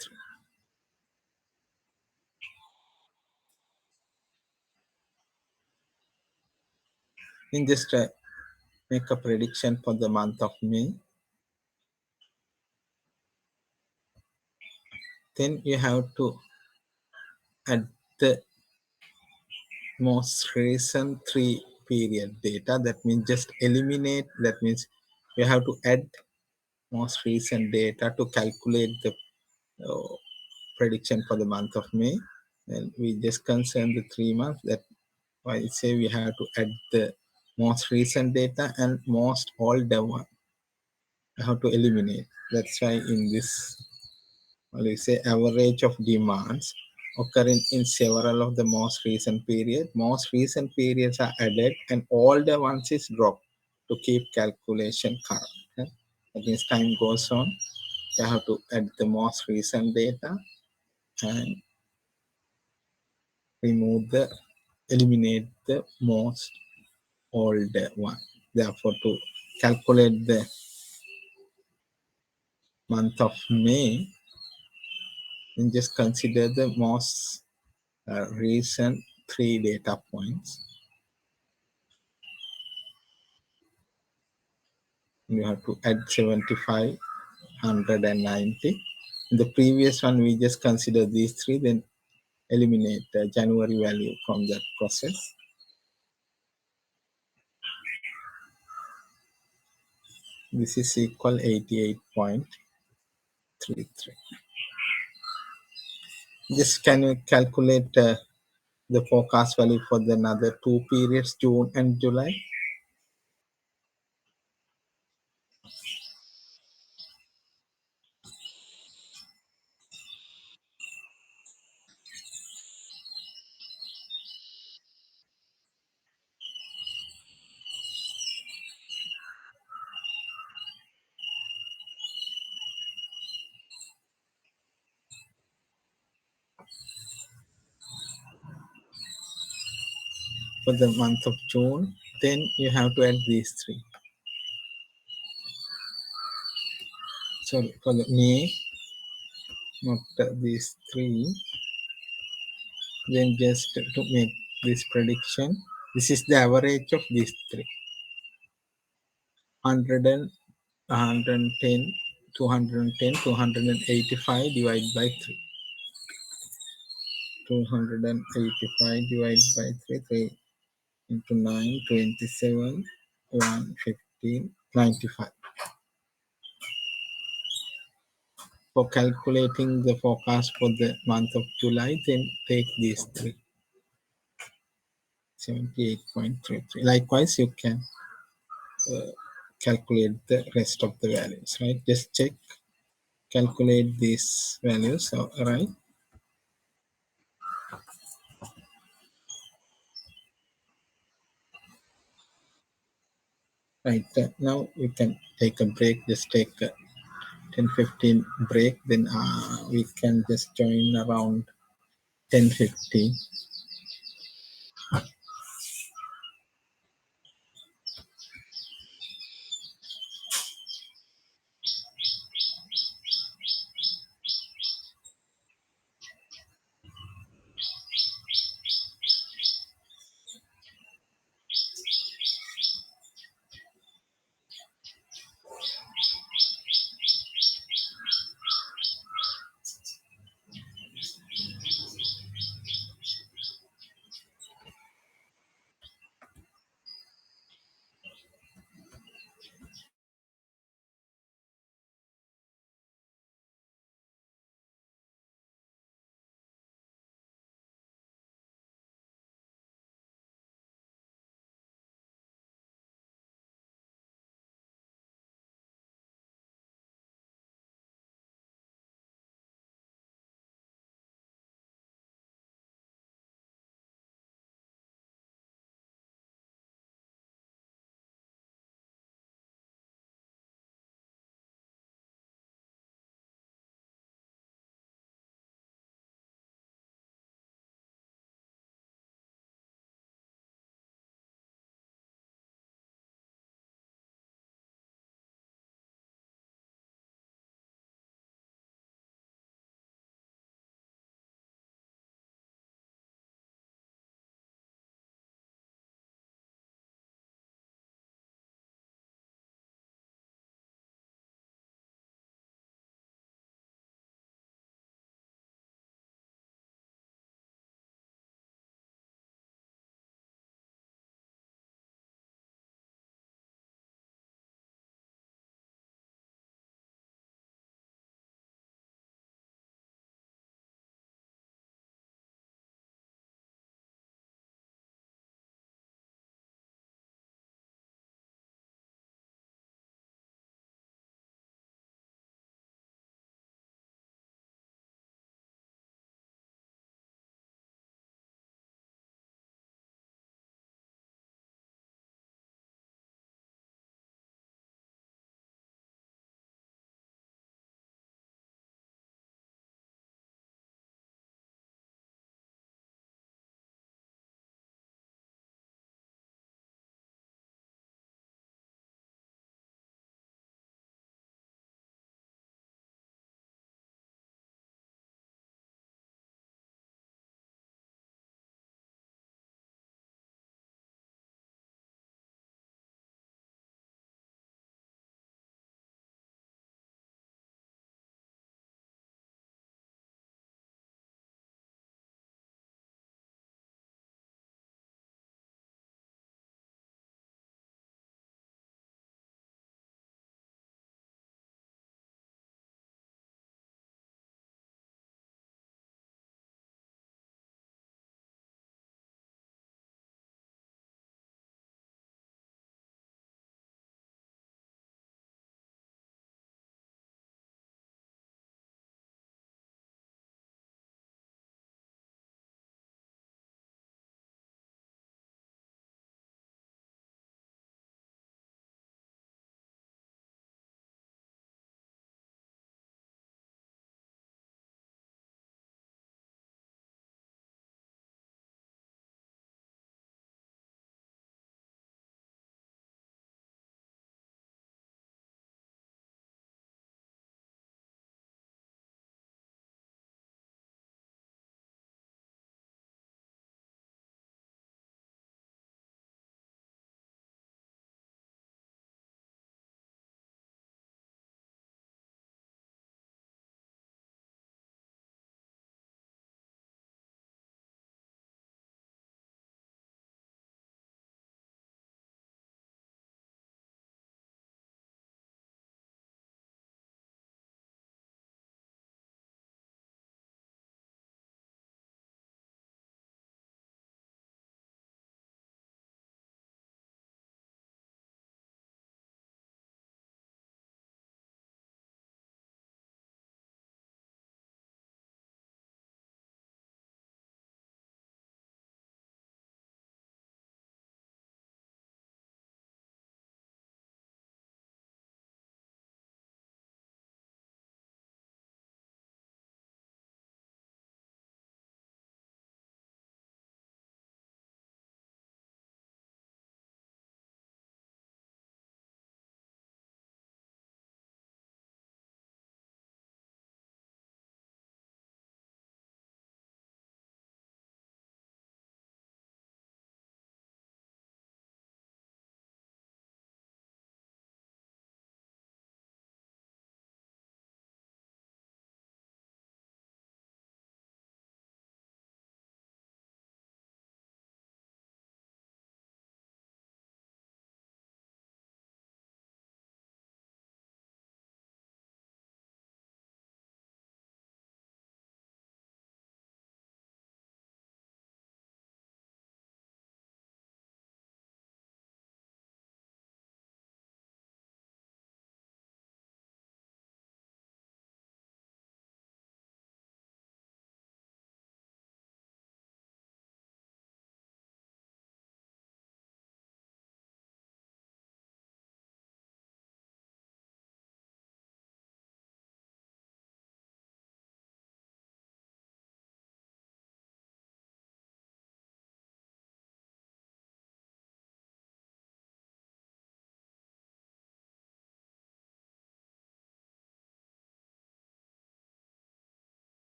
Speaker 1: Then just make a prediction for the month of May. Then you have to add the most recent 3 period data. That means just eliminate. That means you have to add most recent data to calculate the uh, prediction for the month of May. And we just concern the 3 months. That why I say we have to add the most recent data and most older one. I have to eliminate. That's why in this, we say average of demands occurring in several of the most recent period. Most recent periods are added and older ones is dropped to keep calculation current. Okay? That means time goes on, you have to add the most recent data and eliminate the most older one. Therefore, to calculate the month of May, then just consider the most recent 3 data points. You have to add 75, 190. In the previous one, we just consider these three, then eliminate the January value from that process. This is equal 88.33. Just can you calculate the forecast value for the another two periods, June and July? For the month of June, then you have to add these three. Sorry, for the May, not these three. Then just to make this prediction, this is the average of these three. 100 and 110, 210, 285 divided by 3. 285 divided by 3, 3 into 9, 27, 115, 95. For calculating the forecast for the month of July, then take these three. 78.33. Likewise, you can calculate the rest of the values, right? Just check, calculate these values, right? Right, now we can take a break, just take a 10-15 break, then we can just join around 10:15.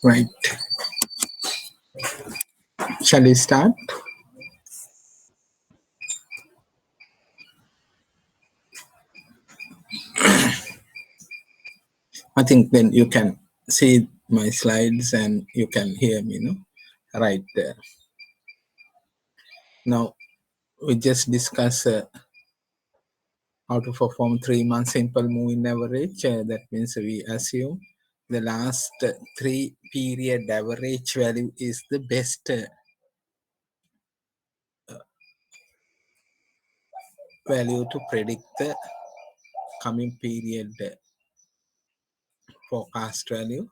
Speaker 1: Right. Shall we start? I think then you can see my slides and you can hear me, no? Right there. Now, we just discuss how to perform 3 month simple moving average. That means we assume the last 3 period average value is the best value to predict the coming period forecast value.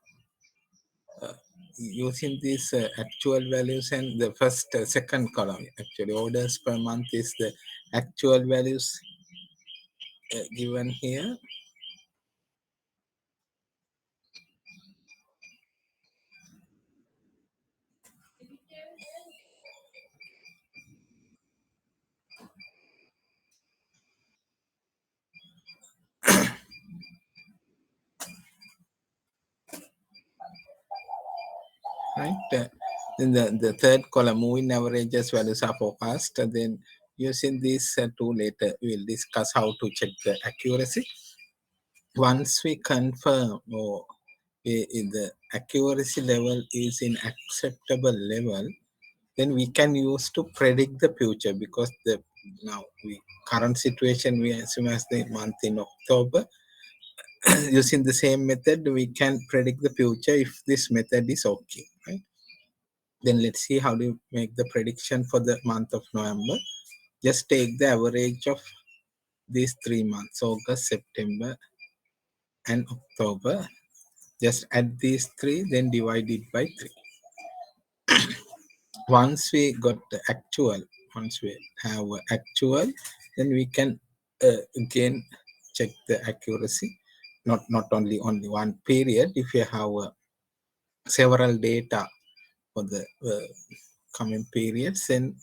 Speaker 1: using these actual values, and the first second column actually orders per month is the actual values given here. Right. Then the third column, moving averages values are forecast. Then using these two later, we'll discuss how to check the accuracy. Once we confirm or the accuracy level is in acceptable level, then we can use to predict the future, because the now we current situation we assume as the month in October. Using the same method, we can predict the future if this method is okay, right? Then let's see how to make the prediction for the month of November. Just take the average of these 3 months, August, September, and October. Just add these three, then divide it by 3. Once we got the actual, once we have actual, then we can again check the accuracy. Not only one period. If you have several data for the coming periods, then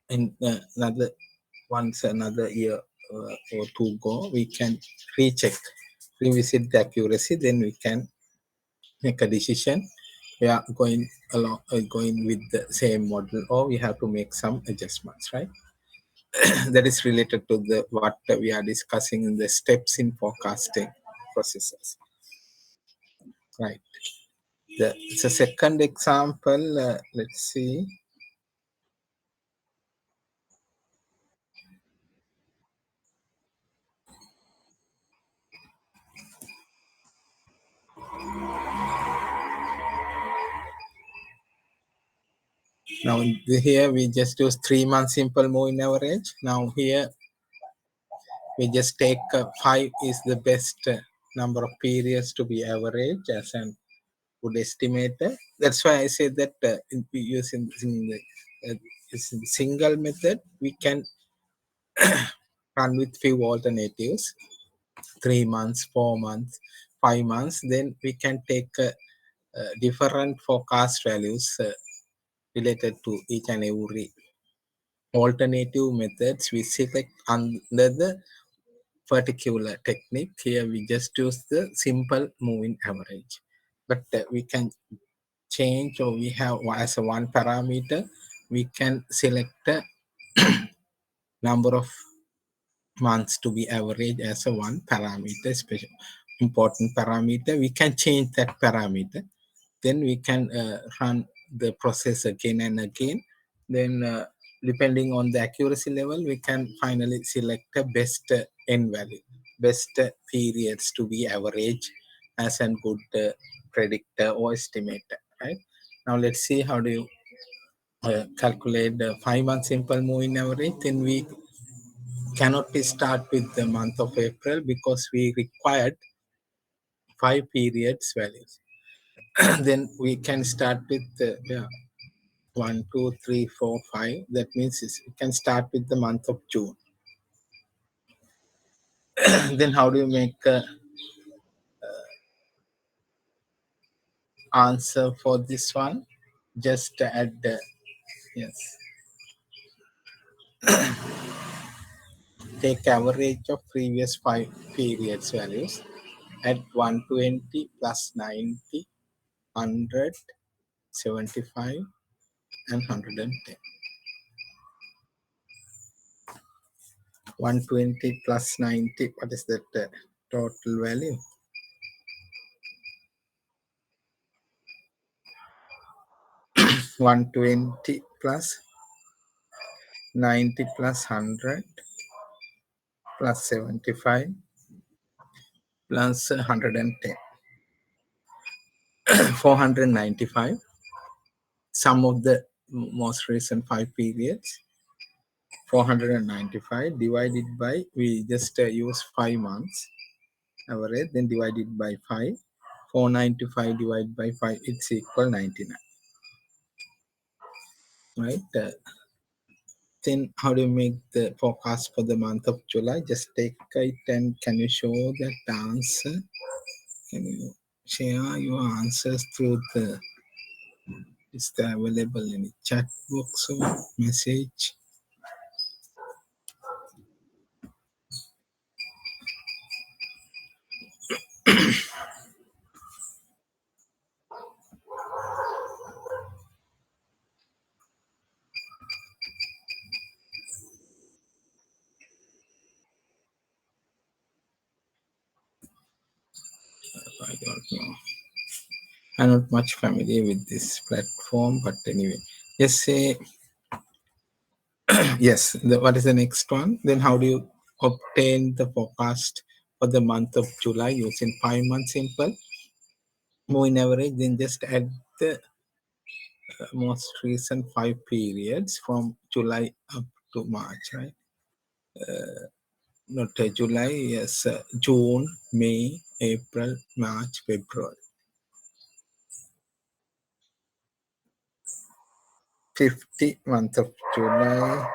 Speaker 1: in another once another year or two go, we can recheck, revisit the accuracy. Then we can make a decision. We are going along, going with the same model, or we have to make some adjustments, right? That is related to the what we are discussing in the steps in forecasting processes, right? The second example, let's see. Now here we just use 3 month simple moving average. Now here we just take 5 is the best number of periods to be average as an good estimator. That's why I say that using the single method, we can run with few alternatives: 3 months, 4 months, 5 months. Then we can take different forecast values related to each and every alternative methods we select under the particular technique. Here we just use the simple moving average, but we can change, or we have as a one parameter, we can select a number of months to be average as a one parameter, special important parameter. We can change that parameter. Then we can run the process again and again. Then depending on the accuracy level, we can finally select the best n value, best periods to be average as a good predictor or estimator, right? Now let's see how do you calculate the 5 month simple moving average. Then we cannot start with the month of April, because we required 5 periods values. Then we can start with yeah, 1, 2, 3, 4, 5. That means we can start with the month of June. Then how do you make answer for this one? Just add yes, take average of previous 5 periods values at 120 plus 90, 100, 75, and 110. 120 plus 90, what is that total value? 120 plus 90 plus 100 plus 75 plus 110. 495. Sum of the most recent 5 periods. 495 divided by, we just use 5 months average, then divided by 5. 495 divided by 5, it's equal 99, right? Then how do you make the forecast for the month of July? Just take it and can you show that answer? Can you share your answers through the, is there available in the chat box or message? I don't know. I'm not much familiar with this platform, but anyway, just say yes. What is the next one? Then how do you obtain the forecast for the month of July using 5 months simple moving average? Then just add the most recent 5 periods from July up to March, right? Not July, yes, June, May, April, March, February. 50 month of July.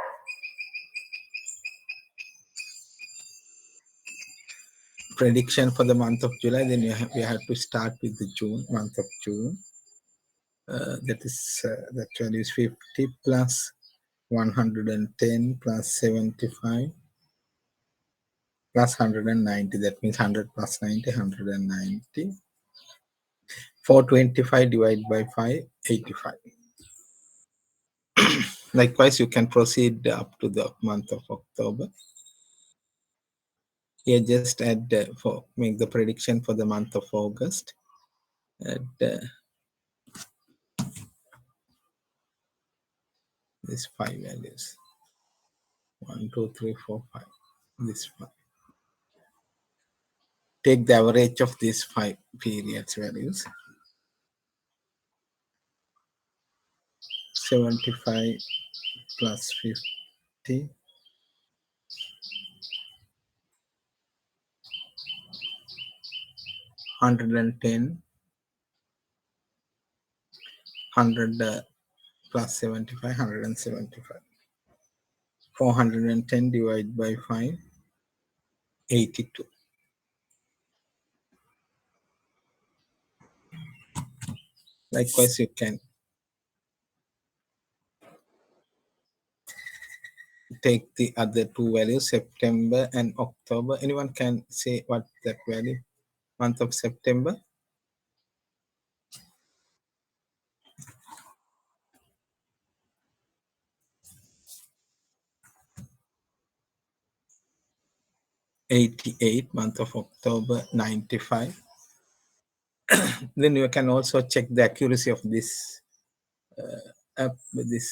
Speaker 1: Prediction for the month of July, then we have to start with the June, month of June. That is, that value is 50 plus 110 plus 75 plus 190. That means 100 plus 90, 190. 425 divided by 5, 85. Likewise, you can proceed up to the month of October. Here, just add for make the prediction for the month of August. Add these 5 values: 1, 2, 3, 4, 5. This one. Take the average of these 5 periods values. 75 plus 50. 110, 100 plus 75, 175. 410 divided by 5, 82. Likewise, you can take the other two values, September and October. Anyone can say what that value? Month of September. 88, month of October, 95. Then you can also check the accuracy of this app with this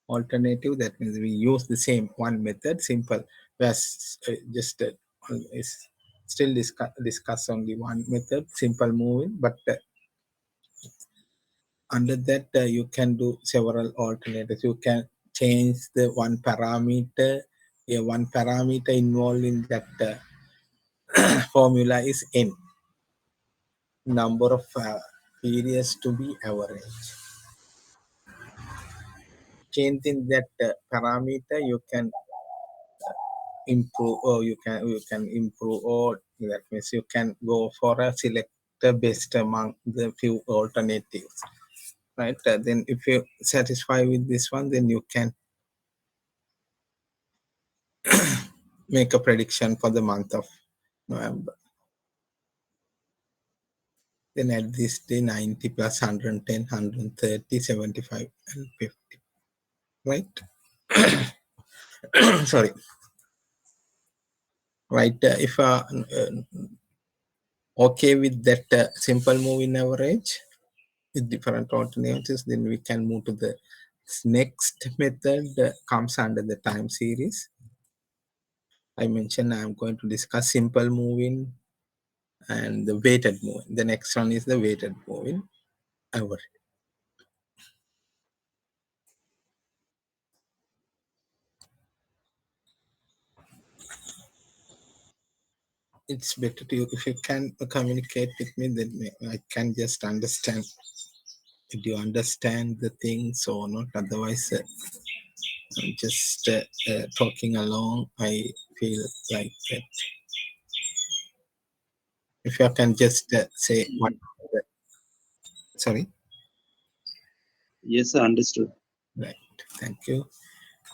Speaker 1: alternative. That means we use the same one method, simple. Whereas just is still discuss only one method, simple moving, but under that you can do several alternatives. You can change the one parameter. One parameter involved in that formula is n, number of periods to be average. Changing that parameter, you can improve, or you can improve, or that means you can go for a selector based among the few alternatives, right? Then if you satisfy with this one, then you can make a prediction for the month of November. Then add this day 90 plus 110, 130, 75, and 50, right? Sorry. Right. If okay with that simple moving average with different alternatives, then we can move to the next method comes under the time series. I mentioned I'm going to discuss simple moving and the weighted moving. The next one is the weighted moving average. it's better to if you can communicate with me, then I can just understand. Do you understand the things or not? Otherwise, I'm just talking along. I feel like that. If you can just say what. Sorry.
Speaker 2: Yes, understood.
Speaker 1: Right. Thank you.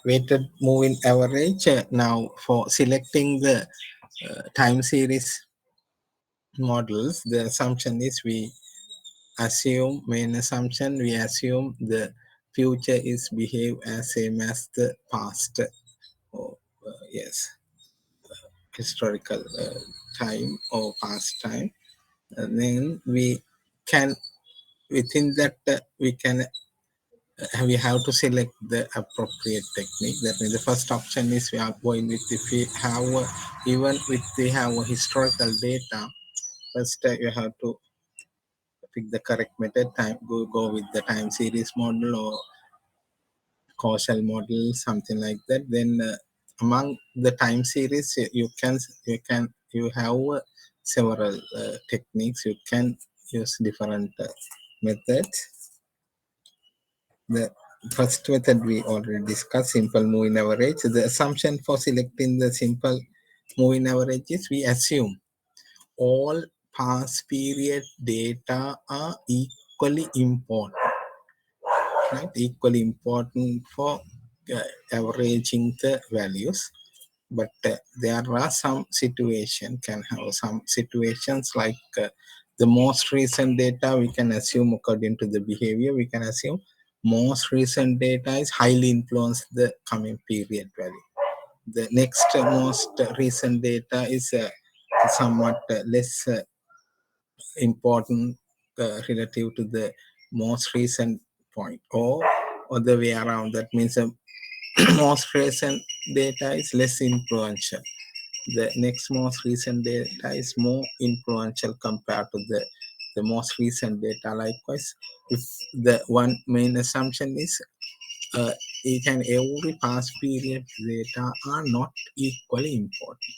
Speaker 1: Weighted moving average. Now, for selecting the time series models, the assumption is we assume main assumption we assume the future is behave as same as the past. Or yes, historical time or past time. And then we can within that we can we have to select the appropriate technique. That means the first option is we are going with if we have even if we have a historical data. First, you have to pick the correct method. Time go with the time series model or causal model, something like that. Then among the time series, you have several techniques. You can use different methods. The first method we already discussed, simple moving average. The assumption for selecting the simple moving average is we assume all past period data are equally important, right? Equally important for averaging the values. But there are some situation can have some situations like the most recent data we can assume according to the behavior we can assume most recent data is highly influenced the coming period value. The next most recent data is somewhat less important relative to the most recent point, or the way around. That means most recent data is less influential. The next most recent data is more influential compared to the most recent data. Likewise, if the one main assumption is uh, each and every past period data are not equally important.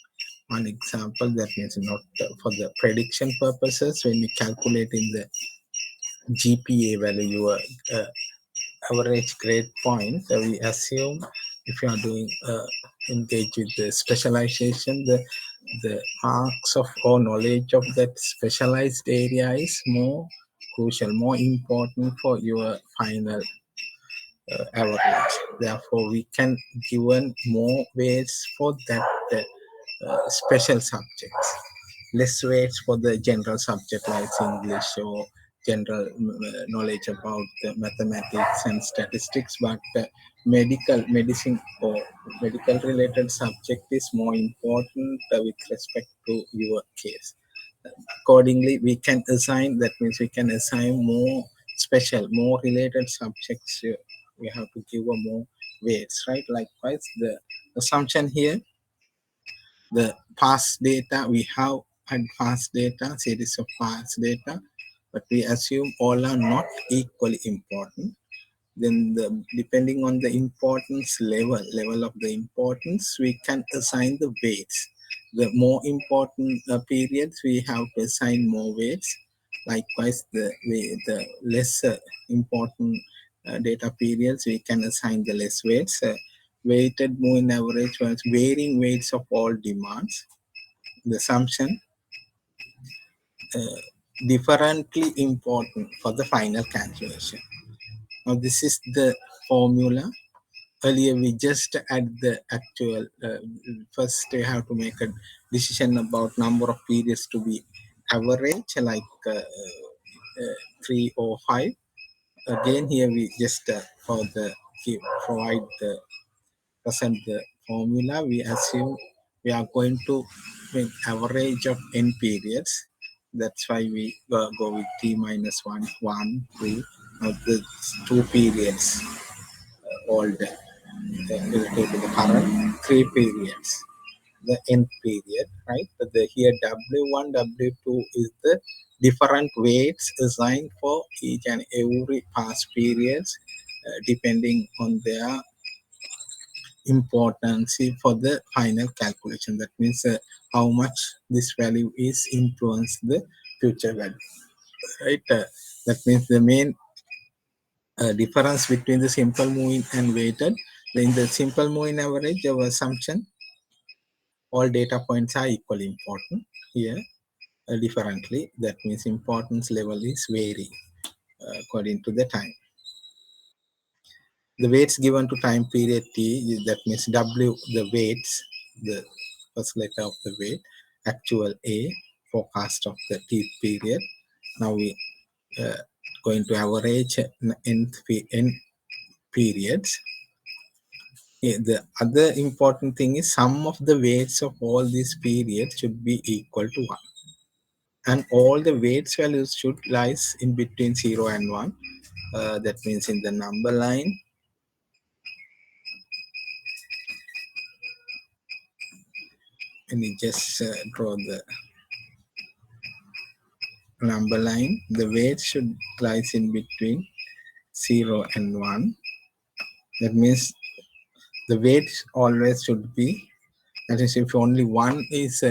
Speaker 1: One example that means not for the prediction purposes when we calculate in the GPA value your average grade point, we assume if you are doing engage with the specialization, the marks of or knowledge of that specialized area is more crucial, more important for your final average. Therefore, we can given more weights for that special subjects, less weights for the general subject like English or general knowledge about the mathematics and statistics. But medicine or medical related subject is more important with respect to your case. Accordingly, we can assign. That means we can assign more special, more related subjects. We have to give a more weights, right? Likewise, the assumption here, the past data we have had past data, series of past data, but we assume all are not equally important. Then depending on the importance level of the importance, we can assign the weights. The more important periods we have to assign more weights. Likewise, the less important data periods we can assign the less weights. Weighted moving average was varying weights of all demands. The assumption differently important for the final calculation. Now this is the formula. Earlier we just add the actual first you have to make a decision about number of periods to be average like 3 or 5. Again here we just for the provide the present the formula. We assume we are going to make average of n periods. That's why we go with t minus 1 1 3. Now the 2 periods old related to the current 3 periods, the nth period, right? But here W1, W2 is the different weights assigned for each and every past periods depending on their importance for the final calculation. That means how much this value is influence the future value, right? That means the main difference between the simple moving and weighted. In the simple moving average, our assumption all data points are equally important. Here, differently, that means importance level is varying according to the time. The weights given to time period t, that means w, the weights, the first letter of the weight, actual a, forecast of the t period. Now we going to average n periods. The other important thing is sum of the weights of all these periods should be equal to 1, and all the weights values should lies in between 0 and 1. That means in the number line, and we just draw the number line. The weight should lies in between 0 and 1. That means the weight always should be, that is if only one is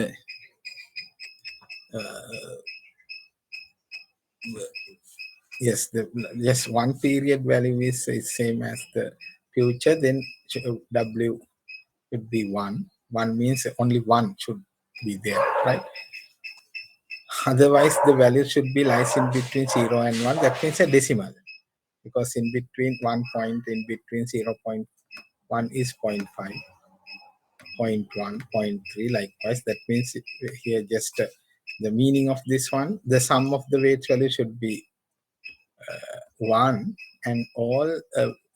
Speaker 1: yes, just one period value is same as the future, then w should be 1. 1 means only one should be there, right? Otherwise the value should be lies in between 0 and 1. That means a decimal, because in between 1 point, in between 0.1 is 0.5, 0.1, 0.3, likewise. That means here just the meaning of this one, the sum of the weight value should be 1, and all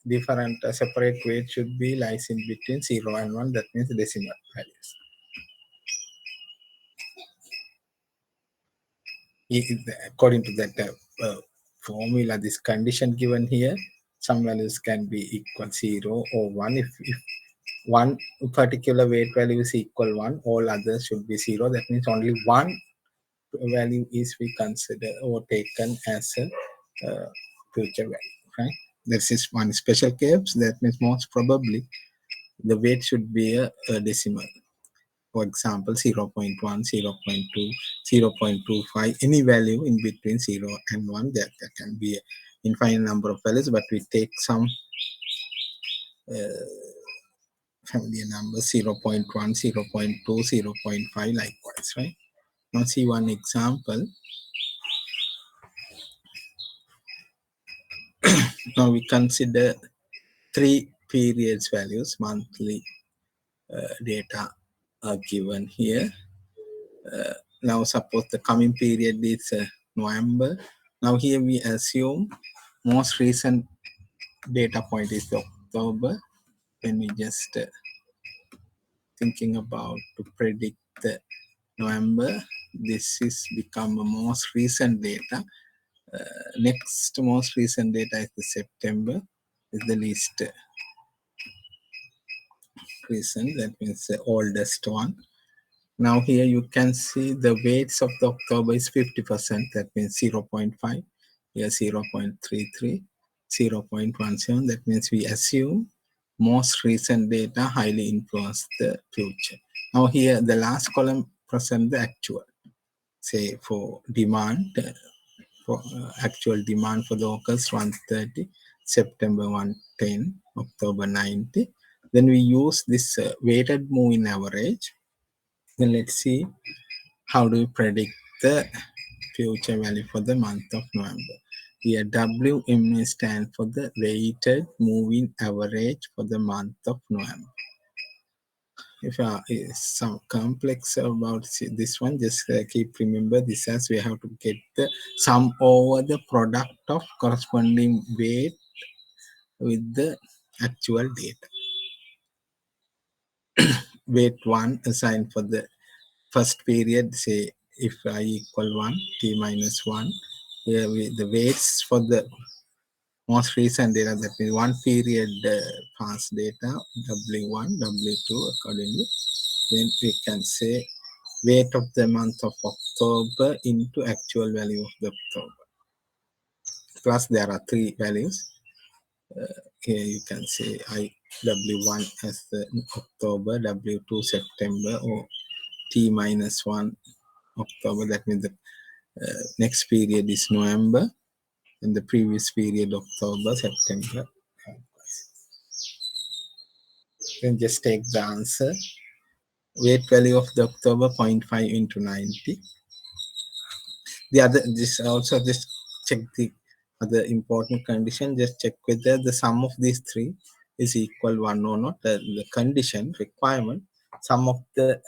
Speaker 1: different separate weights should be lies in between 0 and 1. That means decimal values. According to that formula, this condition given here, some values can be equal 0 or 1. If one particular weight value is equal 1, all others should be 0. That means only one value is we consider or taken as a future value, right? This is one special case. That means most probably the weight should be a decimal. For example, 0.1, 0.2, 0.25, any value in between 0 and 1. That can be an infinite number of values, but we take some family number 0.1, 0.2, 0.5, likewise, right? Now see one example. Now we consider 3 periods values, monthly data are given here. Now suppose the coming period is November. Now here we assume most recent data point is October. When we just thinking about to predict the November, this is become a most recent data. Next most recent data is the September, is the least recent, that means the oldest one. Now here you can see the weights of the October is 50%, that means 0.5, here 0.33, 0.17, that means we assume most recent data highly influence the future. Now here the last column present the actual, say for demand, for actual demand for the August 130, September 110, October 90. Then we use this weighted moving average. Then let's see how do we predict the future value for the month of November. Here WMA stands for the weighted moving average for the month of November. If some complex about this one, just keep remember this as we have to get the sum over the product of corresponding weight with the actual data. Weight 1 assigned for the first period, say if I equal 1, t minus 1. Here the weights for the most recent data, that means one period past data, W1, W2 accordingly. Then we can say weight of the month of October into actual value of the October. Plus there are 3 values. Here you can say I W1 as the October, W2 September, or T minus 1 October. That means the next period is November, and the previous period October, September. Then just take the answer. Weight value of the October 0.5 into 90. The other, this also just check the other important condition. Just check whether the sum of these three is equal 1 or not. The condition requirement, sum of the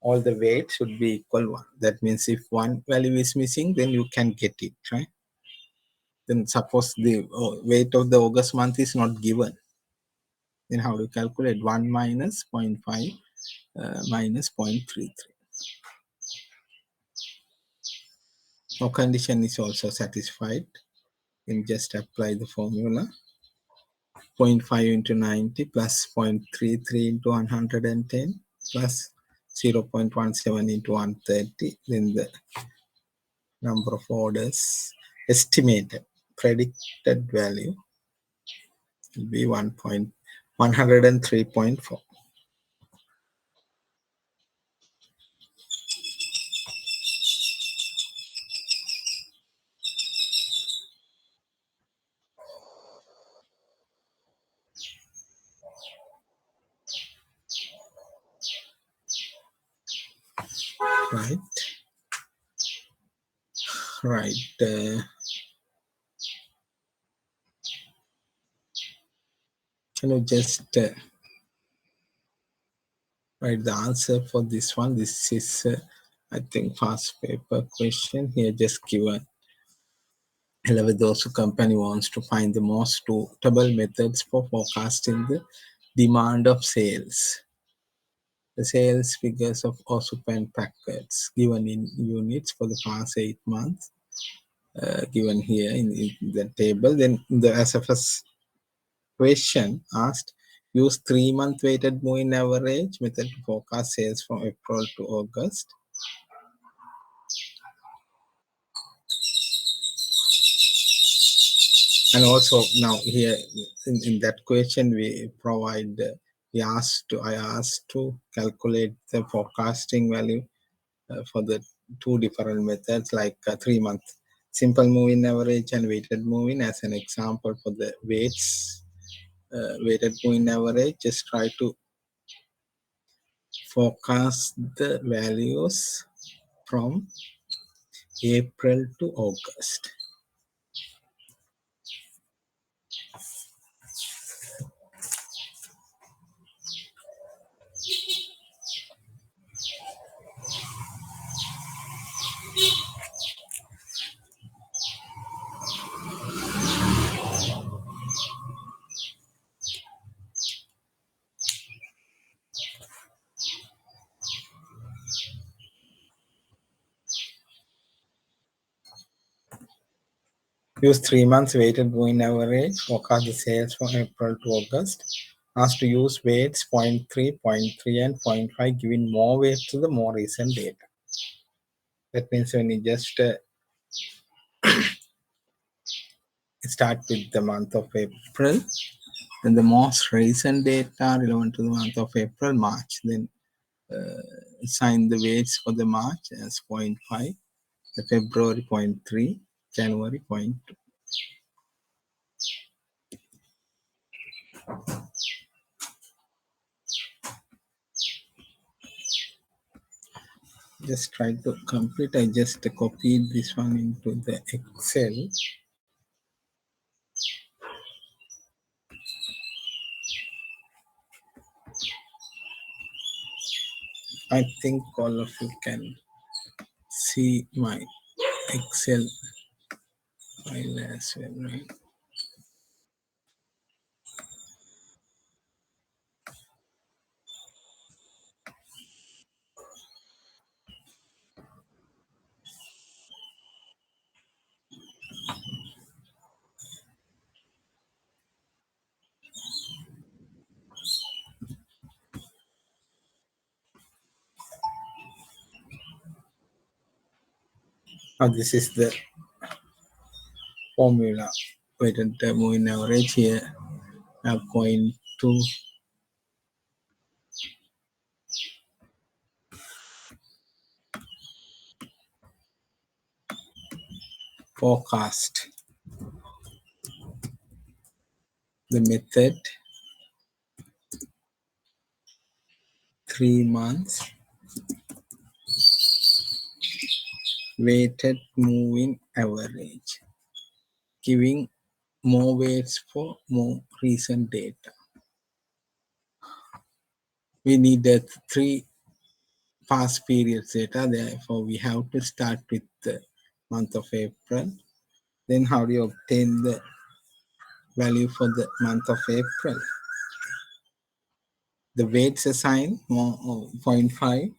Speaker 1: all the weight should be equal 1. That means if one value is missing, then you can get it, right? Then suppose the weight of the August month is not given, then how do you calculate? 1 minus 0.5 minus 0.33. Now condition is also satisfied. Then just apply the formula. 0.5 into 90 plus 0.33 into 110 plus 0.17 into 130. Then the number of orders estimated predicted value will be 103.4. Right. Right. Can you just write the answer for this one? This is, I think, fast paper question. Here, just given. However, those company wants to find the most suitable methods for forecasting the demand of sales. The sales figures of occupant packets given in units for the past 8 months, given here in the table. Then the SFS question asked, use 3-month weighted moving average method to forecast sales from April to August. And also now here in that question we provide, I asked to calculate the forecasting value for the two different methods, like 3-month simple moving average and weighted moving. As an example for the weights, weighted moving average, just try to forecast the values from April to August. Use 3 months weighted moving average, forecast the sales from April to August. Asked to use weights 0.3, 0.3 and 0.5, giving more weight to the more recent data. That means when you just start with the month of April, then the most recent data relevant to the month of April, March, then assign the weights for the March as 0.5, the February 0.3, January 0.2. Just try to complete. I just copied this one into the Excel. I think all of you can see my Excel file as well, right? Now this is the formula weighted moving average. Here I have to forecast. The method 3 months weighted moving average, giving more weights for more recent data. We need the 3 past periods data, therefore we have to start with the month of April. Then how do you obtain the value for the month of April? The weights assigned more 0.5,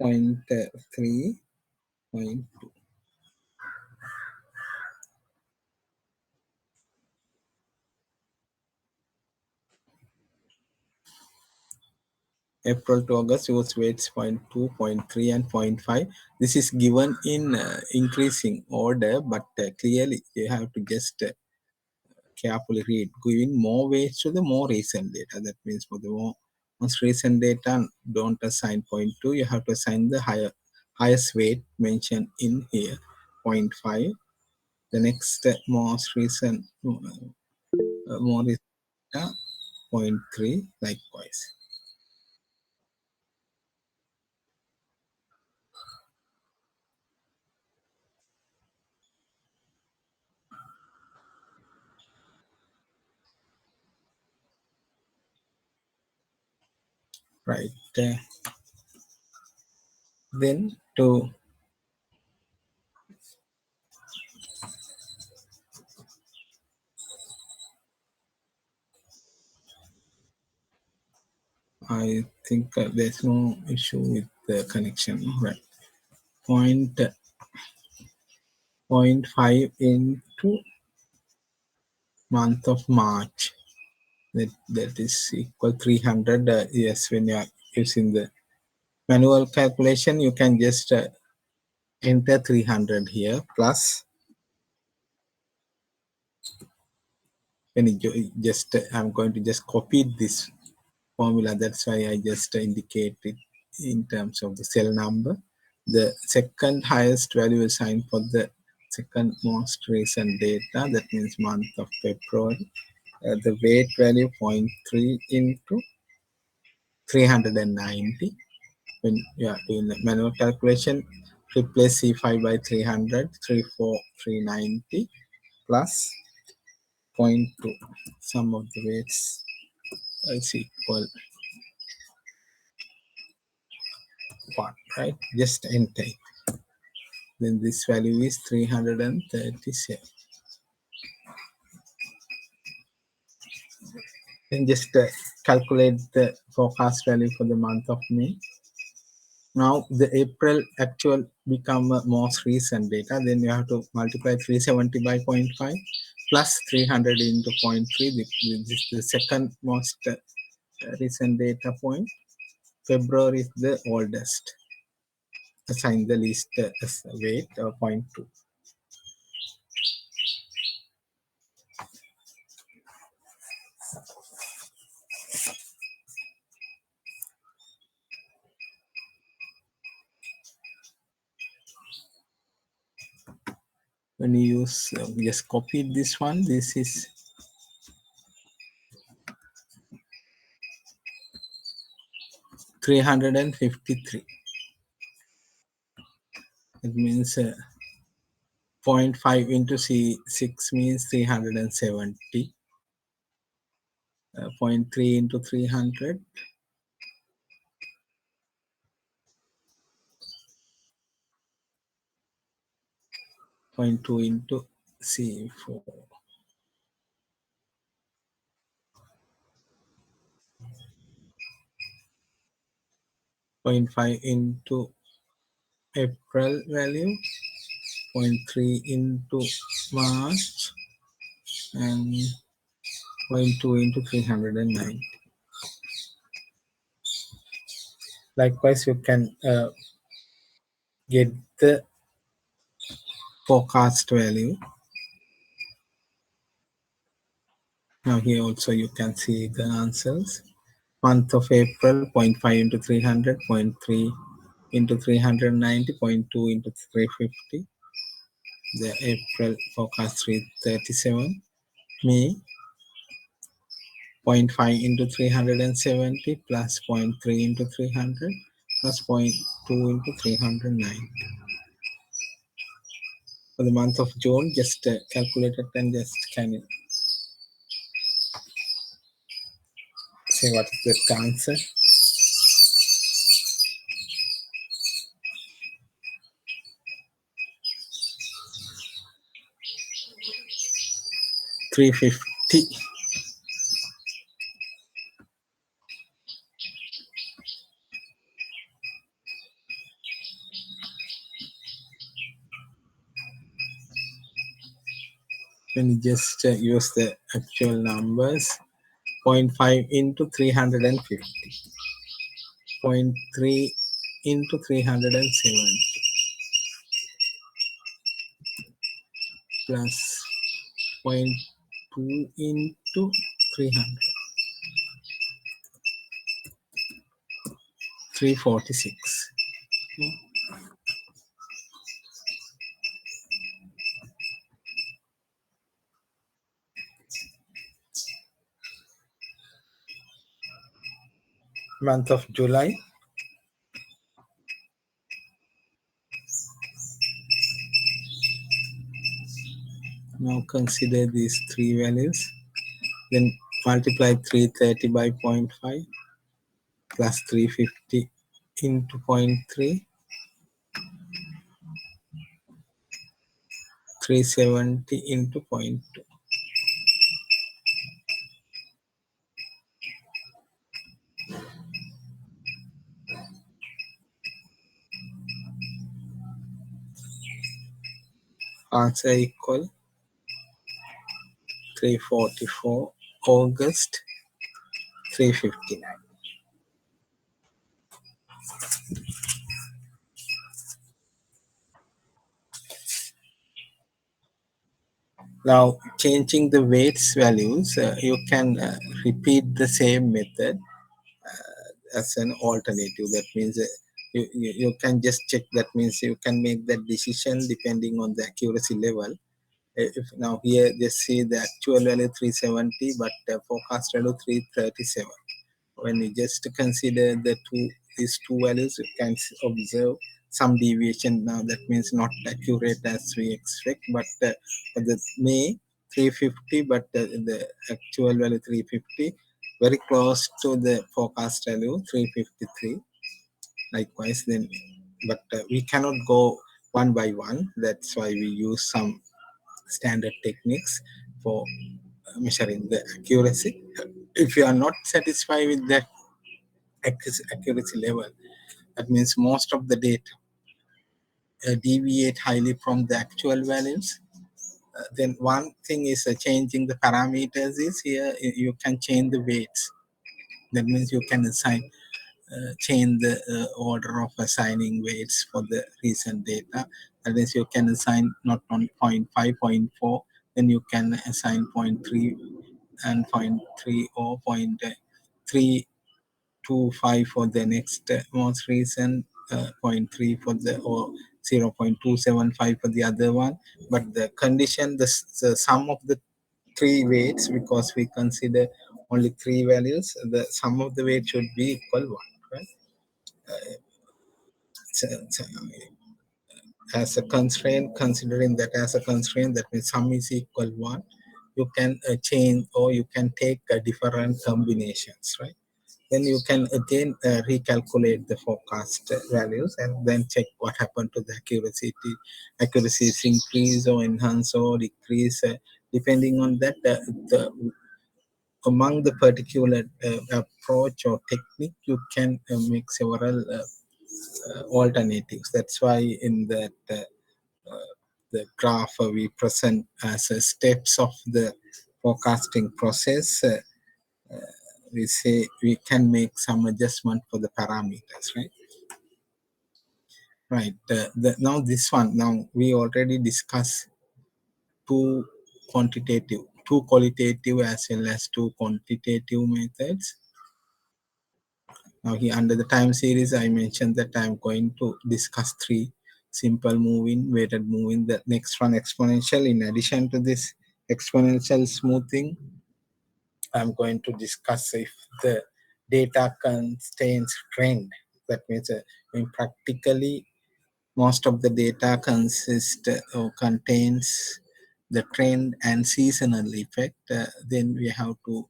Speaker 1: 0.3, 0.2. April to August use weights 0.2, 0.3 and 0.5. This is given in increasing order, but clearly you have to just carefully read, giving more weights to the more recent data. That means for the most recent data, don't assign 0.2, you have to assign the highest weight mentioned in here, 0.5. The next most recent, more recent data, 0.3, likewise. Right. Then to I think there's no issue with the connection, right? Point 0.5 into month of March. That is equal 300. Yes, when you are using the manual calculation, you can just enter 300 here plus when you just I'm going to just copy this formula. That's why I just indicate it in terms of the cell number. The second highest value assigned for the second most recent data, that means month of February. The weight value 0.3 into 390. When you are doing the manual calculation, replace C5 by 300, 390 plus 0.2. Sum of the weights is equal 1, right? Just enter. Then this value is 337. Then just calculate the forecast value for the month of May. Now the April actual become most recent data. Then you have to multiply 370 by 0.5 plus 300 into 0.3. This is the second most recent data point. February is the oldest. Assign the least weight 0.2. When you use just copy this one, this is 353. It means 0.5 into C6 means 370. 0.3 into 300. 0.2 into C4. 0.5 into April value. 0.3 into March. And 0.2 into 309. Likewise, you can get the forecast value Now here also you can see the answers. Month of April, zero point 0.5 into 300, 0.3 into 390, 0.2 into 350. The April forecast 337. May, zero point 0.5 into 370 plus zero point 0.3 into 300 plus zero point 0.2 into 390. For the month of June, just calculate it and just can say what is the answer. 350. When you just use the actual numbers, 0.5 into 350, 0.3 into 370 plus zero point 0.2 into 300, 346. Month of July, now consider these three values, then multiply 330 by 0.5 plus 350 into 0.3, 370 into 0.2. Answer equal 344, August 359. Now changing the weights values, you can repeat the same method as an alternative. That means you can just check. That means you can make that decision depending on the accuracy level. If now here just see the actual value 370, but the forecast value 337. When you just consider these two values, you can observe some deviation. Now that means not accurate as we expect, but for the May 350, but the actual value 350, very close to the forecast value 353. Likewise, then, but we cannot go one by one. That's why we use some standard techniques for measuring the accuracy. If you are not satisfied with the accuracy level, that means most of the data deviate highly from the actual values. Then one thing is changing the parameters is here you can change the weights. That means you can change the order of assigning weights for the recent data. That means you can assign not on 0.5, zero point 0.4, then you can assign 0.3 and 0.3 or 0.325 for the next most recent, 0.3 for the or 0.275 for the other one. But the condition, the sum of the three weights, because we consider only three values, the sum of the weight should be equal 1, right? So as a constraint, considering that as a constraint, that means sum is equal 1, you can change or you can take different combinations, right? Then you can again recalculate the forecast values and then check what happened to the accuracy. Accuracy is increase or enhance or decrease depending on that. Among the particular approach or technique, you can make several alternatives. That's why in that the graph we present as steps of the forecasting process. We say we can make some adjustment for the parameters, right? Right. Now this one, now we already discussed two quantitative two qualitative as well as two quantitative methods. Now here under the time series, I mentioned that I'm going to discuss three: simple moving, weighted moving, the next one exponential. In addition to this exponential smoothing, I'm going to discuss if the data contains trend. That means in practically most of the data consists or contains the trend and seasonal effect. Then we have to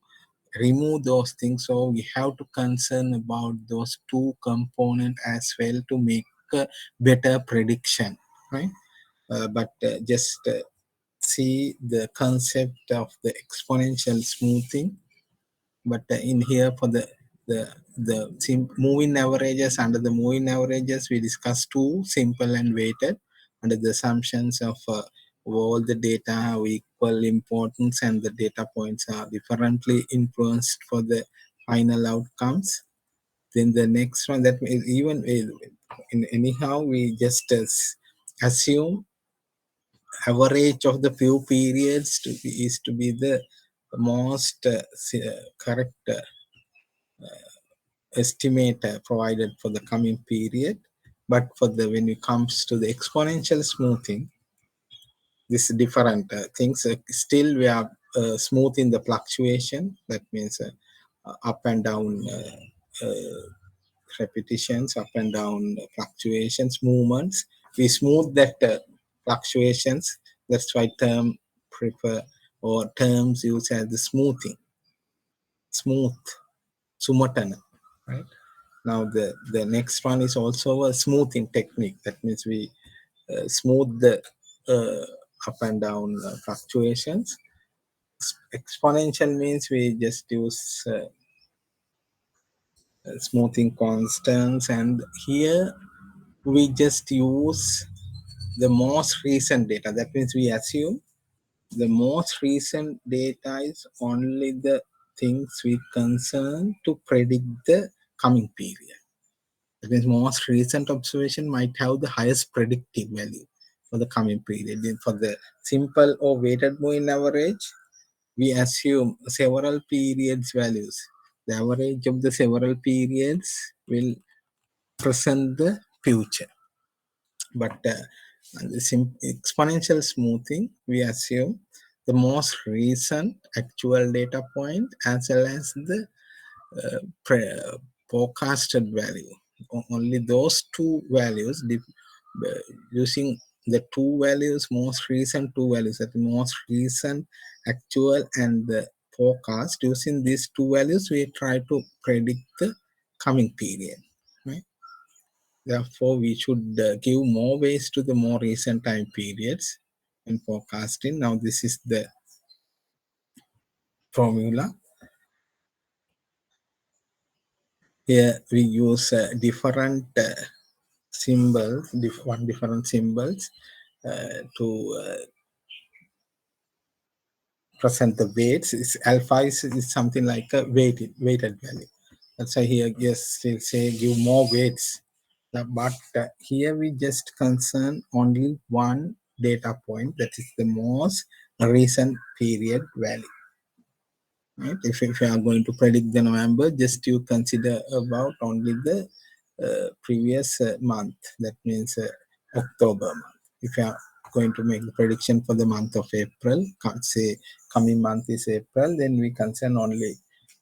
Speaker 1: remove those things, so we have to concern about those two components as well to make a better prediction, right? But just see the concept of the exponential smoothing. But in here for the moving averages, under the moving averages we discussed two: simple and weighted, under the assumptions of all the data have equal importance and the data points are differently influenced for the final outcomes. Then the next one, that is even in anyhow we just assume average of the few periods is to be the most correct estimate provided for the coming period. But for the when it comes to the exponential smoothing, this different things. Still we are smoothing the fluctuation. That means up and down repetitions, up and down fluctuations, movements. We smooth that fluctuations. That's why term prefer or terms used as the smoothing, smooth, sumatana, right? Now the next one is also a smoothing technique. That means we smooth the up and down fluctuations. Exponential means we just use smoothing constants, and here we just use the most recent data. That means we assume the most recent data is only the things we concern to predict the coming period. That means most recent observation might have the highest predictive value for the coming period. Then for the simple or weighted moving average, we assume several periods values. The average of the several periods will present the future. But the exponential smoothing, we assume the most recent actual data point as well as the forecasted value. Only those two values, using the two values, most recent two values, that most recent actual and the forecast, using these two values we try to predict the coming period, right? Therefore we should give more weights to the more recent time periods in forecasting. Now this is the formula. Here we use different symbols, different symbols to present the weights. Is alpha is something like a weighted value. That's why here yes we'll say give more weights. But here we just concern only one data point, that is the most recent period value. Right? If you are going to predict the November, just you consider about only the previous month. That means October month. If you are going to make the prediction for the month of April, say coming month is April, then we concern only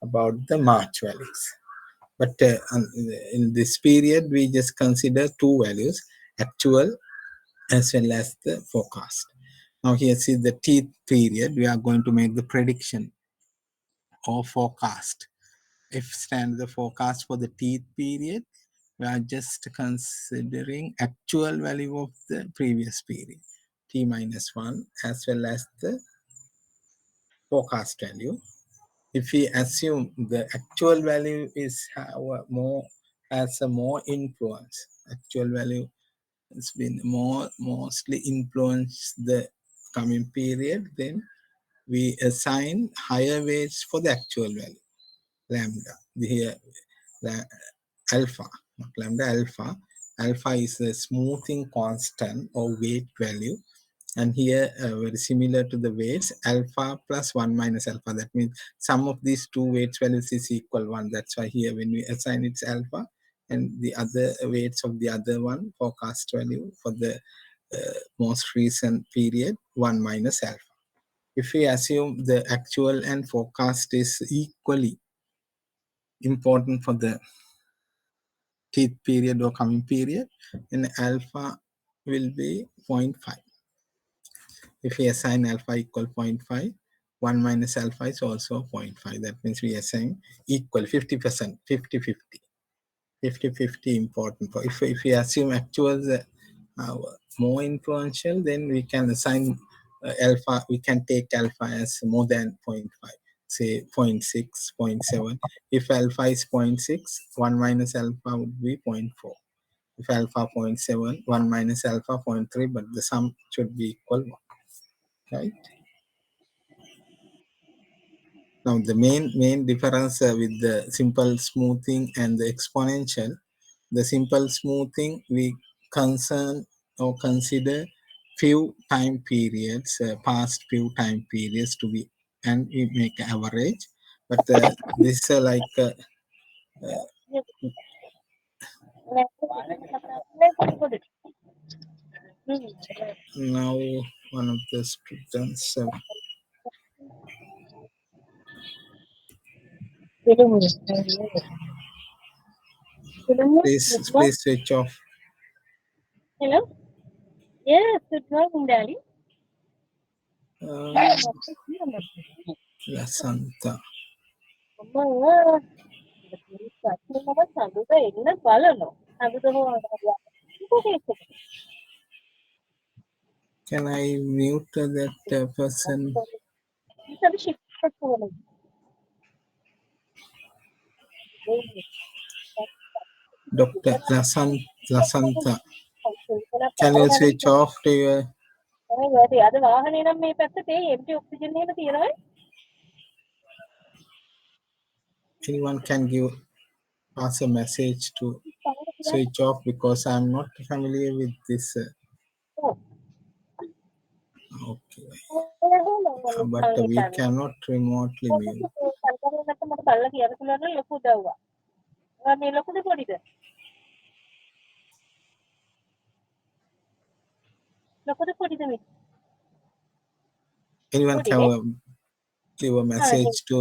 Speaker 1: about the March values. But in this period, we just consider two values, actual as well as the forecast. Now here see the teeth period, we are going to make the prediction or forecast. If stand the forecast for the teeth period, we are just considering actual value of the previous period, t minus 1, as well as the forecast value. If we assume the actual value is has a more influence, actual value has been mostly influenced the coming period, then we assign higher weights for the actual value, lambda. Here the alpha, not lambda, alpha. Alpha is the smoothing constant or weight value. And here, very similar to the weights, alpha plus 1 minus alpha. That means sum of these two weights values is equal 1. That's why here when we assign it's alpha, and the other weights of the other one, forecast value for the most recent period, 1 minus alpha. If we assume the actual and forecast is equally important for the teeth period or coming period, then alpha will be 0.5. If we assign alpha equal 0.5, 1 minus alpha is also zero point 0.5. That means we assign equal 50%, 50-50. 50-50 important. For if we assume actuals more influential, then we can assign alpha, we can take alpha as more than zero point 0.5, say 0.6, 0.7. If alpha is 0.6, 1 minus alpha would be 0.4. If alpha 0.7, 1 minus alpha 0.3, but the sum should be equal 1, right? Now the main difference with the simple smoothing and the exponential, the simple smoothing we concern or consider few time periods, past few time periods to be, and we make average. But this like now one of the students, please switch off.
Speaker 2: Hello? Yes, good morning, darling.
Speaker 1: Uh, La Santa.
Speaker 2: அம்மா சத்தியமா சதுத என்ன பலனும் அதுதான்
Speaker 1: Can I mute that person?
Speaker 2: shift போகணும்
Speaker 1: Dr. Lasanta. Can you switch off to your...
Speaker 2: அது வாகனம் మీ పెద్దతే ఎంటి oxygen నేను తీయరా
Speaker 1: Anyone can pass a message to switch off, because I'm not familiar with this. Okay. But we cannot remotely mute.
Speaker 2: మన పళ్ళకి ఎరుకులను లొక్కుతావుగా మీ లొక్కుది పొడిదే లొక్కుది పొడిదే మీ
Speaker 1: Anyone can give a message to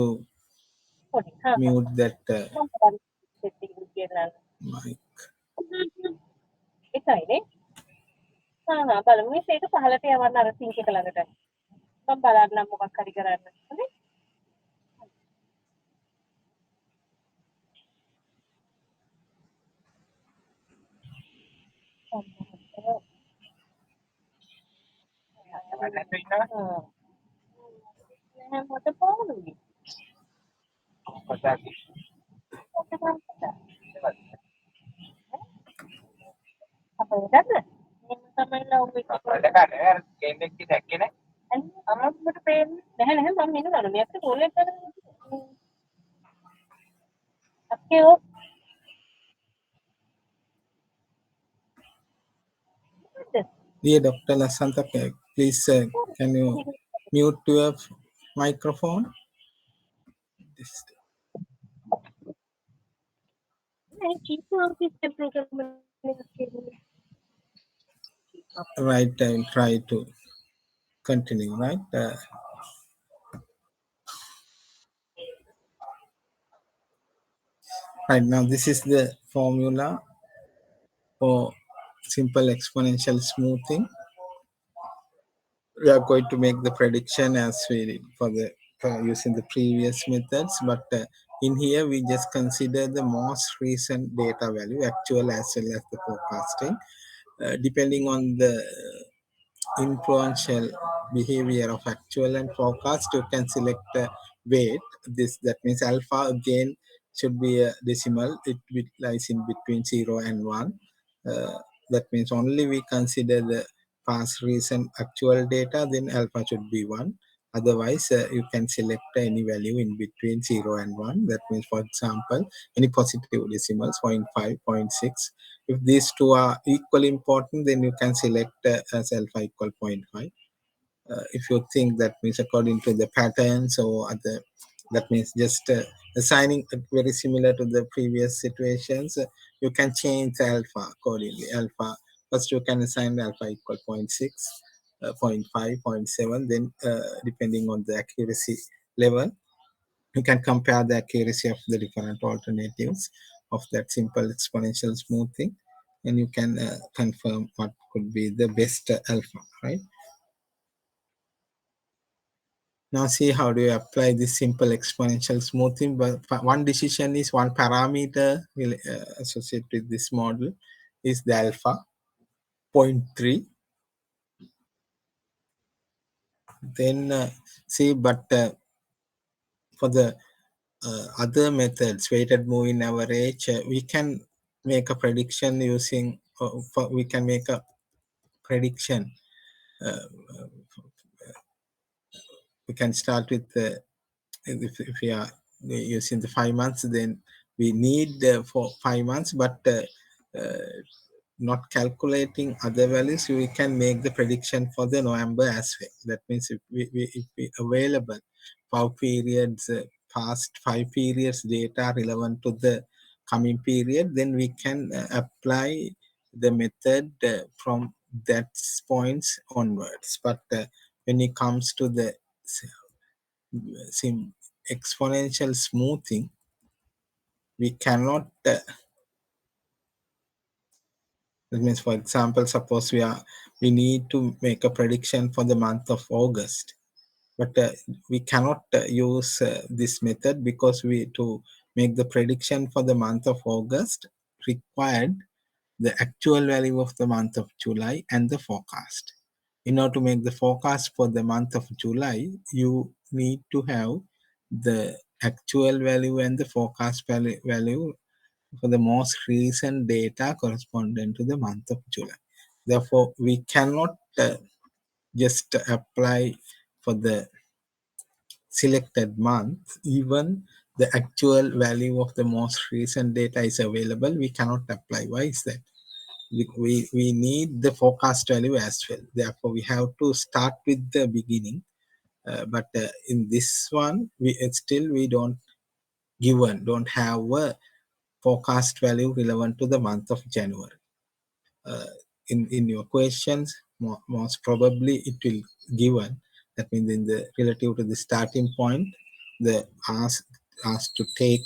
Speaker 1: mute that mic.
Speaker 2: බලමු මේ ඒක පහලට යවන්න අර සිංක් එක ළඟට මම බලන්නම් මොකක් හරි කරන්න හරි මට පාළුයි apa udah sama lo नहीं मम्मी ने मालूम है बोले तो आपके वो
Speaker 1: Dear Dr. Lasanta, please can you mute your microphone? Right, I will try to continue, right? Right, now this is the formula for simple exponential smoothing. We are going to make the prediction as we did for the using the previous methods, but in here we just consider the most recent data value, actual as well as the forecasting. Depending on the influential behavior of actual and forecast, you can select a weight. That means alpha again should be a decimal. It lies in between 0 and 1. That means only we consider the past recent actual data, then alpha should be 1. Otherwise you can select any value in between 0 and 1. That means, for example, any positive decimals, 0.5, 0.6. If these two are equally important, then you can select as alpha equal 0.5. If you think that means according to the patterns or other, that means just assigning very similar to the previous situations, you can change the alpha accordingly. Alpha, first you can assign alpha equal zero point 0.6, zero point 0.5, zero point 0.7, then depending on the accuracy level, you can compare the accuracy of the different alternatives of that simple exponential smoothing, and you can confirm what could be the best alpha, right? Now see how do you apply this simple exponential smoothing. But one decision is one parameter will associated with this model is the alpha zero point 0.3. Then see, but for the other methods, weighted moving average, we can make a prediction using, we can make a prediction. Uh, we can start with if we are using the 5 months, then we need for 5 months, but not calculating other values, we can make the prediction for the November as well. That means if we available 5 periods, past 5 periods data relevant to the coming period, then we can apply the method from that points onwards. But when it comes to the exponential smoothing, we cannot that means, for example, suppose we need to make a prediction for the month of August, but we cannot use this method because we to make the prediction for the month of August required the actual value of the month of July and the forecast. In order to make the forecast for the month of July, you need to have the actual value and the forecast value for the most recent data corresponding to the month of July. Therefore, we cannot just apply for the selected month, even the actual value of the most recent data is available, we cannot apply. Why is that? We need the forecast value as well. Therefore, we have to start with the beginning. But in this one, we don't have a forecast value relevant to the month of January. Uh, in your questions, most probably it will given. That means in the relative to the starting point, the ask to take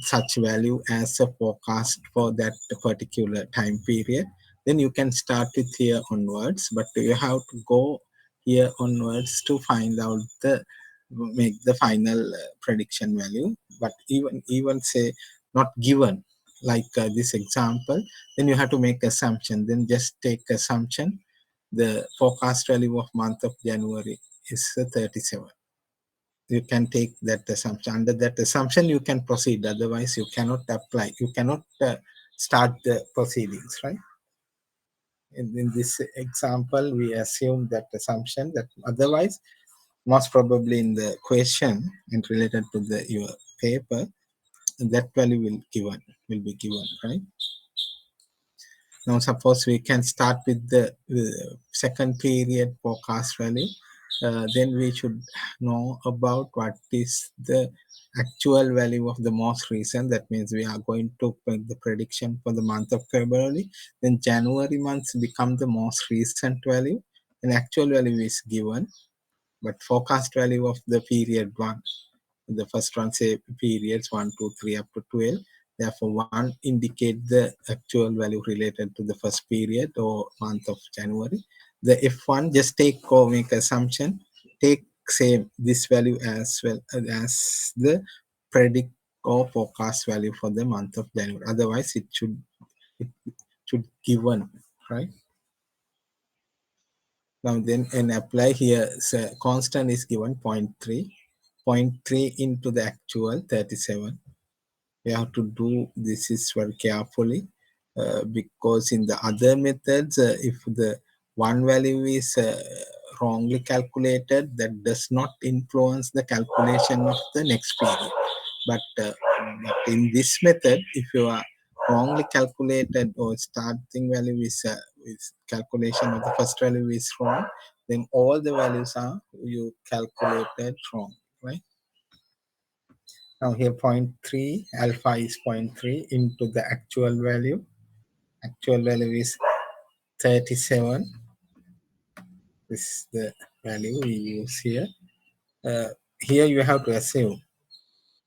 Speaker 1: such value as a forecast for that particular time period. Then you can start with here onwards, but you have to go here onwards to find out the make the final prediction value. But even say not given like this example, then you have to make assumption. Then just take assumption. The forecast value of month of January is 37. You can take that assumption. Under that assumption, you can proceed. Otherwise, you cannot apply. You cannot start the proceedings, right? In this example, we assume that assumption. That otherwise, most probably in the question and related to the your paper, that value will be given, right? Now, suppose we can start with the second period forecast value. Then we should know about what is the actual value of the most recent. That means we are going to make the prediction for the month of February. Then January months become the most recent value, and actual value is given, but forecast value of the period one, the first one say periods 1, 2, 3 up to 12. Therefore, one indicate the actual value related to the first period or month of January. The F1 just take or make assumption, take same this value as well as the predict or forecast value for the month of January. Otherwise, it should given, right? Now then, and apply here, so constant is given 0.3, 0.3 into the actual 37. We have to do this is very carefully because in the other methods, if the one value is wrongly calculated, that does not influence the calculation of the next period. But in this method, if you are wrongly calculated or starting value is calculation of the first value is wrong, then all the values are you calculated wrong, right? Now here 0.3, alpha is 0.3 into the actual value. Actual value is 37. This is the value we use here. Here you have to assume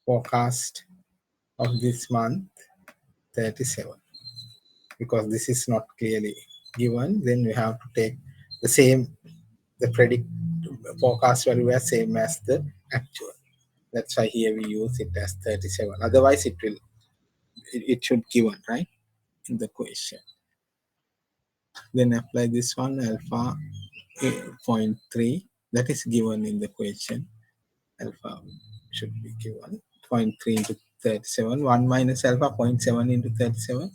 Speaker 1: forecast of this month 37, because this is not clearly given. Then we have to take the same, the predict forecast value as same as the actual. That's why here we use it as 37. Otherwise it should given, right, in the question. Then apply this one, alpha 0.3, that is given in the question. Alpha should be given 0.3 into 37. 1 minus alpha 0.7 into 37.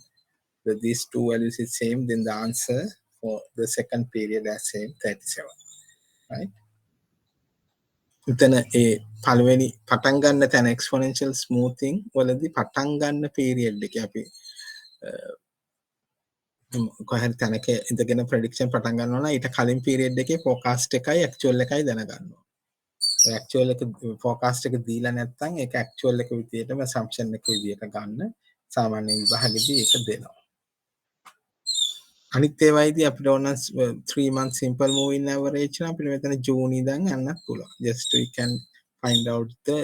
Speaker 1: So these two values is same, then the answer for the second period as same, 37. Right? එතන ඒ පළවෙනි පටන් ගන්න තැන exponential smoothing වලදී පටන් ගන්න period එකේ අපි කොහරි තැනක ඉඳගෙන ප්‍රෙඩික්ෂන් පටන් ගන්නවා නම් ඊට කලින් පීරියඩ් එකේ ෆෝකාස්ට් එකයි ඇක්චුවල් එකයි දැනගන්න ඕනේ. ඒ ඇක්චුවල් එක ෆෝකාස්ට් එක දීලා නැත්නම් ඒක ඇක්චුවල් එක විදියටම assumption එක විදියට ගන්න සාමාන්‍ය විභාගෙදී ඒක දෙනවා. අනිත් ඒවායිදී අපිට ඕන 3 month simple moving average නම් අපිට මෙතන ජූන් ඉඳන් යන්නත් පුළුවන්. Just we can find out the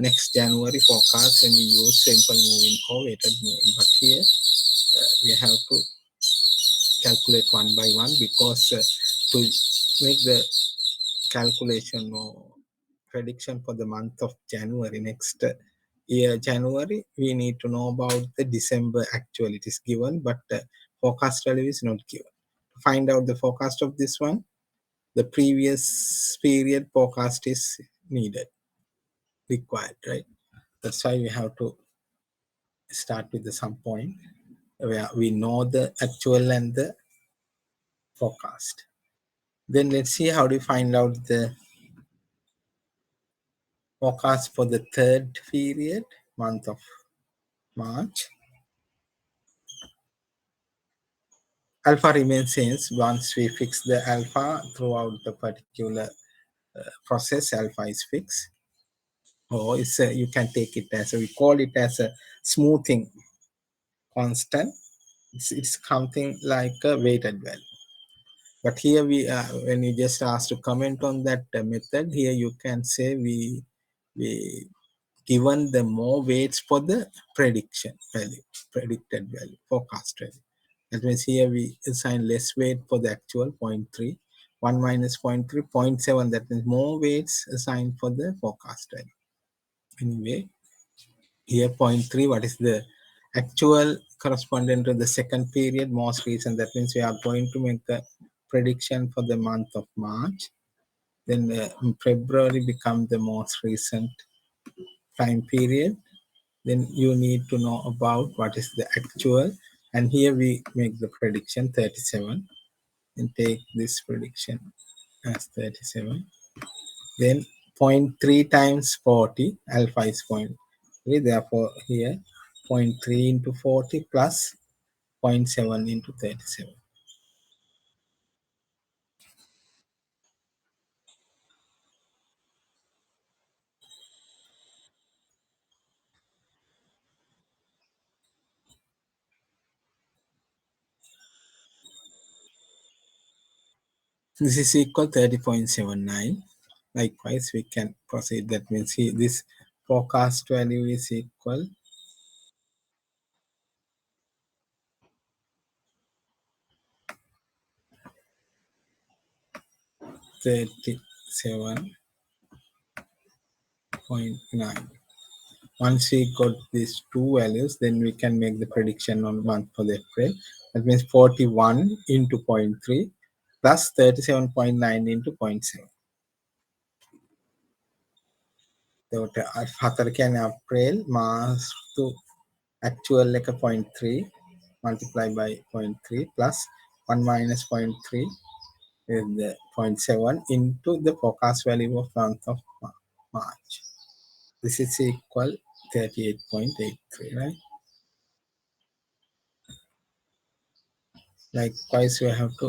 Speaker 1: next January forecast when we use simple moving or weighted moving. But here we have to calculate one by one, because to make the calculation or prediction for the month of January, next year January, we need to know about the December actual. It is given, but forecast value is not given. To find out the forecast of this one, the previous period forecast is needed, required, right? That's why we have to start with the some point where we know the actual and the forecast. Then let's see how do you find out the forecast for the third period, month of March. Alpha remains same once we fix the alpha throughout the particular process. Alpha is fixed, or it's you can take it as we call it as a smoothing constant. It's something like a weighted value. But here we when you just asked to comment on that method, here you can say we given the more weights for the prediction value, predicted value, forecast value. That means here we assign less weight for the actual 0.3, 1 minus 0.3, 0.7. That means more weights assigned for the forecast value. Anyway, here 0.3, what is the actual corresponding to the second period, most recent. That means we are going to make a prediction for the month of March. Then February become the most recent time period. Then you need to know about what is the actual, and here we make the prediction 37 and take this prediction as 37. Then 0.3 times 40, alpha is 0.3, therefore here 0.3 into 40 plus 0.7 into 37. This is equal 30.79. Likewise, we can proceed. That means this forecast value is equal 37.9. Once we got these two values, then we can make the prediction on month for the April. That means 41 into 0.3 plus 37.9 into 0.7. එතකොට 4 කියන්නේ අප්‍රේල්, March to actual එක 0.3 multiply by 0.3 plus 1 minus 0.3 is the 0.7 into the forecast value of month of March. This is equal 38.83, right? Likewise, we have to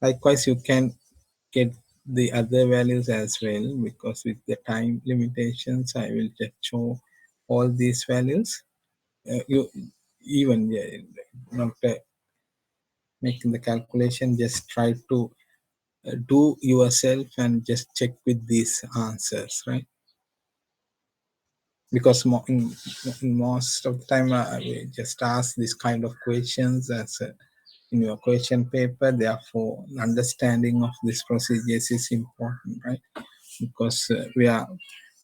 Speaker 1: Likewise, you can get the other values as well, because with the time limitations, I will just show all these values. You even not making the calculation, just try to do yourself and just check with these answers, right? Because in most of the time, we just ask this kind of questions as in your question paper. Therefore, understanding of these procedures is important, right? Because we are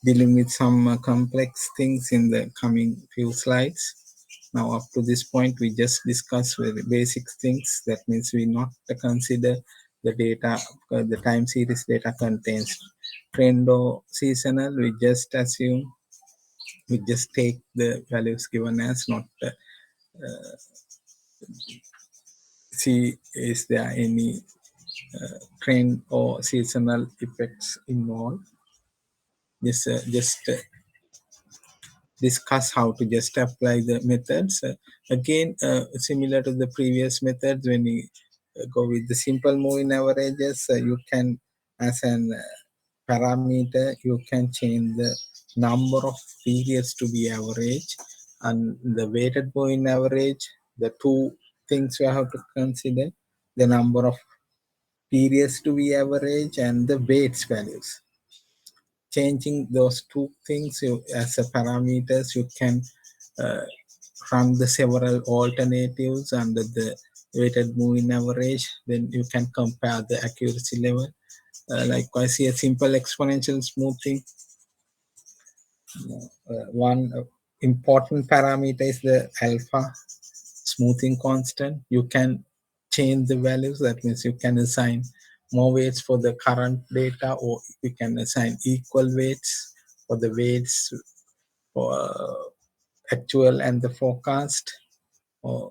Speaker 1: dealing with some complex things in the coming few slides. Now, up to this point, we just discuss very basic things. That means we not consider the data, the time series data contains trend or seasonal. We just assume, we just take the values given as, not see is there any trend or seasonal effects involved. Just discuss how to just apply the methods. Again, similar to the previous methods, when you go with the simple moving averages, you can, as an parameter, you can change the number of periods to be average, and the weighted moving average, the two things you have to consider: the number of periods to be average and the weights values. Changing those two things, as a parameters, you can uh, run the several alternatives under the weighted moving average. Then you can compare the accuracy level. Likewise, here simple exponential smoothing. One important parameter is the alpha smoothing constant. You can change the values. That means you can assign more weights for the current data, or you can assign equal weights for the weights for actual and the forecast. Or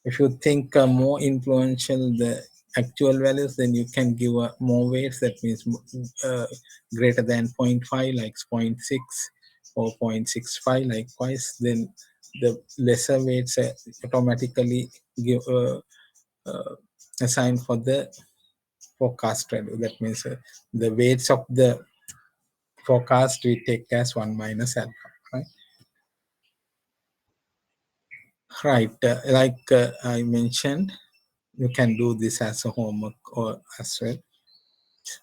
Speaker 1: if you think more influential the actual values, then you can give more weights. That means greater than zero point 0.5, like zero point 0.6 or 0.65. Likewise, then the lesser weights automatically give assigned for the forecast value. That means the weights of the forecast we take as 1 minus alpha, right? Right, like I mentioned, you can do this as a homework or as well.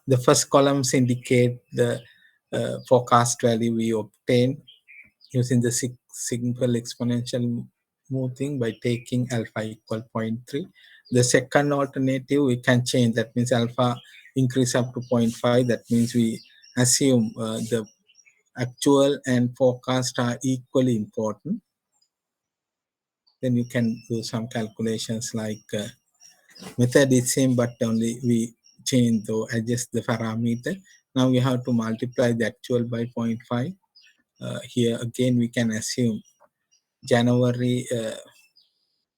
Speaker 1: The first columns indicate the forecast value we obtain using the simple exponential smoothing by taking alpha equal zero point 0.3. The second alternative we can change. That means alpha increase up to 0.5. That means we assume the actual and forecast are equally important. Then you can do some calculations, like method is same, but only we change or adjust the parameter. Now we have to multiply the actual by 0.5. Here again we can assume January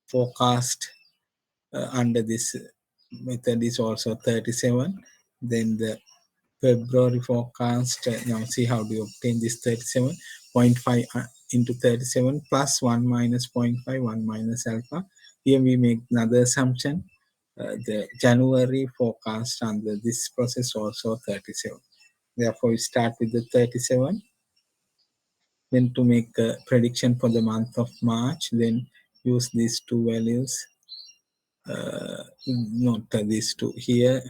Speaker 1: forecast under this method is also 37. Then the February forecast, now see how do you obtain this 37.5 into 37 plus 1 minus 0.5, 1 minus alpha. Here we make another assumption. The January forecast under this process also 37. Therefore, we start with the 37. Then to make a prediction for the month of March, then use these two values. Not these two here.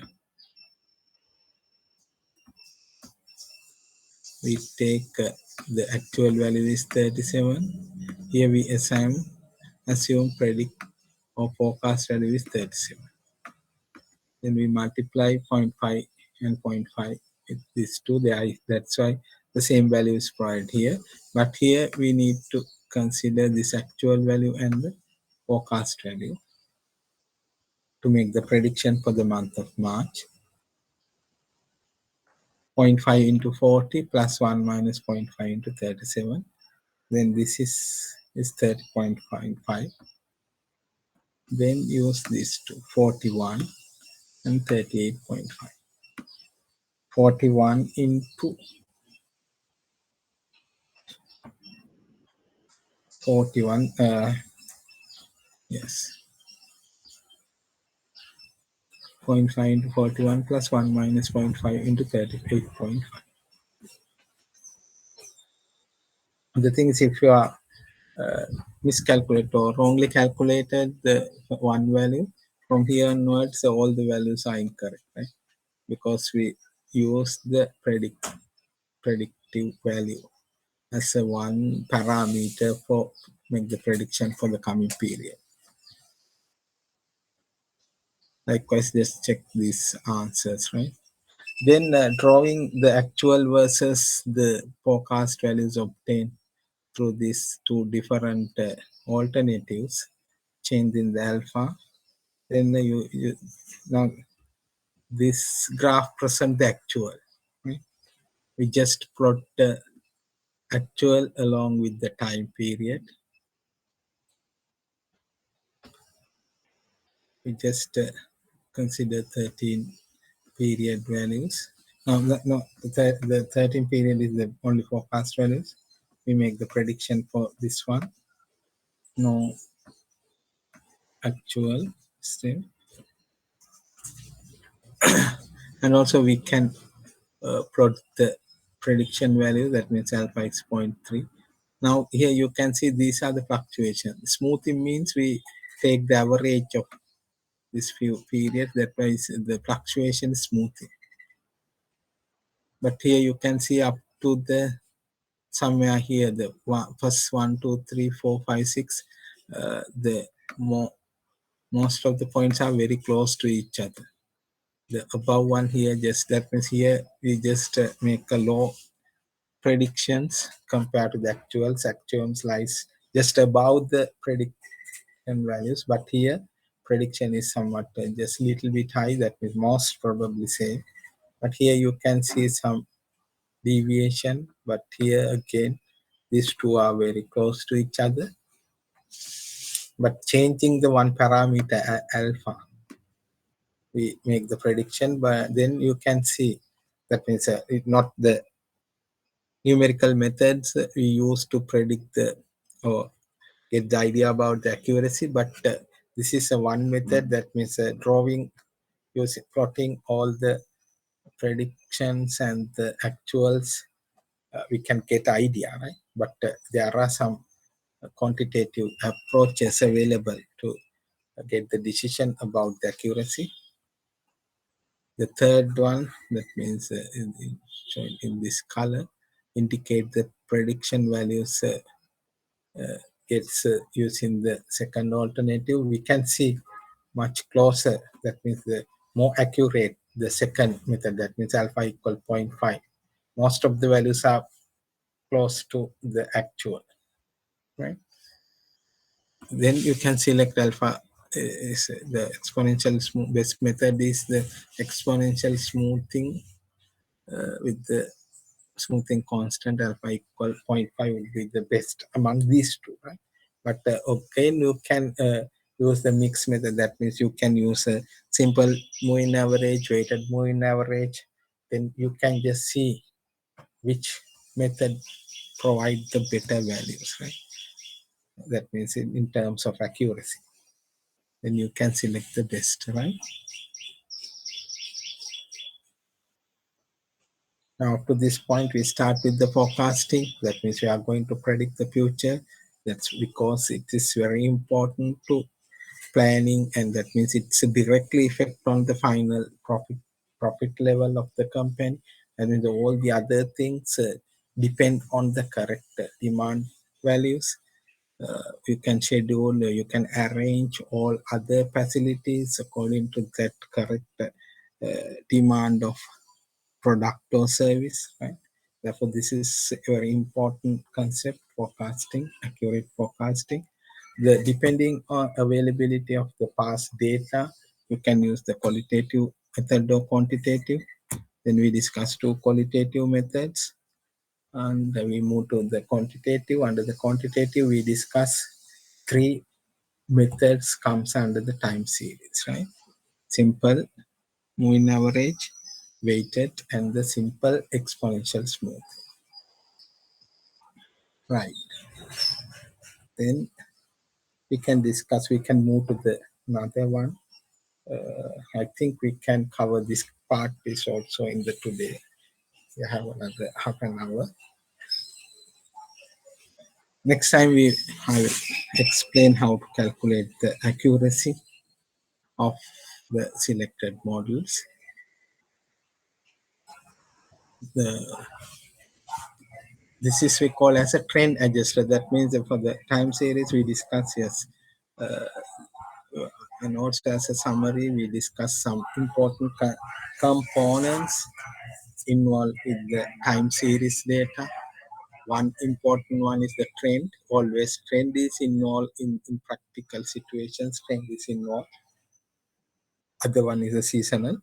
Speaker 1: We take the actual value is 37. Here we assume predict or forecast value is 37. Then we multiply 0.5 and zero point 0.5 with these two. That's why the same value is provided here. But here we need to consider this actual value and the forecast value to make the prediction for the month of March. 0.5 into 40 plus 1 minus 0.5 into 37. Then this is 30.55. Then use these two, 41 and 38.5. 41 into 41, yes, 0.5 into 41 plus 1 minus 0.5 into 38.5. The thing is, if you are miscalculated or wrongly calculated the one value, from here onwards, all the values are incorrect, right? Because we use the predictive value as a one parameter for make the prediction for the coming period. Likewise, just check these answers, right? Then drawing the actual versus the forecast values obtained through these two different alternatives, change in the alpha. Then you now this graph present the actual. Right? We just plot the actual along with the time period. We just consider 13 period values. No, the 13 period is the only forecast values. We make the prediction for this one. No actual still. And also we can plot the prediction value, that means alpha x 0.3. Now here you can see these are the fluctuations. Smoothing means we take the average of this few periods, that means the fluctuation is smoothing. But here you can see up to the somewhere here the first 1, 2, 3, 4, 5, 6, the most of the points are very close to each other. The above one here, just that means here we just make a low predictions compared to the actuals. Actuals lies just above the prediction values, but here prediction is somewhat just little bit high, that means most probably same. But here you can see some deviation, but here again these two are very close to each other. But changing the one parameter alpha, we make the prediction, but then you can see that means not the numerical methods we use to predict the or get the idea about the accuracy, but this is a one method, that means drawing using plotting all the predictions and the actuals, we can get idea, right? But there are some quantitative approaches available to get the decision about the accuracy. The third one, that means shown in this color, indicate the prediction values gets using the second alternative. We can see much closer, that means the more accurate the second method, that means alpha equal 0.5. Most of the values are close to the actual, right? Then you can select alpha is the exponential best method is the exponential smoothing with the smoothing constant alpha equal zero point 0.5 will be the best among these two, right? But again, you can use the mixed method. That means you can use a simple moving average, weighted moving average. Then you can just see which method provide the better values, right? That means in terms of accuracy. Then you can select the best, right? Now to this point, we start with the forecasting. That means we are going to predict the future. That's because it is very important to planning, and that means it's a directly effect on the final profit level of the company. And then all the other things depend on the correct demand values. You can schedule, you can arrange all other facilities according to that correct demand of product or service, right? Therefore, this is a very important concept, forecasting, accurate forecasting. The depending on availability of the past data, you can use the qualitative method or quantitative. Then we discuss two qualitative methods, and we move to the quantitative. Under the quantitative, we discuss three methods comes under the time series, right? Simple, moving average, weighted, and the simple exponential smooth. Right. Then we can discuss, we can move to the another one. I think we can cover this part is also in the today. We have another half an hour. Next time I will explain how to calculate the accuracy of the selected models. The, this is we call as a trend adjuster. That means that for the time series we discuss, yes, and also as a summary we discuss some important components involved with the time series data. One important one is the trend. Always trend is involved in practical situations. Trend is involved. Other one is the seasonal.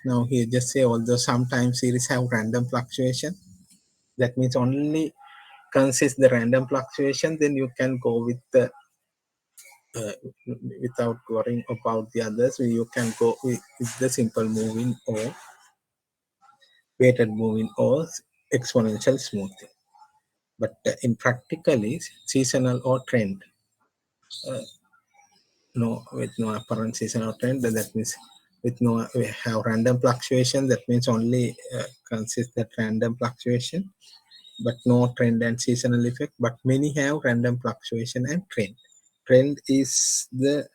Speaker 1: Now here just say although some time series have random fluctuation, that means only consist the random fluctuation, then you can go with the uh, without worrying about the others. You can go with the simple moving or weighted moving or exponential smoothing. But in practically seasonal or trend, no with no apparent seasonal trend, that means with no we have random fluctuation. That means only consists that random fluctuation, but no trend and seasonal effect. But many have random fluctuation and trend. Trend is the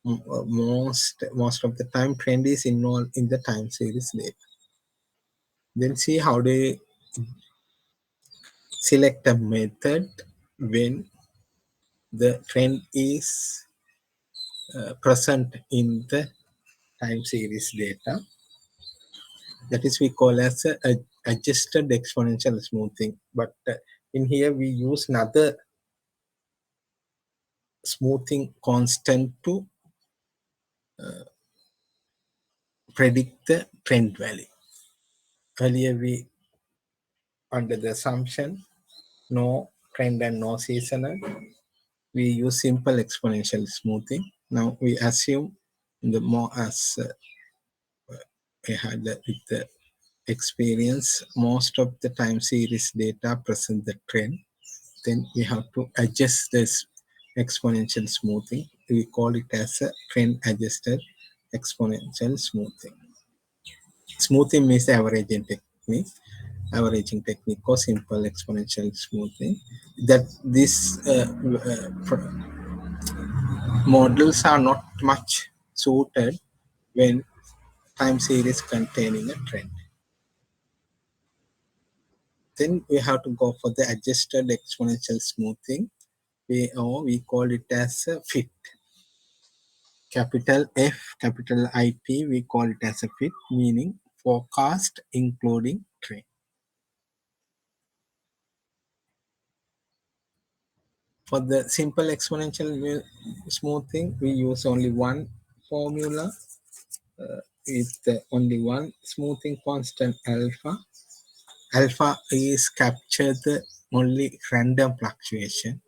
Speaker 1: most of the time trend is involved in the time series data. Then see how they select a method when the trend is present in the time series data. That is we call as a adjusted exponential smoothing. But in here we use another smoothing constant to predict the trend value. Earlier we under the assumption no trend and no seasonal, we use simple exponential smoothing. Now we assume the more as we had with the experience, most of the time series data present the trend. Then we have to adjust this exponential smoothing. We call it as a trend adjusted exponential smoothing. Smoothing means the averaging technique or simple exponential smoothing. That these models are not much suited when time series containing a trend. Then we have to go for the adjusted exponential smoothing. We call it as a fit. Capital F, capital IP, we call it as a fit, meaning forecast including trend. For the simple exponential smoothing, we use only one formula with only one smoothing constant alpha. Alpha is captured only random fluctuation,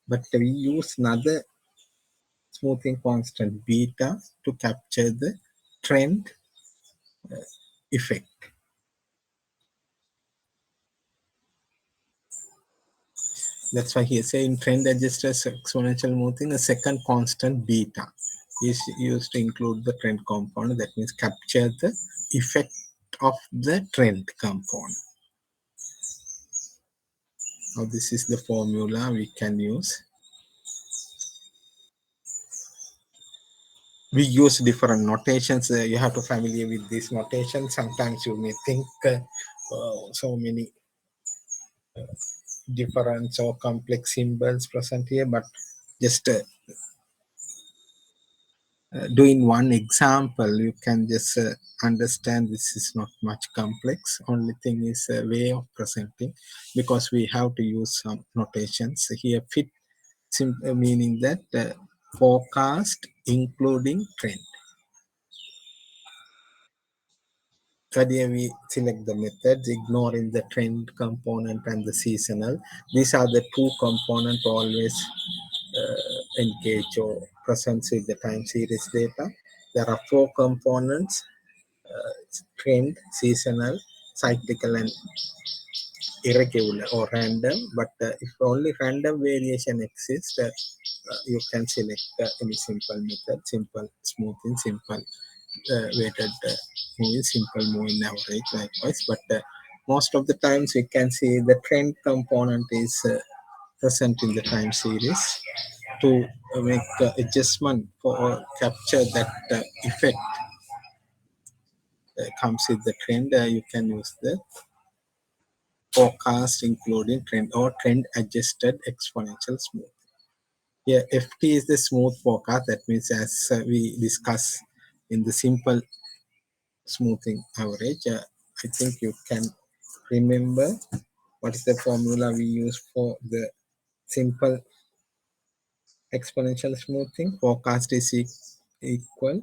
Speaker 1: but we use another smoothing constant beta to capture the trend effect. That's why he say in trend adjusted exponential smoothing, a second constant beta is used to include the trend component. That means capture the effect of the trend component. Now this is the formula we can use. We use different notations. You have to familiar with these notations. Sometimes you may think so many different or complex symbols present here, but just doing one example, you can just understand this is not much complex. Only thing is a way of presenting, because we have to use some notations here. Fit meaning that forecast including trend. Earlier we select the methods ignoring the trend component and the seasonal. These are the two components always engage or present with the time series data. There are four components: trend, seasonal, cyclical, and irregular or random. But if only random variation exists, you can select any simple method, simple smoothing, simple weighted moving, simple moving average likewise. But most of the times we can see the trend component is present in the time series to make adjustment for capture that effect comes with the trend. You can use the forecast including trend or trend adjusted exponential smooth. Here, FT is the smooth forecast. That means, as we discussed in the simple smoothing average, I think you can remember what is the formula we use for the simple exponential smoothing. Forecast is equal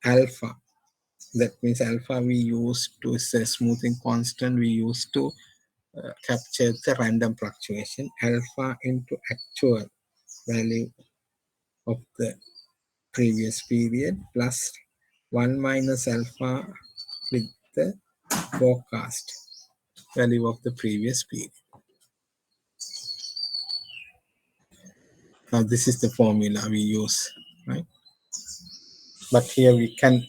Speaker 1: alpha. That means alpha we use to is a smoothing constant we use to capture the random fluctuation. Alpha into actual value of the previous period plus 1 minus alpha with the forecast value of the previous period. Now this is the formula we use, right? But here we can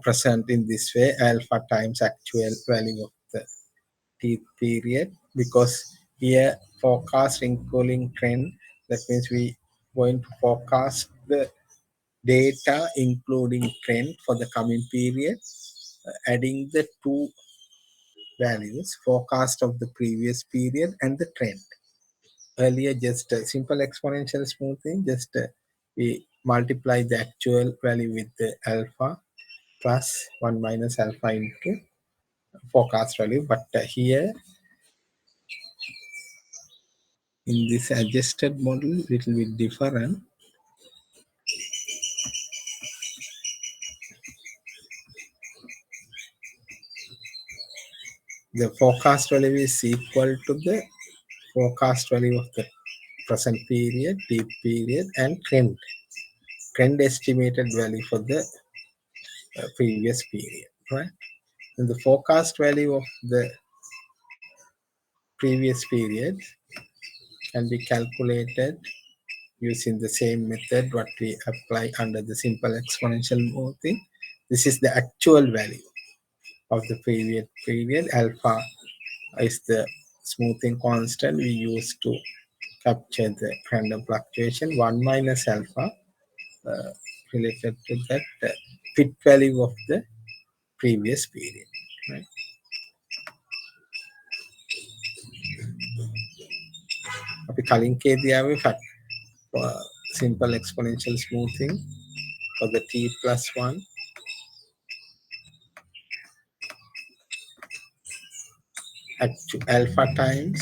Speaker 1: present in this way alpha times actual value of the t period, because here forecast including trend, that means we going to forecast the data including trend for the coming period, adding the two values, forecast of the previous period and the trend. Earlier just simple exponential smoothing, just we multiply the actual value with the alpha plus 1 minus alpha into forecast value. But here in this adjusted model little bit different. The forecast value is equal to the forecast value of the present period, t period, and trend estimated value for the previous period, right? And the forecast value of the previous period can be calculated using the same method what we apply under the simple exponential smoothing. This is the actual value of the previous period. Alpha is the smoothing constant we use to capture the random fluctuation. 1 minus alpha uh, related to that fit value of the previous period, right? අපි කලින් කේදියාවේ simple exponential smoothing for the t plus 1 alpha times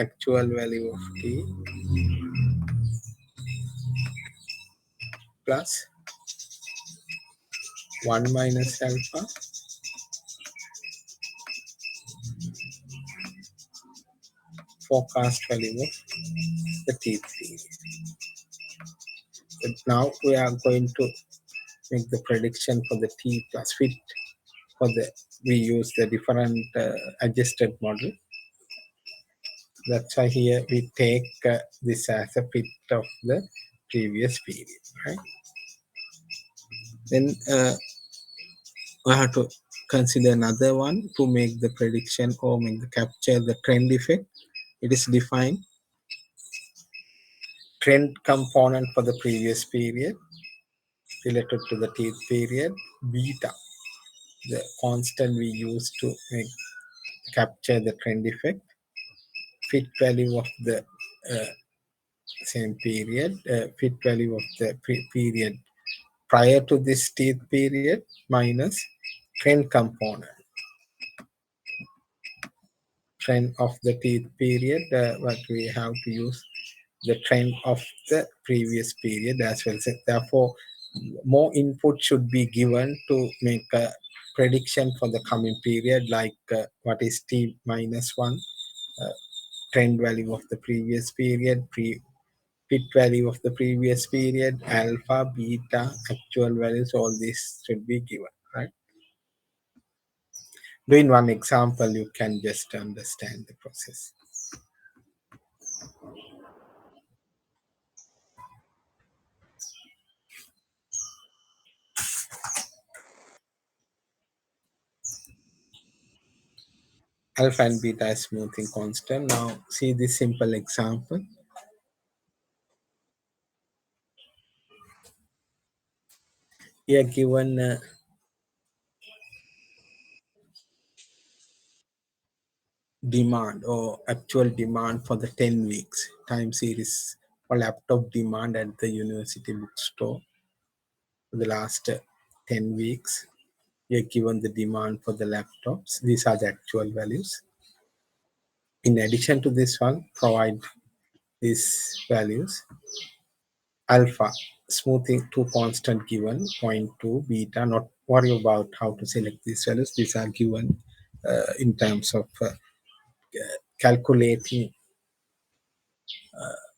Speaker 1: actual value of t plus 1 minus alpha forecast value of the t period. But now we are going to make the prediction for the t plus fit for the we use the different adjusted model. That's why here we take this as a fit of the previous period, right? Then we have to consider another one to make the prediction or make the capture the trend effect. It is defined trend component for the previous period related to the t period, beta, the constant we use to make, capture the trend effect, fit value of the same period, fit value of the period prior to this teeth period minus trend component, trend of the teeth period, what we have to use the trend of the previous period as well. So therefore more input should be given to make a prediction for the coming period, like what is t minus 1 trend value of the previous period, fit value of the previous period, alpha, beta, actual values, all this should be given, right? Doing one example, you can just understand the process. Alpha and beta is smoothing constant. Now see this simple example. Here given demand or actual demand for the 10 weeks time series for laptop demand at the university bookstore for the last 10 weeks. We are given the demand for the laptops. These are the actual values. In addition to this one, provide these values. Alpha, smoothing two constant given, zero point 0.2, beta, not worry about how to select these values. These are given in terms of calculating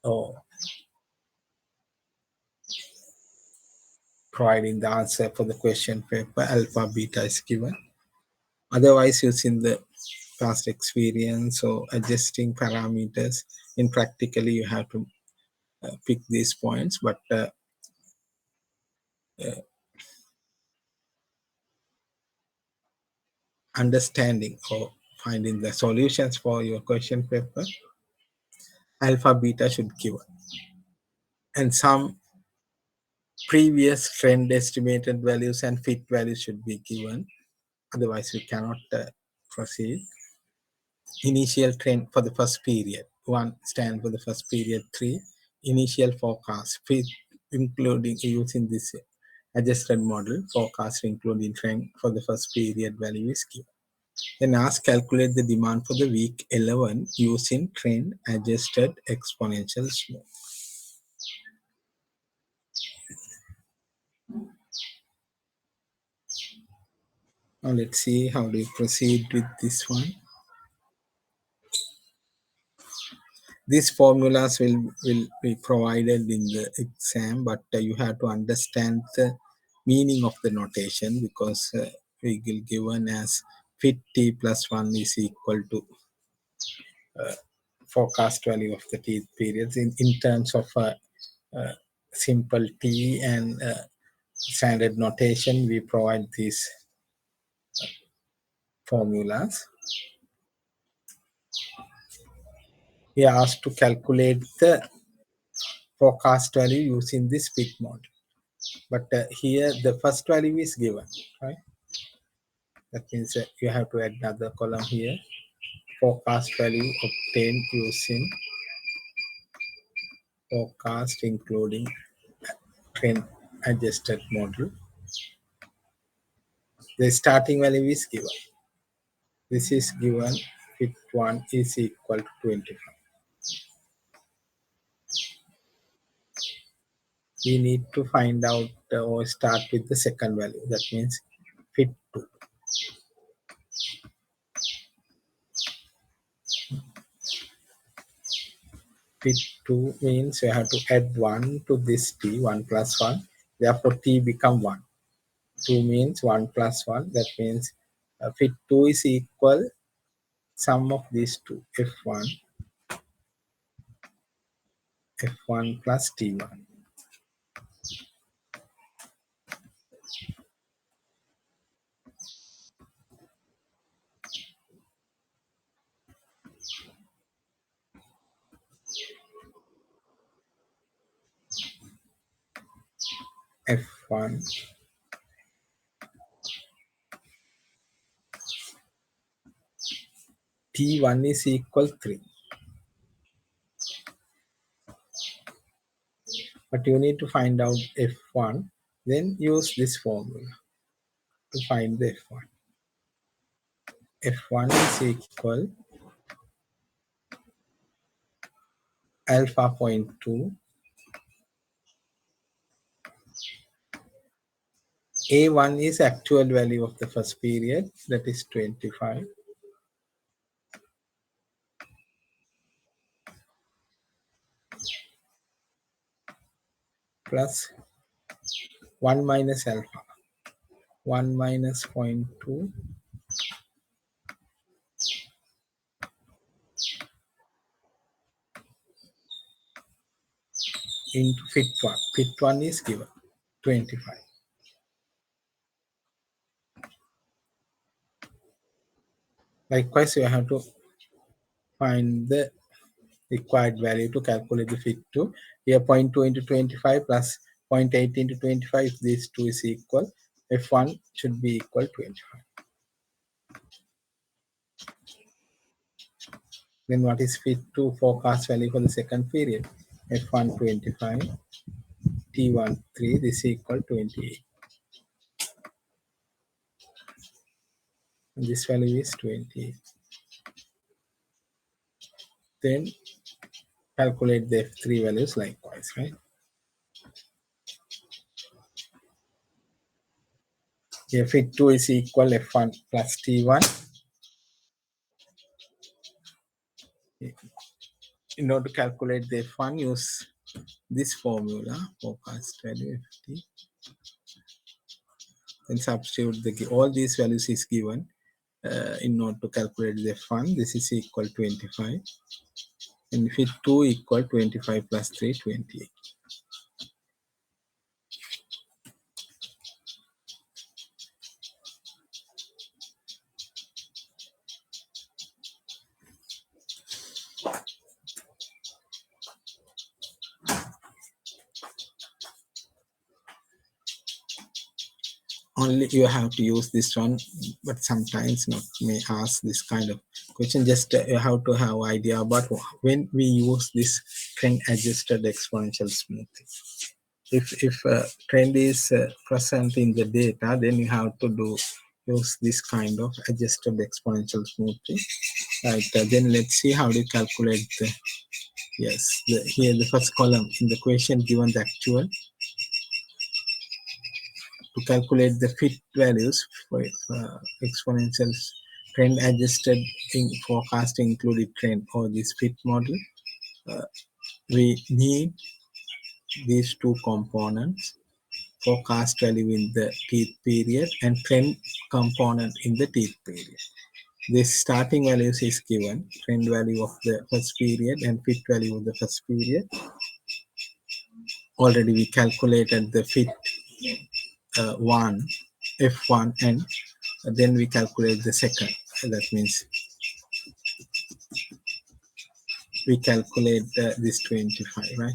Speaker 1: or providing the answer for the question paper. Alpha, beta is given. Otherwise, using the past experience or adjusting parameters, in practically you have to pick these points, but understanding or finding the solutions for your question paper, alpha beta should give, and some previous trend estimated values and fit values should be given, otherwise we cannot proceed. Initial trend for the first period, 1 stand for the first period, 3 initial forecast fit, including using this adjusted model forecast including trend for the first period value is given. Then ask calculate the demand for the week 11 using trend adjusted exponential slope. Now let's see how do you proceed with this one. These formulas will be provided in the exam, but you have to understand the meaning of the notation because we will given as fit t plus 1 is equal to forecast value of the t periods in terms of simple t and standard notation. We provide these formulas. We are asked to calculate the forecast value using this fit model. But here the first value is given, right? That means you have to add another column here. Forecast value obtained using forecast including trend adjusted model. The starting value is given. This is given fit 1 is equal to 25. We need to find out or start with the second value. That means fit 2. Fit 2 means you have to add 1 to this t, 1 plus 1. Therefore, t become 1. 2 means 1 plus 1. That means fit 2 is equal sum of these two, f1, f1 plus t1. f1 t1 is equal 3. But you need to find out f1, then use this formula to find the f1. f1 is equal alpha point 2. A1 is actual value of the first period, that is 25, plus 1 minus alpha. 1 minus 0.2 into fit 1. Fit 1 is given 25. Likewise, you have to find the required value to calculate the fit 2. Here 0.2 into 25 plus 0.8 into 25, if these two is equal, F1 should be equal to 25. Then what is fit 2 forecast value for the second period? F1 25, T1 3, this is equal to 28. And this value is 28. Then calculate the F3 values likewise, right? Here fit 2 is equal F1 plus T1. In order to calculate the F1, use this formula, forecast value FT. Then substitute all these values is given in order to calculate the F1. This is equal to 25. And fit 2 equal 25 plus 3, 28. Only you have to use this one, but sometimes not may ask this kind of question. Just you have to have idea about when we use this trend adjusted exponential smoothing. If trend is present in the data, then you have to use this kind of adjusted exponential smoothing. Right. Then let's see how to calculate the here the first column in the question given the actual. To calculate the fit values for exponential trend adjusted in forecast included trend or this fit model, we need these two components: forecast value in the teeth period and trend component in the teeth period. This starting values is given, trend value of the first period and fit value of the first period. Already we calculated the fit 1, F1, and then we calculate the second. That means we calculate this 25, right?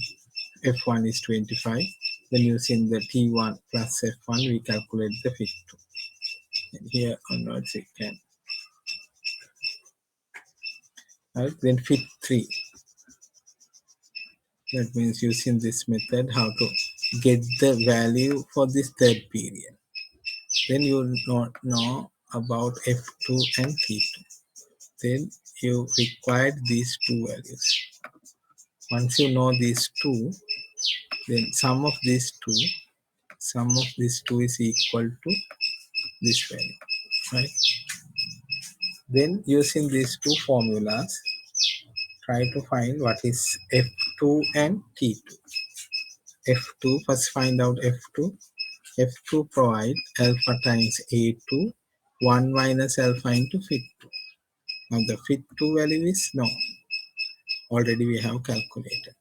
Speaker 1: F1 is 25. Then using the T1 plus F1, we calculate the fit 2. And here onwards it can. Right? Then fit 3. That means using this method, how to get the value for this third period. Then you will not know about F2 and T2. Then you require these two values. Once you know these two, then sum of these two is equal to this value, right? Then using these two formulas, try to find what is F2 and T2. F2, first find out F2. F2 provide alpha times A2, 1 minus alpha into fit 2. Now the fit 2 value is known. Already we have calculated.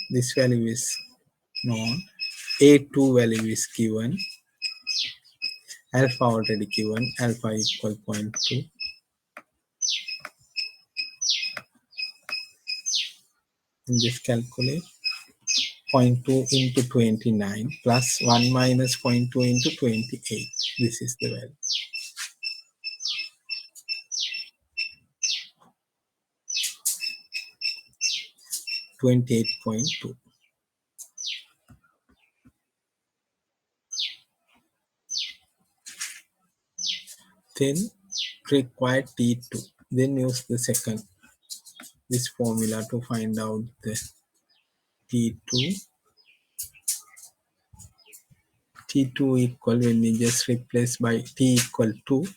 Speaker 1: This value is known. A2 value is given. Alpha already given. Alpha equal 0.2. And just calculate 0.2 into 29 plus 1 minus 0.2 into 28. This is the value. 28.2. Then require T2. Then use the second, this formula to find out the T2. T2 equal, when we just replace by T equal 2,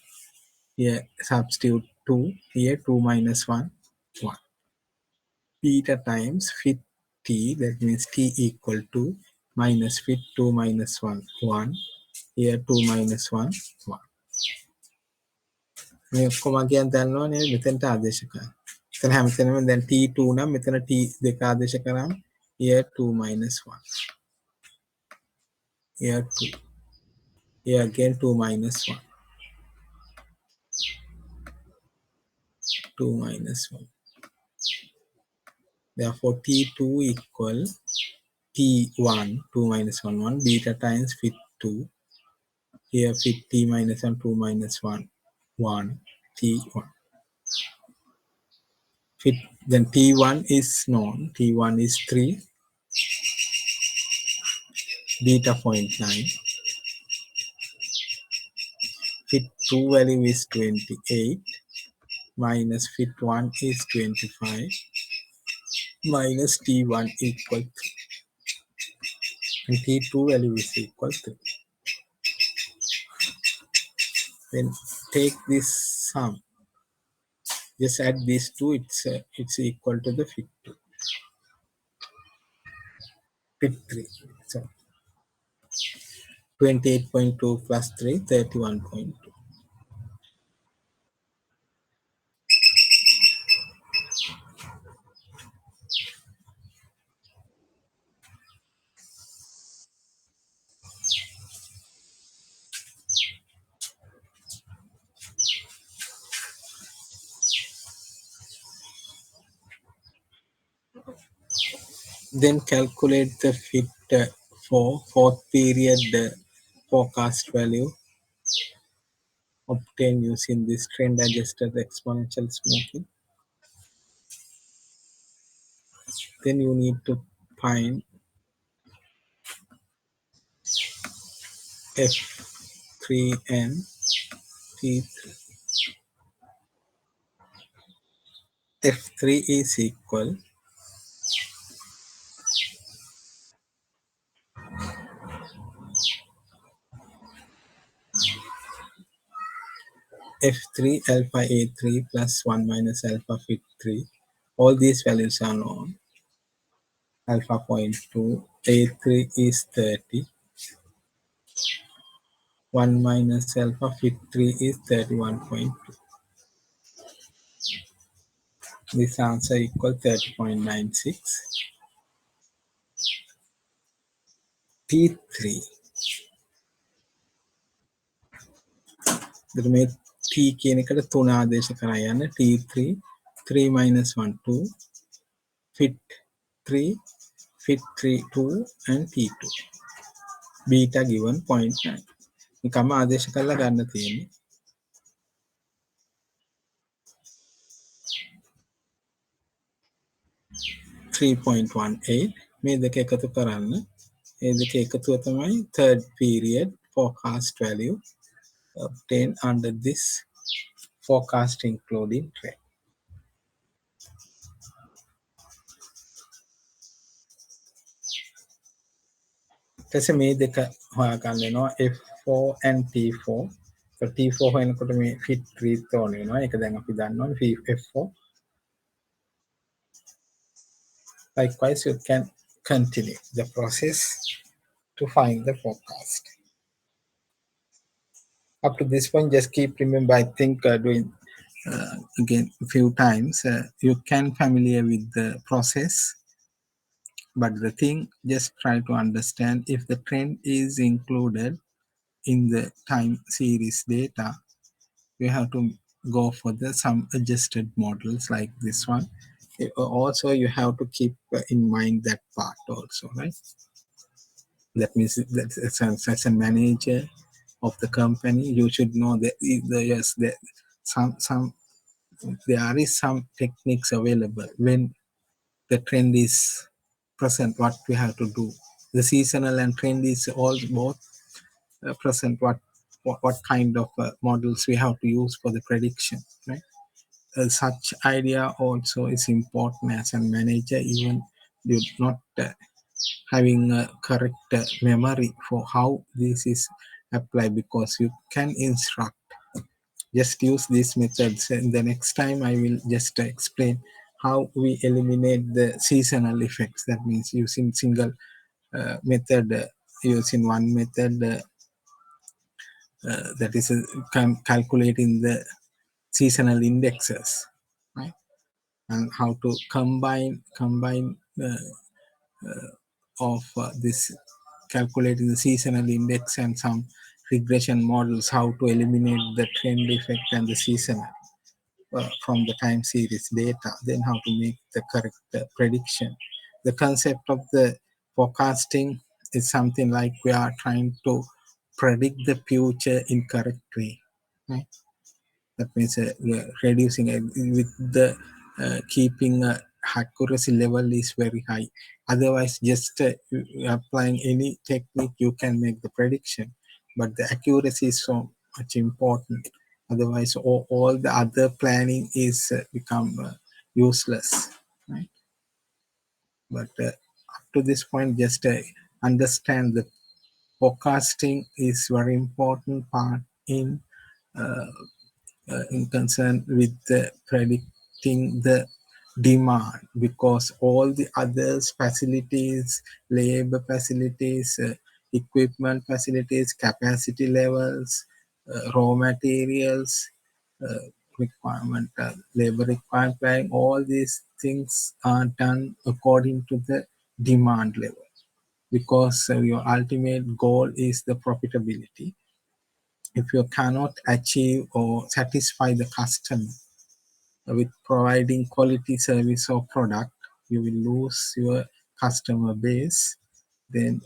Speaker 1: here substitute 2, here 2 minus 1, 1. Beta times fit T, that means T equal to minus fit 2 minus 1 1 here 2 minus 1 1 මේ ඔක්කොම කියන් දන්නවා නේද මෙතනට ආදේශ කරා. එතන හැමතැනම දැන් t2 නම් මෙතන t දෙක ආදේශ කරාම here 2 minus 1 here 2 here again 2 minus 1 2 minus 1 therefore t2 equal t1 2 minus 1 1 beta times fit 2 here fit t minus 1 2 minus 1 1 t1 fit then t1 is known t1 is 3 beta 0.9 fit 2 value is 28 minus fit 1 is 25 minus t1 equal 3 and t2 value is equal to 3. Then take this sum, just add these two, it's equal to the fit 2 fit 3. So 28.2 plus 3 31.2. Then calculate the fit for fourth period forecast value obtained using this trend adjusted exponential smoothing. Then you need to find f3 and t3. f3 is equal f3 alpha a3 plus 1 minus alpha fit 3. All these values are known. Alpha 0.2, a3 is 30. 1 minus alpha fit 3 is 31.2. This answer equal 30.96. T3. මේ t කියන එකට 3 ආදේශ කරා යන්න t3 3 minus 1 2 fit 3 fit 3 2 and t2 beta given 0.9 නිකම්ම ආදේශ කරලා ගන්න තියෙන්නේ 3.18 මේ දෙක එකතු කරන්න ඒ දෙක එකතුව තමයි third period forecast value obtained under this forecast including trend. ඊට මේ දෙක හොයාගන්න වෙනවා f4 and t4. so t4 හොයනකොට මේ fit 3 ඕන වෙනවා. ඒක දැන් අපි දන්නවා f4. Likewise you can continue the process to find the forecast. Up to this point, just keep remember, I think doing again a few times, you can familiar with the process, but the thing, just try to understand if the trend is included in the time series data, you have to go for the some adjusted models like this one. Also, you have to keep in mind that part also, right? That means that as a manager of the company, you should know that yes, that some there is some techniques available when the trend is present. What we have to do, the seasonal and trend is all both present. What kind of models we have to use for the prediction, right? Such idea also is important as a manager, even you not having a correct memory for how this is applied, because you can instruct. Just use these methods, and the next time I will just explain how we eliminate the seasonal effects. That means using single method using one method that is calculating the seasonal indexes, right? And how to combine of this calculating the seasonal index and some regression models, how to eliminate the trend effect and the seasonal from the time series data, then how to make the correct prediction. The concept of the forecasting is something like we are trying to predict the future in correct way, right? That means reducing with the keeping accuracy level is very high. Otherwise, just applying any technique, you can make the prediction, but the accuracy is so much important. Otherwise, all the other planning is become useless, right? But up to this point, just understand the forecasting is very important part uh, in concern with predicting the demand, because all the others facilities, labor facilities, equipment facilities, capacity levels, raw materials, uh, requirement, labor requirement planning, all these things are done according to the demand level, because your ultimate goal is the profitability. If you cannot achieve or satisfy the customer with providing quality service or product, you will lose your customer base. Then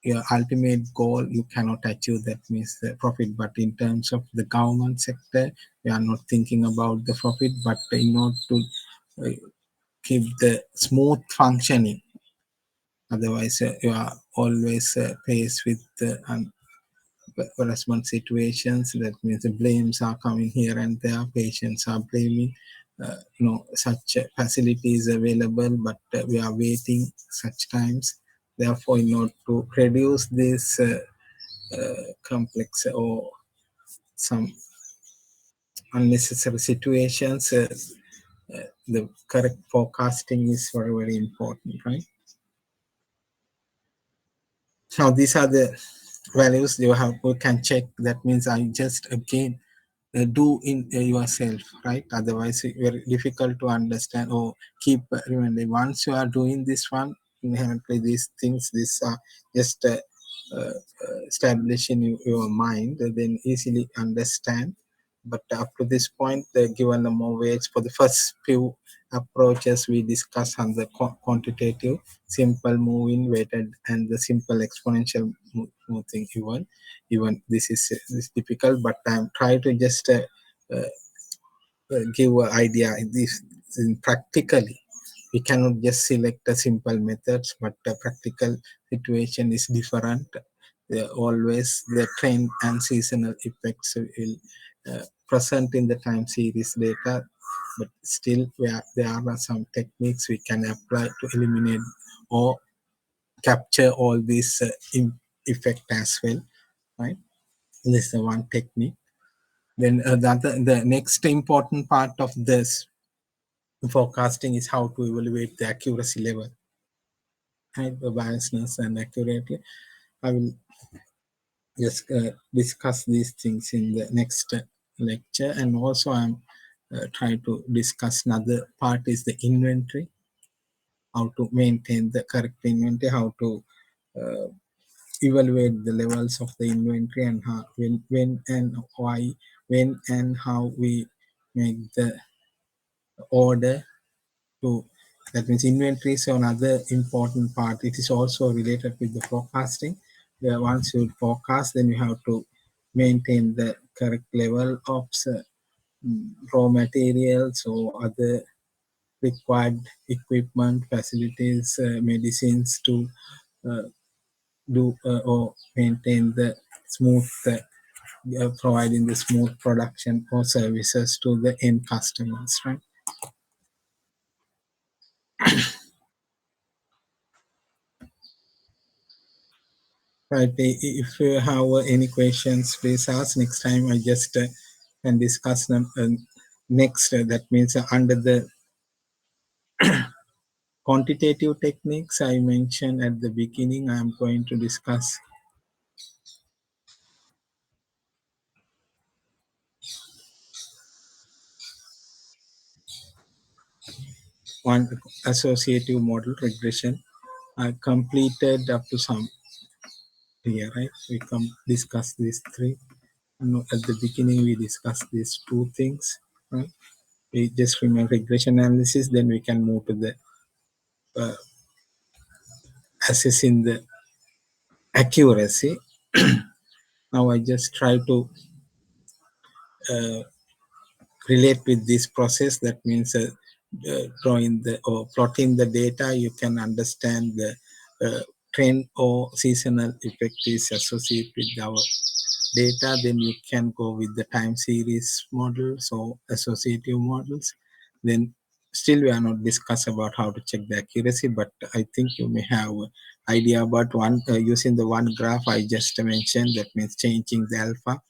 Speaker 1: your ultimate goal you cannot achieve, that means the profit. But in terms of the government sector, we are not thinking about the profit, but in order to uh, keep the smooth functioning. Otherwise you are always faced with harassment situations. That means the blames are coming here and there. Patients are blaming. Such facilities available, but we are waiting such times. Therefore, in order to reduce this complex or some unnecessary situations, the correct forecasting is very, very important, right? Now, these are the values you have. We can check. That means I just again do in yourself, right? Otherwise it's very difficult to understand or keep remembering. Once you are doing this one, inherently these things, these are just established in your mind, then easily understand. But up to this point, given the more weights for the first few approaches we discussed on the quantitative, simple moving weighted, and the simple exponential moving even this is difficult, but I'm trying to just uh, give an idea in this in practically. We cannot just select a simple methods, but the practical situation is different. Always the trend and seasonal effects will present in the time series data, but still there are some techniques we can apply to eliminate or capture all these effect as well, right? This is the one technique. Then the next important part of this forecasting is how to evaluate the accuracy level, right? The biasness and accurately. I will just discuss these things in the next lecture, and also I'm trying to discuss another part is the inventory, how to maintain the correct inventory, how to uh, evaluate the levels of the inventory, and how, when and why, when and how we make the order to. That means inventory is another important part. It is also related with the forecasting. Where once you forecast, then you have to maintain the correct level of raw materials or other required equipment, facilities, medicines to uh, do or maintain the smooth, providing the smooth production or services to the end customers, right? Right. If you have any questions, please ask. Next time, I just can discuss them next. That means under the Quantitative techniques I mentioned at the beginning. I am going to discuss one associative model regression. I completed up to some here, right? We come discuss these three. At the beginning, we discussed these two things, right? We just remember regression analysis, then we can move to the uh, assessing the accuracy. Now I just try to uh, relate with this process. That means drawing the or plotting the data, you can understand the trend or seasonal effect is associated with our data. Then you can go with the time series models or associative models. Then still we are not discuss about how to check the accuracy, but I think you may have idea about one using the one graph I just mentioned. That means changing the alpha.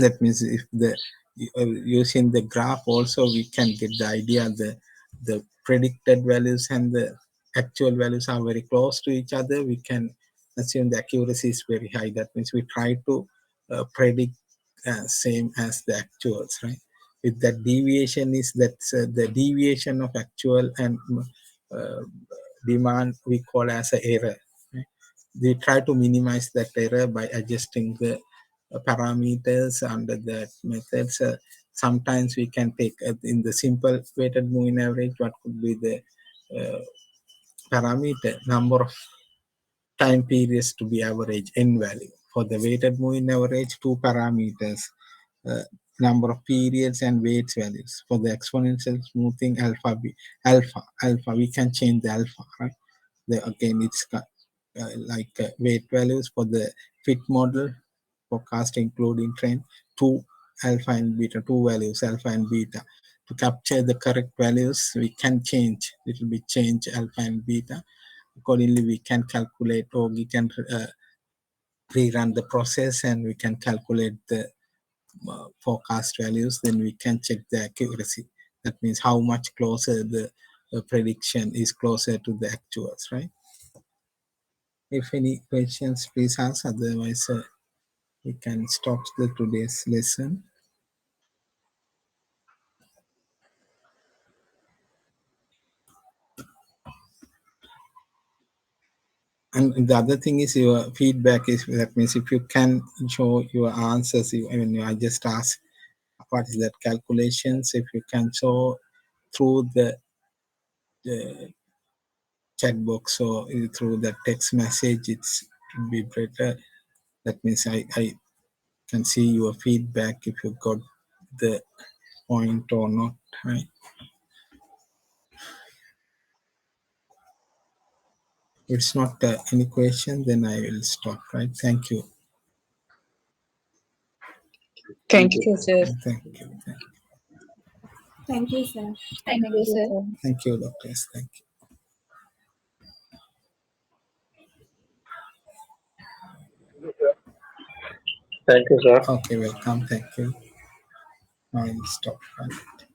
Speaker 1: That means if the using the graph also we can get the idea the predicted values and the actual values are very close to each other, we can assume the accuracy is very high. That means we try to predict same as the actuals, right? If that deviation is that's the deviation of actual and uh, demand we call as a error, right? We try to minimize that error by adjusting the parameters under that methods. Sometimes we can take in the simple weighted moving average, what could be the uh, parameter number of time periods to be average n value. For the weighted moving average, two parameters, uh, number of periods and weights values. For the exponential smoothing alpha, we can change the alpha, right? Again, it's like weight values for the fit model forecast including trend, two alpha and beta, two values alpha and beta. To capture the correct values, we can change little bit change alpha and beta. Accordingly, we can calculate or we can rerun the process and we can calculate the forecast values. Then we can check the accuracy. That means how much closer the prediction is closer to the actuals, right? If any questions, please ask. Otherwise, we can stop the today's lesson. And the other thing is your feedback is that means if you can show your answers, I mean, I just ask what is that calculations. If you can show through the chat box or through the text message, it would be better. That means I can see your feedback if you got the point or not, right? If it's not any question, then I will stop, right? Thank you.
Speaker 3: Thank you, sir.
Speaker 1: Thank you.
Speaker 4: Thank you, sir.
Speaker 3: Thank you, sir.
Speaker 1: Thank you, doctors. Thank you.
Speaker 5: Thank you, sir.
Speaker 1: Okay, welcome. Thank you. Now I'll stop, right?